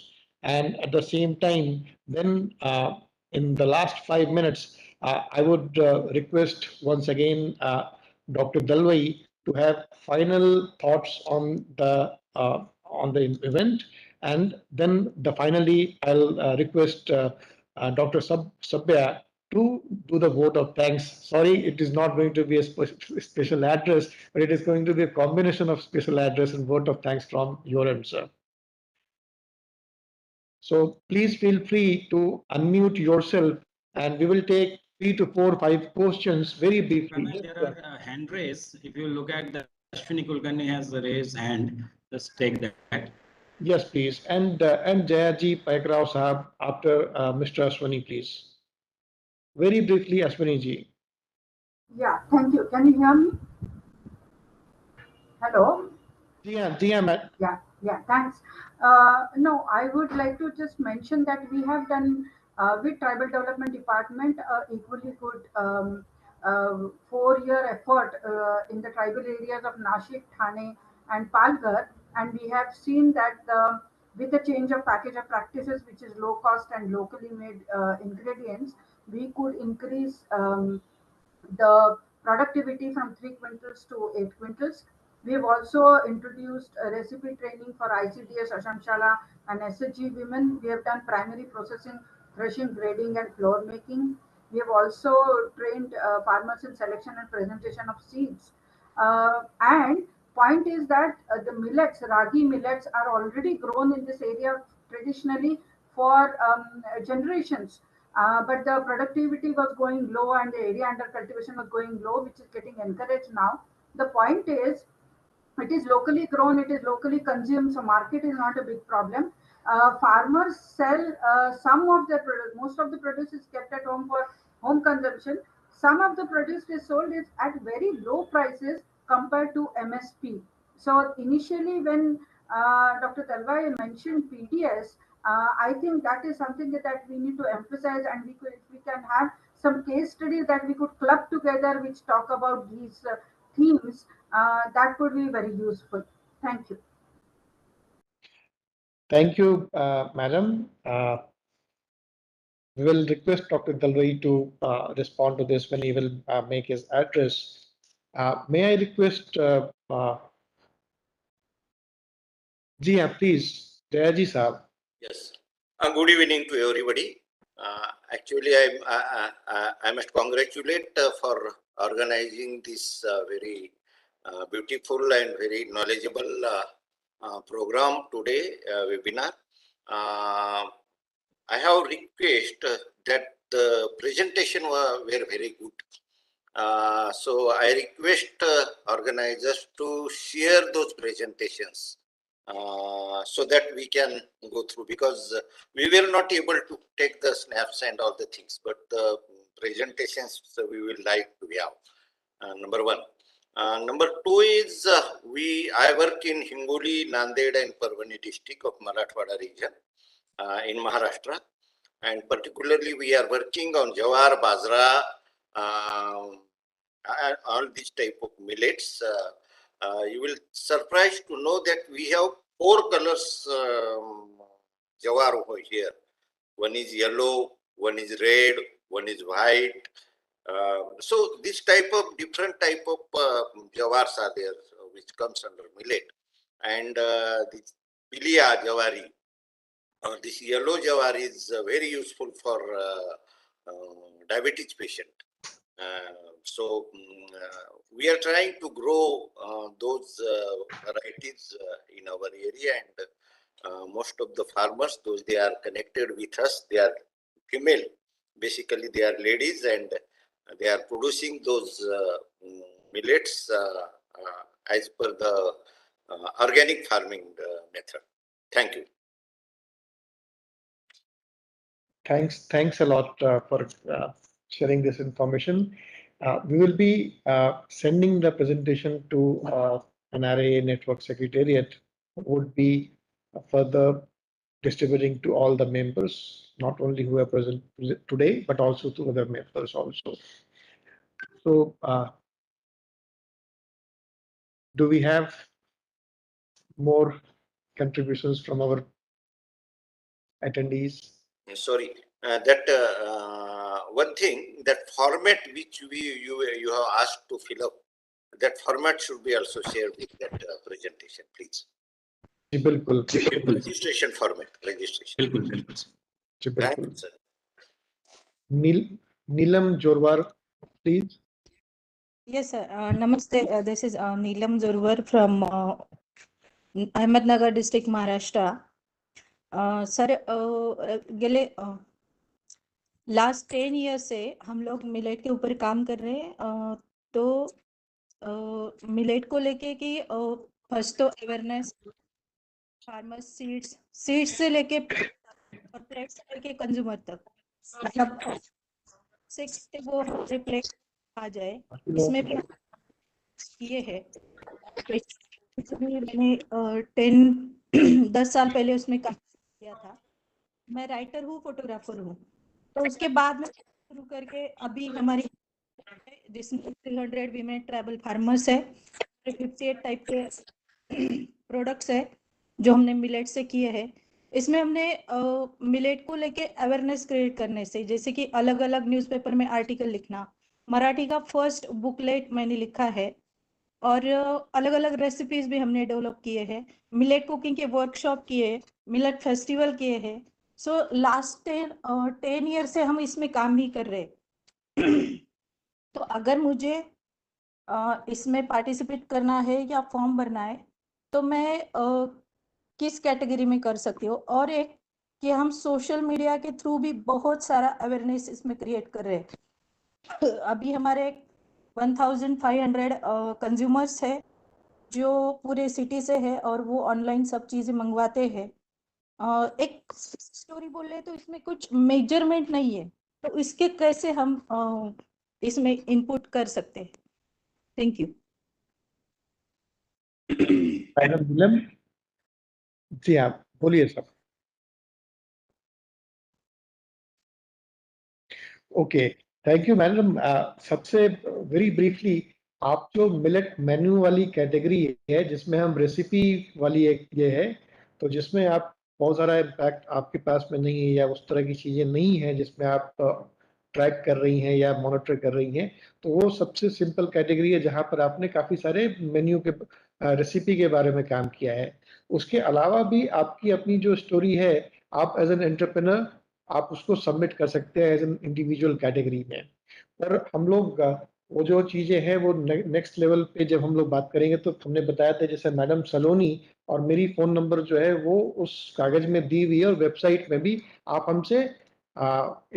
And at the same time, then in the last 5 minutes, I would request once again Dr. Dalwai to have final thoughts on the event, and then finally I'll request Dr. Sabya to do the vote of thanks. Sorry, it is not going to be a special address, but it is going to be a combination of special address and vote of thanks from your end, sir. So please feel free to unmute yourself, and we will take 3 to 4, 5 questions very briefly. There are hand raise. If you look at the Ashwini Kulkarni has the raised hand. Just take that. Yes, please. And Jayaji Paikrao Sahab after Mr. Ashwini, please. Very briefly, Ashwini ji. Yeah, thank you. Can you hear me? Hello? Yeah, thanks. No, I would like to just mention that we have done with Tribal Development Department equally good 4-year effort in the tribal areas of Nashik, Thane and Palghar, and we have seen that with the change of package of practices, which is low cost and locally made ingredients, we could increase the productivity from 3 quintals to 8 quintals. We have also introduced a recipe training for ICDS, Ashamshala and SHG women. We have done primary processing, threshing, grading and flour making. We have also trained farmers in selection and presentation of seeds. And point is that the millets, ragi millets are already grown in this area traditionally for generations. But the productivity was going low and the area under cultivation was going low, which is getting encouraged now. The point is, it is locally grown, it is locally consumed, so market is not a big problem. Farmers sell some of the produce, most of the produce is kept at home for home consumption. Some of the produce is sold is at very low prices compared to MSP. So initially when Dr. Talwai mentioned PDS, I think that is something that we need to emphasize, and if we can have some case studies that we could club together which talk about these themes, that could be very useful. Thank you. Thank you, madam. We will request Dr. Dalwai to respond to this when he will make his address. May I request please, Jayaji Saab. Yes. Good evening to everybody. Actually, I must congratulate for organizing this very beautiful and very knowledgeable program today, webinar. I have request that the presentation were very good. So I request organizers to share those presentations so that we can go through, because we will not able to take the snaps and all the things, but the presentations we will like to have. Number one. Number two is I work in Hingoli, Nanded and Parvani district of Marathwada region in Maharashtra, and particularly we are working on jawar, bajra, all these type of millets. You will surprised to know that we have 4 colors jawar over here. One is yellow, one is red, one is white. So this type of different type of jawars are there, which comes under millet. And this pilia jawari, or this yellow jawar, is very useful for diabetes patient. So we are trying to grow those varieties in our area, and most of the farmers, those they are connected with us, they are female. Basically, they are ladies, and they are producing those millets as per the organic farming method. Thank you. Thanks a lot for sharing this information. We will be sending the presentation to an RIA network secretariat, who would be further distributing to all the members, not only who are present today, but also to other members also. So do we have more contributions from our attendees? Sorry, that one thing, that format which you have asked to fill up, that format should be also shared with that presentation, please. Registration format, registration. Thank you, sir. Neelam Jorwar, please. Yes, sir. Namaste. This is Neelam Jorwar from Ahmednagar district, Maharashtra. Sir गेले last 10 year से हम लोग millet के ऊपर काम कर रहे हैं। तो मिलेट को लेके कि फर्स्ट तो अवेयरनेस, फार्मर्स, सीड्स से लेके कॉर्पोरेट से लेके कंज्यूमर तक, मतलब से वो हमारे प्लेट आ जाए, इसमें भी ये है। मैंने 10 साल पहले उसमें काम किया था। मैं राइटर हूँ, फोटोग्राफर हूँ। तो उसके बाद में शुरू करके अभी हमारी जिसमें 300 वीमेन ट्राइबल फार्मर्स है, 58 टाइप के प्रोडक्ट्स है जो हमने मिलेट से किए हैं। इसमें हमने मिलेट को लेके अवेयरनेस क्रिएट करने से, जैसे कि अलग अलग न्यूज़पेपर में आर्टिकल लिखना, मराठी का फर्स्ट बुकलेट मैंने लिखा है, और अलग अलग रेसिपीज भी हमने डेवलप किए हैं, मिलेट कुकिंग के वर्कशॉप किए, मिलेट फेस्टिवल किए हैं। सो लास्ट 10 ईयर से हम इसमें काम ही कर रहे। तो अगर मुझे इसमें पार्टिसिपेट करना है या फॉर्म भरना है तो मैं किस कैटेगरी में कर सकती हूँ? और एक कि हम सोशल मीडिया के थ्रू भी बहुत सारा अवेयरनेस इसमें क्रिएट कर रहे हैं। अभी हमारे 1500 कंज्यूमर्स है जो पूरे सिटी से है और वो ऑनलाइन सब चीज़ें मंगवाते हैं। एक स्टोरी बोल रहे तो इसमें कुछ मेजरमेंट नहीं है, तो इसके कैसे हम इसमें इनपुट कर सकते हैं? Thank you. Madam Neelam ji, आप बोलिए sir. Okay, thank you madam. सबसे वेरी ब्रीफली, आप जो मिलेट मेन्यू वाली कैटेगरी है जिसमें हम रेसिपी वाली एक ये है, तो जिसमें आप बहुत सारा इम्पैक्ट आपके पास में नहीं है या उस तरह की चीज़ें नहीं है जिसमें आप ट्रैक कर रही हैं या मॉनिटर कर रही हैं, तो वो सबसे सिंपल कैटेगरी है जहाँ पर आपने काफ़ी सारे मेन्यू के रेसिपी के बारे में काम किया है। उसके अलावा भी आपकी अपनी जो स्टोरी है, आप एज एन एंटरप्रेन्योर आप उसको सबमिट कर सकते हैं एज एन इंडिविजुअल कैटेगरी में। और हम लोग वो जो चीज़ें हैं वो नेक्स्ट लेवल पे जब हम लोग बात करेंगे तो हमने बताया था, जैसे मैडम सलोनी और मेरी फ़ोन नंबर जो है वो उस कागज़ में दी हुई है, और वेबसाइट में भी आप हमसे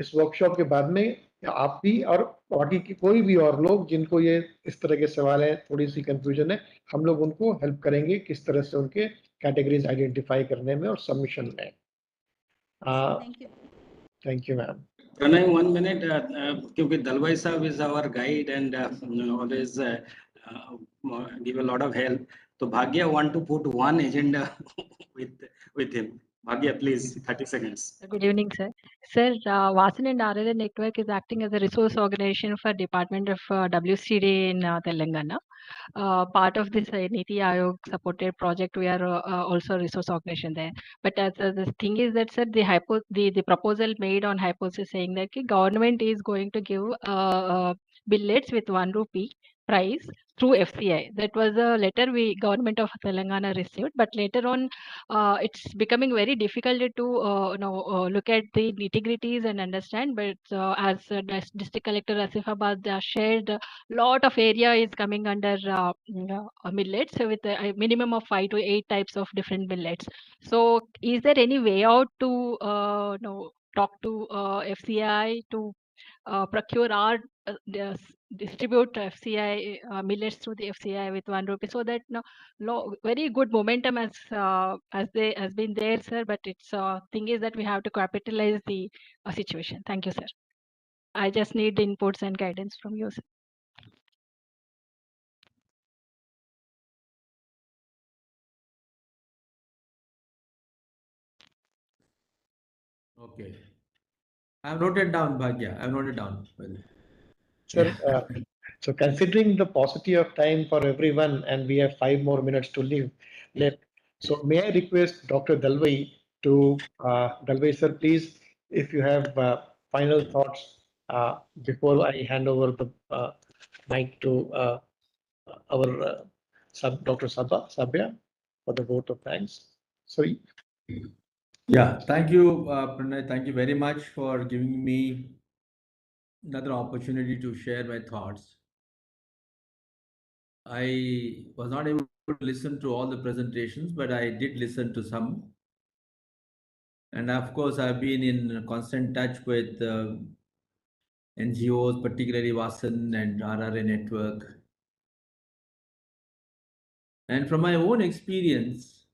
इस वर्कशॉप के बाद में आप भी और बाकी की कोई भी और लोग जिनको ये इस तरह के सवाल है, थोड़ी सी कंफ्यूजन है, हम लोग उनको हेल्प करेंगे किस तरह से उनके कैटेगरीज आइडेंटिफाई करने में और सबमिशन में। Thank you ma'am. Pranay, 1 minute, क्योंकि दलवाई साहब is our guide and always give a lot of help. तो भाग्य want to put one agenda with him. Bhagya, please, 30 seconds. Good evening, sir. Sir, Vasan and RLA Network is acting as a resource organization for Department of WCD in Telangana. Part of this Niti Aayog supported project, we are also a resource organization there. But the thing is that, sir, the proposal made on hypothesis saying that government is going to give billets with 1 rupee price through FCI. That was a letter government of Telangana received, but later on it's becoming very difficult to look at the nitty-gritties and understand. But as District Collector Asifabad shared, lot of area is coming under millets with a minimum of 5 to 8 types of different millets. So is there any way out to talk to FCI to procure our distribute FCI millets through the FCI with 1 rupee, so that very good momentum has been there, sir. But it's thing is that we have to capitalize the situation. Thank you, sir. I just need the inputs and guidance from you, sir. Okay. I've noted down, Bhagya. I've noted down. Sir, so considering the paucity of time for everyone, and we have 5 more minutes to live left, so may I request Dr. Dalwai to, Dalwai sir, please, if you have final thoughts before I hand over the mic to our Dr. Sabya for the vote of thanks. Sorry. Yeah, thank you, Pranay. Thank you very much for giving me another opportunity to share my thoughts. I was not able to listen to all the presentations, but I did listen to some. And of course, I've been in constant touch with NGOs, particularly Vasan and RRA Network. And from my own experience,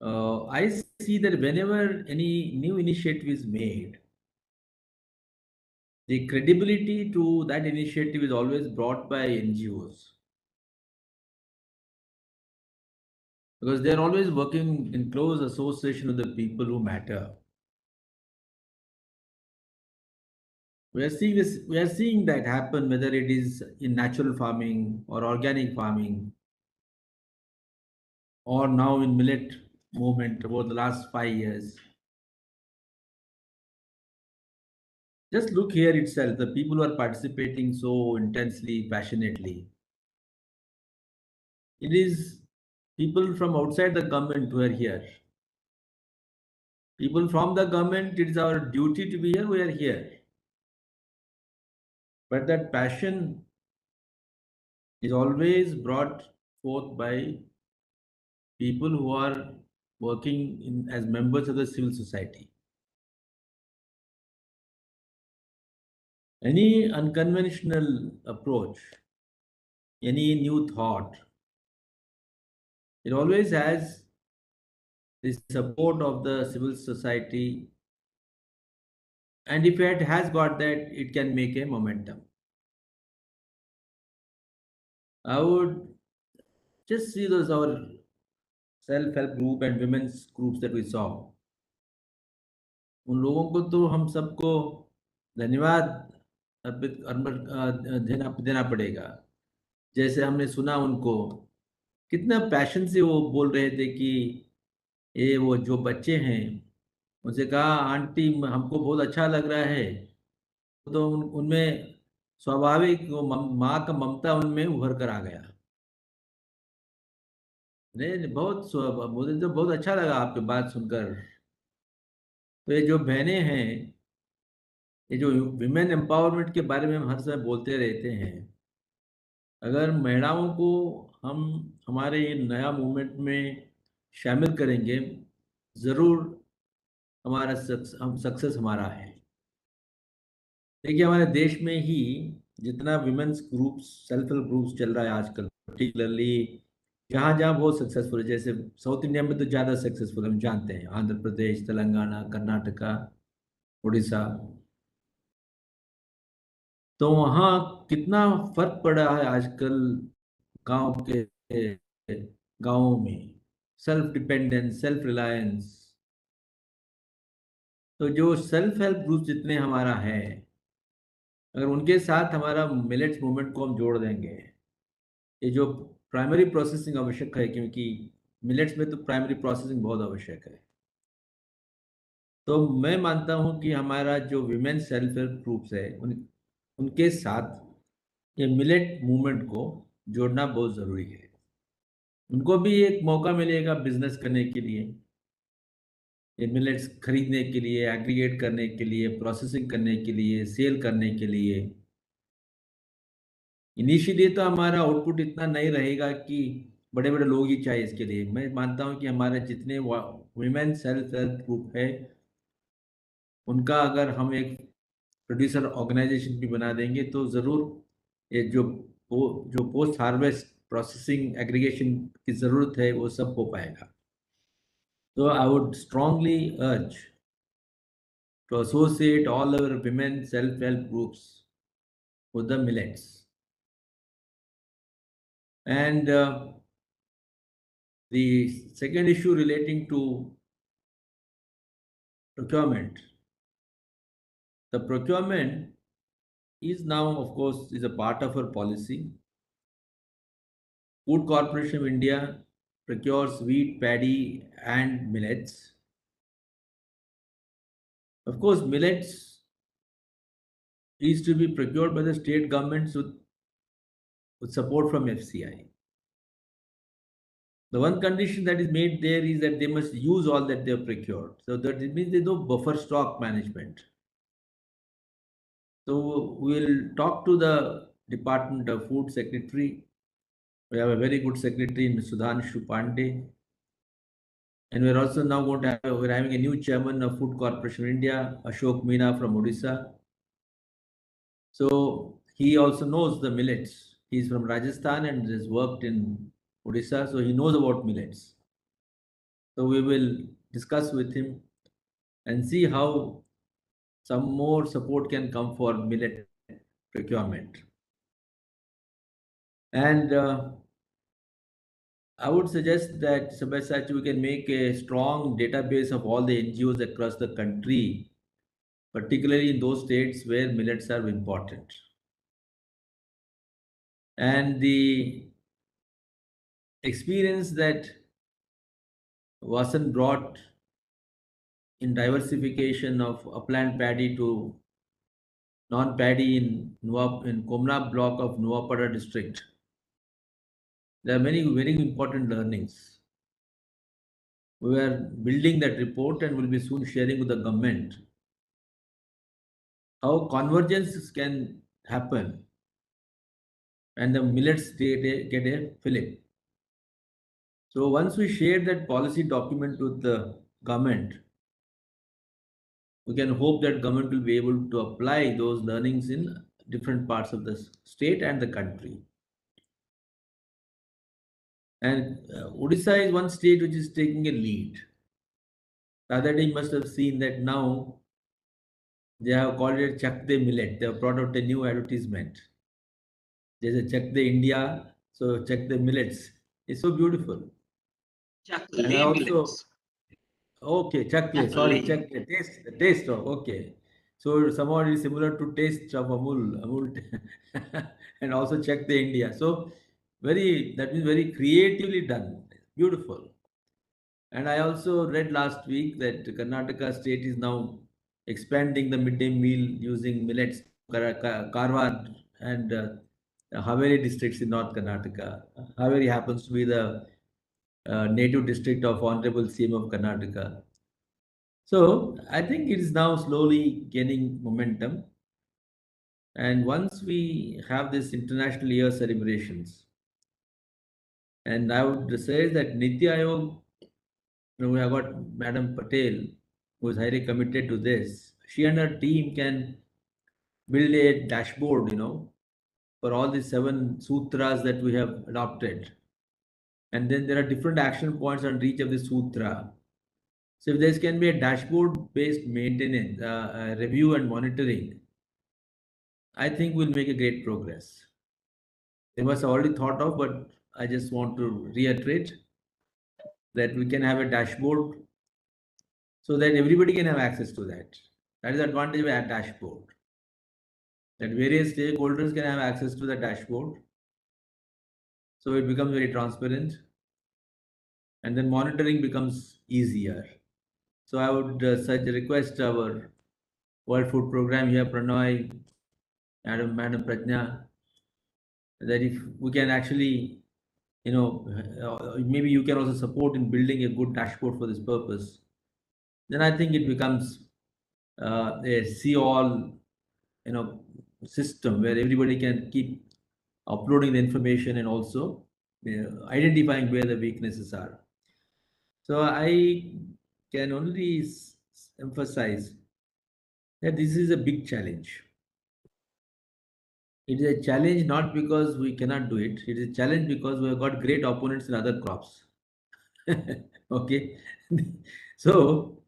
I see that whenever any new initiative is made, the credibility to that initiative is always brought by NGOs. Because they're always working in close association with the people who matter. We are seeing that happen, whether it is in natural farming or organic farming, or now in millet movement over the last 5 years. Just look here itself, the people who are participating so intensely, passionately. It is people from outside the government who are here. People from the government, it is our duty to be here, we are here. But that passion is always brought forth by people who are working as members of the civil society. Any unconventional approach, any new thought, it always has the support of the civil society, and if it has got that, it can make a momentum. I would just see those our self-help group and women's groups that we saw. उन लोगों को तो हम सबको धन्यवाद देना पड़ेगा. जैसे हमने सुना उनको, कितना पैशन से वो बोल रहे थे कि ये वो जो बच्चे हैं, उनसे कहा आंटी हमको बहुत अच्छा लग रहा है, तो उनमें स्वाभाविक वो माँ का ममता उनमें उभर कर आ गया. नहीं बहुत मुझे तो बहुत अच्छा लगा आपकी बात सुनकर. तो ये जो बहनें हैं, ये जो विमेन एम्पावरमेंट के बारे में हम हर समय बोलते रहते हैं, अगर महिलाओं को हम हमारे नया मूवमेंट में शामिल करेंगे, जरूर हमारा सक्सेस हमारा है. देखिए हमारे देश में ही जितना women's groups, self help groups चल रहा है आजकल, पर्टिकुलरली जहाँ जहाँ बहुत सक्सेसफुल है, जैसे साउथ इंडिया में तो ज़्यादा सक्सेसफुल हम जानते हैं, आंध्र प्रदेश, तेलंगाना, कर्नाटका, उड़ीसा. तो वहाँ कितना फर्क पड़ा है आजकल गांवों में, सेल्फ डिपेंडेंस, सेल्फ रिलायंस. तो जो सेल्फ हेल्प ग्रुप जितने हमारा है, अगर उनके साथ हमारा मिलेट्स मूवमेंट को हम जोड़ देंगे, ये जो प्राइमरी प्रोसेसिंग आवश्यक है, क्योंकि मिलेट्स में तो प्राइमरी प्रोसेसिंग बहुत आवश्यक है, तो मैं मानता हूं कि हमारा जो विमेन सेल्फ हेल्प ग्रुप्स है, उनके साथ ये मिलेट मूवमेंट को जोड़ना बहुत ज़रूरी है. उनको भी एक मौका मिलेगा बिजनेस करने के लिए, ये मिलेट्स खरीदने के लिए, एग्रीगेट करने के लिए, प्रोसेसिंग करने के लिए, सेल करने के लिए. इनिशियली तो हमारा आउटपुट इतना नहीं रहेगा कि बड़े बड़े लोग ही चाहिए इसके लिए. मैं मानता हूं कि हमारे जितने वुमेन सेल्फ हेल्प ग्रुप है, उनका अगर हम एक प्रोड्यूसर ऑर्गेनाइजेशन भी बना देंगे, तो ज़रूर ये जो पोस्ट हार्वेस्ट प्रोसेसिंग एग्रीगेशन की ज़रूरत है, वो सब हो पाएगा. So I would strongly urge to associate all our women self-help groups with the millets. And the second issue relating to procurement. The procurement is now, of course, is a part of our policy. Food Corporation of India procures wheat, paddy, and millets. Of course, millets is to be procured by the state governments with support from FCI. The one condition that is made there is that they must use all that they have procured. So that it means there's no buffer stock management. So we'll talk to the Department of Food Secretary. We have a very good secretary in Sudhanshu Pandey. And we're also now going to have, we're having a new chairman of Food Corporation of India, Ashok Meena from Odisha. So he also knows the millets. He's from Rajasthan and has worked in Odisha, so he knows about millets. So we will discuss with him and see how some more support can come for millet procurement. And I would suggest that Sabyasachi, we can make a strong database of all the NGOs across the country, particularly in those states where millets are important. And the experience that Vasan brought in diversification of upland paddy to non-paddy in Komna block of Nuapada district, there are many very important learnings. We are building that report and will be soon sharing with the government how convergence can happen and the millets get a fillip. So once we share that policy document with the government, we can hope that government will be able to apply those learnings in different parts of the state and the country. And Odisha is one state which is taking a lead. The other day you must have seen that now they have called it Chak De Millet. They have brought out a new advertisement. There's a Chak De India, so Chak De Millets. It's so beautiful. Chakle And also, millets. okay, Chakle, sorry, Chakle, taste of, okay. So somehow it is similar to taste of Amul, and also Chak De India. So that is very creatively done, beautiful. And I also read last week that Karnataka state is now expanding the midday meal using millets, Karwar and Haveri districts in North Karnataka. Haveri happens to be the native district of Honorable CM of Karnataka. So I think it is now slowly gaining momentum. And once we have this International Year celebrations, and I would say that Niti Ayog, we have got Madam Patel, who is highly committed to this. She and her team can build a dashboard, for all the 7 sutras that we have adopted. And then there are different action points on each of the sutra. So if there can be a dashboard-based maintenance, review and monitoring, I think we'll make a great progress. They must have already thought of, but I just want to reiterate that we can have a dashboard so that everybody can have access to that. That is the advantage of a dashboard. That various stakeholders can have access to the dashboard. So it becomes very transparent. And then monitoring becomes easier. So I would request our World Food Program here, Pranoy, Madam Prajna, that if we can actually, maybe you can also support in building a good dashboard for this purpose, then I think it becomes a see-all, system where everybody can keep uploading the information and also identifying where the weaknesses are. So I can only emphasize that this is a big challenge. It is a challenge not because we cannot do it. It is a challenge because we have got great opponents in other crops. Okay. So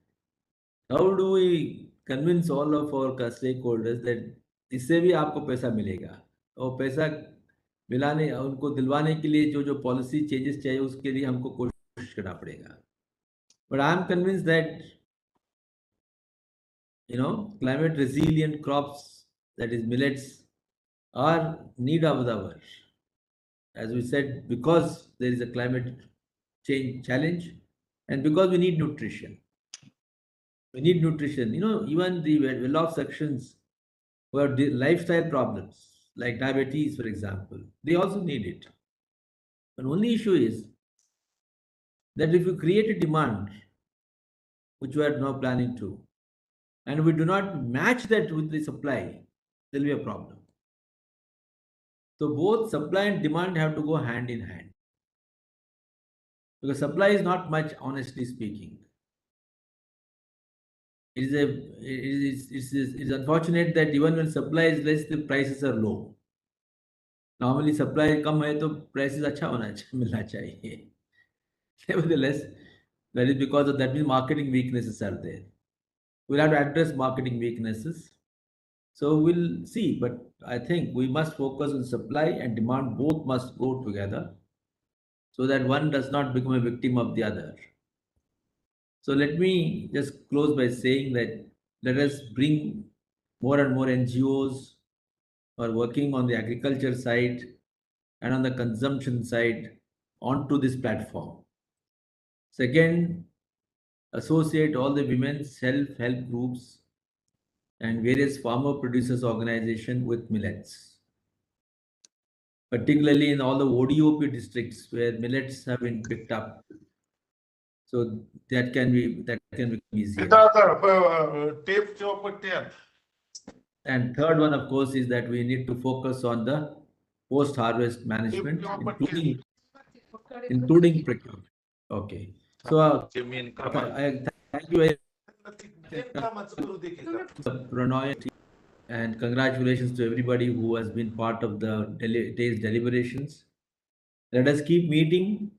how do we convince all of our stakeholders that इससे भी आपको पैसा मिलेगा और पैसा मिलाने उनको दिलवाने के लिए जो पॉलिसी चेंजेस चाहिए उसके लिए हमको कोशिश करना पड़ेगा. But I am convinced that climate resilient crops, that is millets, are need of the hour. As we said, because there is a climate change challenge and because we need nutrition. We need nutrition. Even the well-off sections who have lifestyle problems, like diabetes, for example, they also need it. The only issue is that if you create a demand, which we are now planning to, and we do not match that with the supply, there will be a problem. So both supply and demand have to go hand in hand. Because supply is not much, honestly speaking. It is unfortunate that even when supply is less, the prices are low. Normally supply कम है तो prices अच्छा होना चाहिए, मिलना चाहिए. Nevertheless, that is because of that means marketing weaknesses are there. We'll have to address marketing weaknesses. So we'll see, but I think we must focus on supply and demand. Both must go together so that one does not become a victim of the other. So let me just close by saying that let us bring more and more NGOs who are working on the agriculture side and on the consumption side onto this platform. Second, associate all the women's self-help groups and various farmer producers organization with millets, particularly in all the ODOP districts where millets have been picked up. So that can become easier. And third one, of course, is that we need to focus on the post-harvest management, including procurement. Okay. So I thank you very much, Pranay, and congratulations to everybody who has been part of the day's deliberations. Let us keep meeting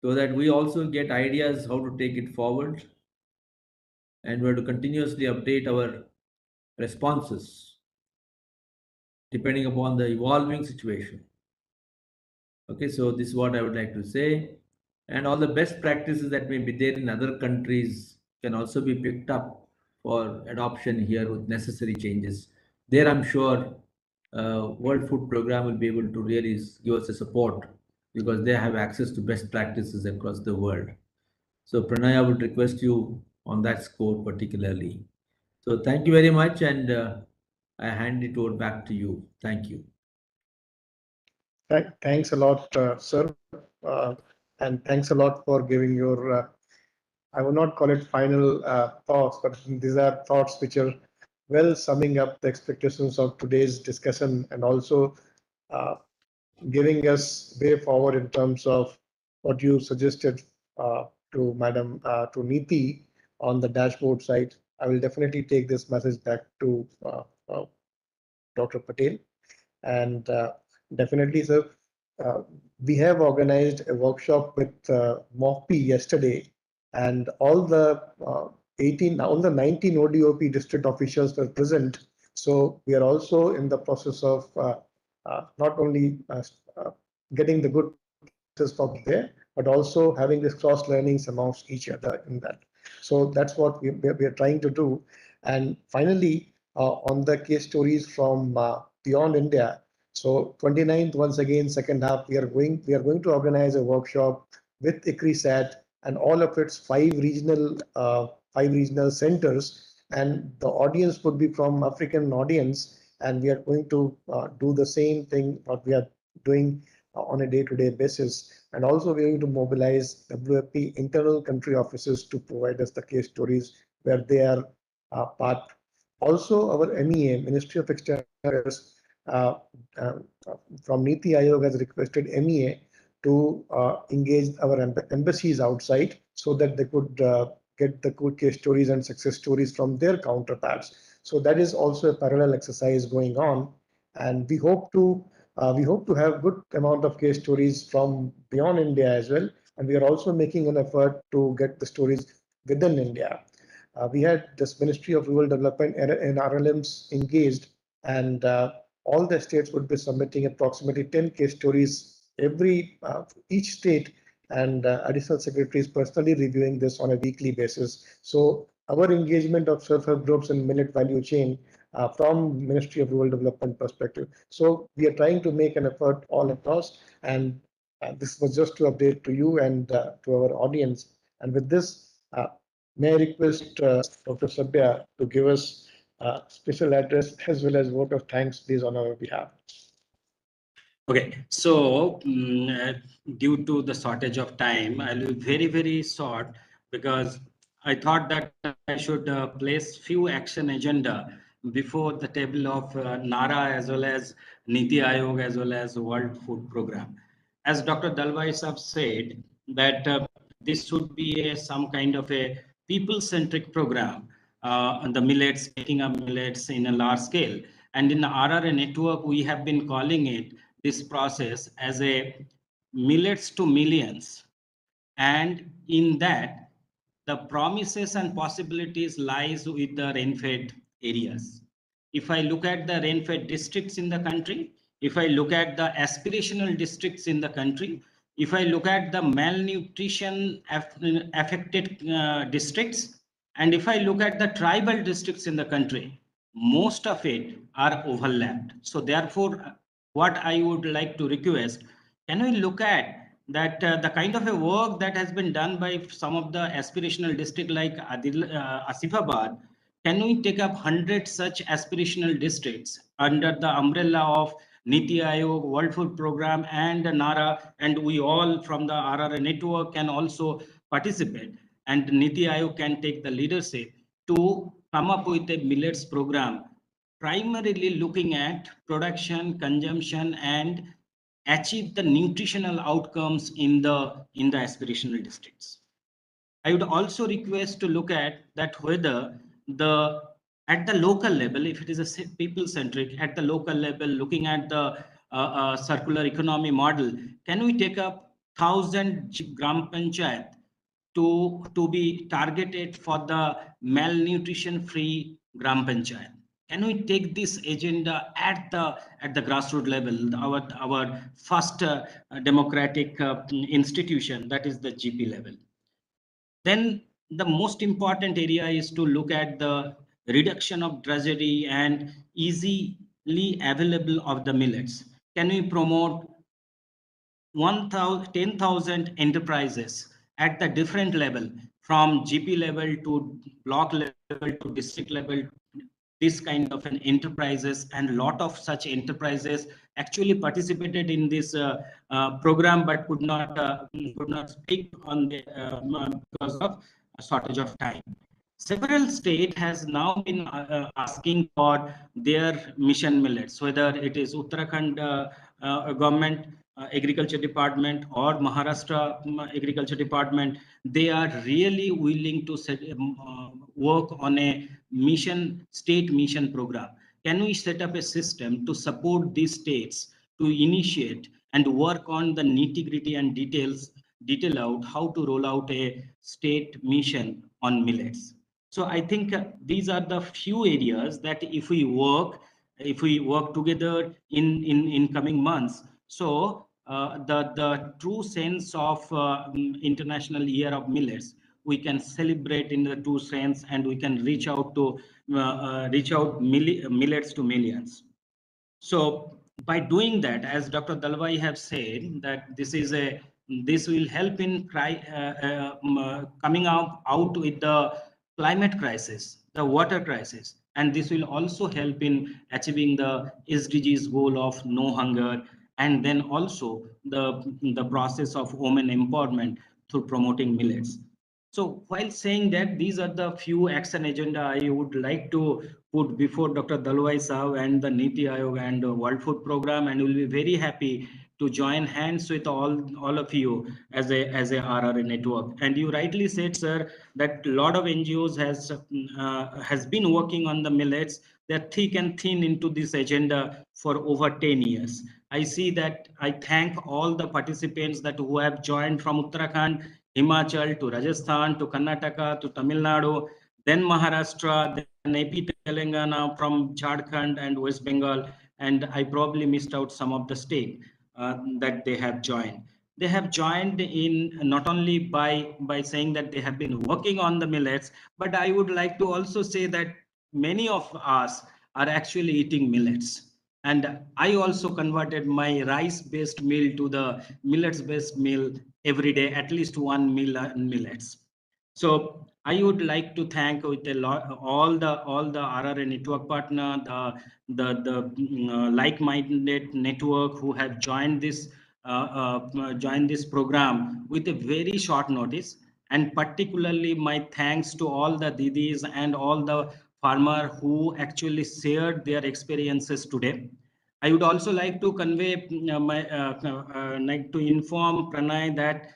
so that we also get ideas how to take it forward, and we have to continuously update our responses depending upon the evolving situation. Okay, so this is what I would like to say. And all the best practices that may be there in other countries can also be picked up for adoption here with necessary changes. There, I'm sure World Food Program will be able to really give us a support because they have access to best practices across the world. So Pranay, I would request you on that score particularly. So thank you very much, and I hand it over back to you. Thank you. Thanks a lot, sir. And thanks a lot for giving your, I would not call it final thoughts, but these are thoughts which are well summing up the expectations of today's discussion and also giving us way forward in terms of what you suggested to Madam, to Neeti on the dashboard side. I will definitely take this message back to Dr. Patel. And definitely, sir, we have organized a workshop with MEGP yesterday, and all the 19 ODOP district officials were present. So we are also in the process of not only getting the good practices from there, but also having this cross learnings amongst each other in that. So that's what we are trying to do. And finally, on the case stories from beyond India. So 29th, once again, second half, we are going to organize a workshop with ICRISAT and all of its five regional centers, and the audience would be from African audience, and we are going to do the same thing what we are doing on a day-to-day basis. And also we're going to mobilize WFP internal country offices to provide us the case stories where they are part. Also, our MEA, Ministry of External Affairs, from Niti Aayog has requested MEA to engage our embassies outside so that they could get the good case stories and success stories from their counterparts. So that is also a parallel exercise going on, and we hope to have good amount of case stories from beyond India as well. And we are also making an effort to get the stories within India. We had this Ministry of Rural Development and RLMs engaged, and all the states would be submitting approximately 10 case stories each state, and additional secretaries personally reviewing this on a weekly basis. So our engagement of self-help groups and millet value chain from Ministry of Rural Development perspective. So we are trying to make an effort all across, and this was just to update to you and to our audience. And with this, may I request Dr. Sabya to give us a special address as well as vote of thanks, please, on our behalf. Okay, so due to the shortage of time, I'll be very, very short because I thought that I should place few action agenda before the table of NARA as well as Niti Aayog as well as World Food Program. As Dr. Dalwai Saab said, that this should be some kind of a people-centric program, on the millets, taking up millets in a large scale. And in the RRA network, we have been calling it, this process, as a millets to millions. And in that, the promises and possibilities lies with the rain-fed areas. If I look at the rain-fed districts in the country, if I look at the aspirational districts in the country, if I look at the malnutrition affected districts, and if I look at the tribal districts in the country, most of it are overlapped. So therefore, what I would like to request, can we look at that the kind of a work that has been done by some of the aspirational district like Asifabad, can we take up 100 such aspirational districts under the umbrella of Niti Aayog, World Food Program and NARA, and we all from the RRA network can also participate, and Niti Aayog can take the leadership to come up with a millets program, primarily looking at production, consumption, and achieve the nutritional outcomes in the aspirational districts. I would also request to look at that whether at the local level, if it is a people-centric, at the local level, looking at the circular economy model, can we take up 1,000 gram panchayat to be targeted for the malnutrition-free gram panchayat? Can we take this agenda at the grassroots level, our first democratic institution, that is the GP level? Then the most important area is to look at the reduction of drudgery and easily available of the millets. Can we promote 10,000 enterprises at the different level, from GP level to block level to district level, this kind of an enterprises, and lot of such enterprises actually participated in this program but could not speak on the because of a shortage of time. Several states has now been asking for their mission millets, whether it is Uttarakhand government, agriculture department, or Maharashtra agriculture department. They are really willing to work on a state mission program. Can we set up a system to support these states to initiate and work on the nitty-gritty and detail out how to roll out a state mission on millets? So I think these are the few areas that if we work together in coming months, so the true sense of International Year of Millets, we can celebrate in the true sense, and we can reach out millets to millions. So by doing that, as Dr. Dalwai have said, that this will help in coming out with the climate crisis, the water crisis, and this will also help in achieving the SDGs goal of no hunger, and then also the process of women empowerment through promoting millets. So while saying that, these are the few action agenda I would like to put before Dr. Dalwai Saab and the Niti Aayog and World Food Program, and will be very happy to join hands with all of you as a RRA network. And you rightly said, sir, that a lot of NGOs has been working on the millets. They're thick and thin into this agenda for over 10 years. I see that. I thank all the participants who have joined from Uttarakhand, Himachal to Rajasthan to Karnataka to Tamil Nadu, then Maharashtra, then AP Telangana, from Jharkhand and West Bengal, and I probably missed out some of the state that they have joined. They have joined in not only by saying that they have been working on the millets, but I would like to also say that many of us are actually eating millets. And I also converted my rice-based meal to the millets-based meal every day, at least one meal in millets. So I would like to thank with a lot all the RRA network partner, the like-minded network who have joined this program with a very short notice, and particularly my thanks to all the didis and all the farmer who actually shared their experiences today. I would also like to convey like to inform Pranay that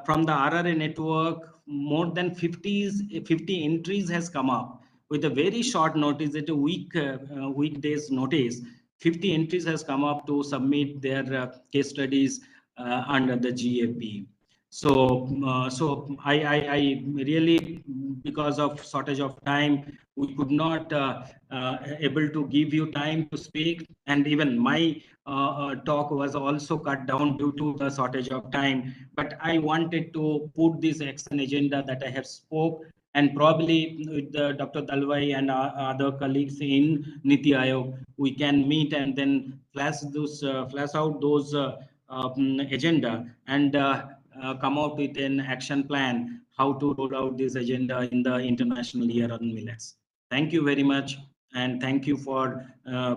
from the RRA network, more than 50 entries has come up with a very short notice, at a weekdays notice. 50 entries has come up to submit their case studies under the GAP. So, I really, because of shortage of time, we could not able to give you time to speak, and even my talk was also cut down due to the shortage of time. But I wanted to put this action agenda that I have spoke, and probably with Dr. Dalwai and other colleagues in Niti Aayog, we can meet and then flash out those agenda and come out with an action plan how to roll out this agenda in the International Year on Millets. Thank you very much, and thank you for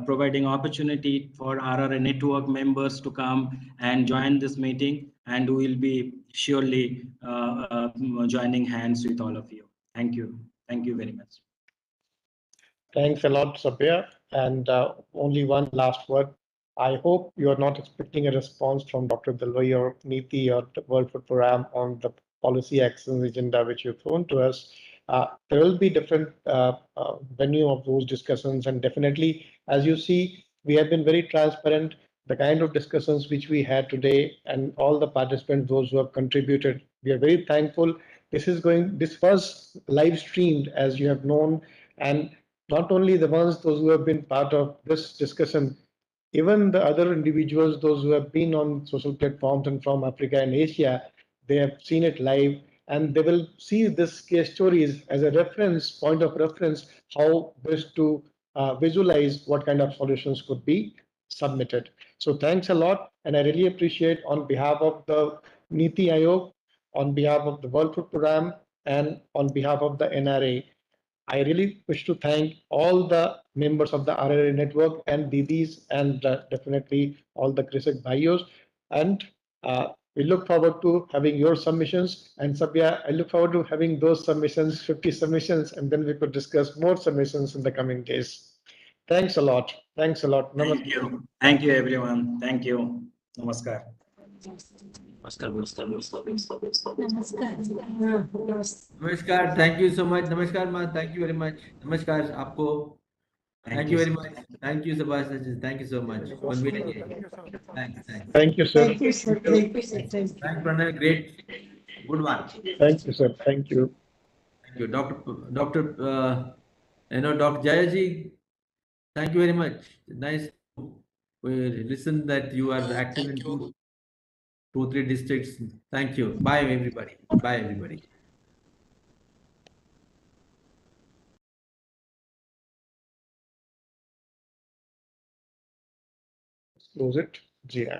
providing opportunity for RRA network members to come and join this meeting, and we will be surely joining hands with all of you. Thank you. Thank you very much. Thanks a lot, Sabir. And only one last word. I hope you are not expecting a response from Dr. Dalwai or Niti or the World Food Program on the policy actions agenda which you've thrown to us. There will be different venue of those discussions, and definitely, as you see, we have been very transparent. The kind of discussions which we had today, and all the participants, those who have contributed, we are very thankful. This was live streamed, as you have known, and not only the ones, those who have been part of this discussion, even the other individuals, those who have been on social platforms and from Africa and Asia, they have seen it live, and they will see this case stories as a point of reference, how best to visualize what kind of solutions could be submitted. So thanks a lot, and I really appreciate on behalf of the Niti Aayog, on behalf of the World Food Program, and on behalf of the NRA, I really wish to thank all the members of the RRA network and Didis, and definitely all the Krisak Bhaios. And we look forward to having your submissions. And Sabya, I look forward to having those submissions, 50 submissions, and then we could discuss more submissions in the coming days. Thanks a lot. Thanks a lot. Thank you. Thank you, everyone. Thank you. Namaskar. Namaskar. Thank you so much. Namaskar, ma. Thank you very much. Namaskar, aapko. Thank you very much. Thank you, Subhash. Thank you so much. Thanks. Thank you, sir. Thank you, sir. Thank you, sir. Thanks, Pranay. Great. Good one. Thank you, sir. Thank you. Thank you, Dr. Dr. Jayaji. Thank you very much. Nice to listen that you are active in two, 3 districts. Thank you. Bye, everybody. Bye, everybody. Close it. Yeah.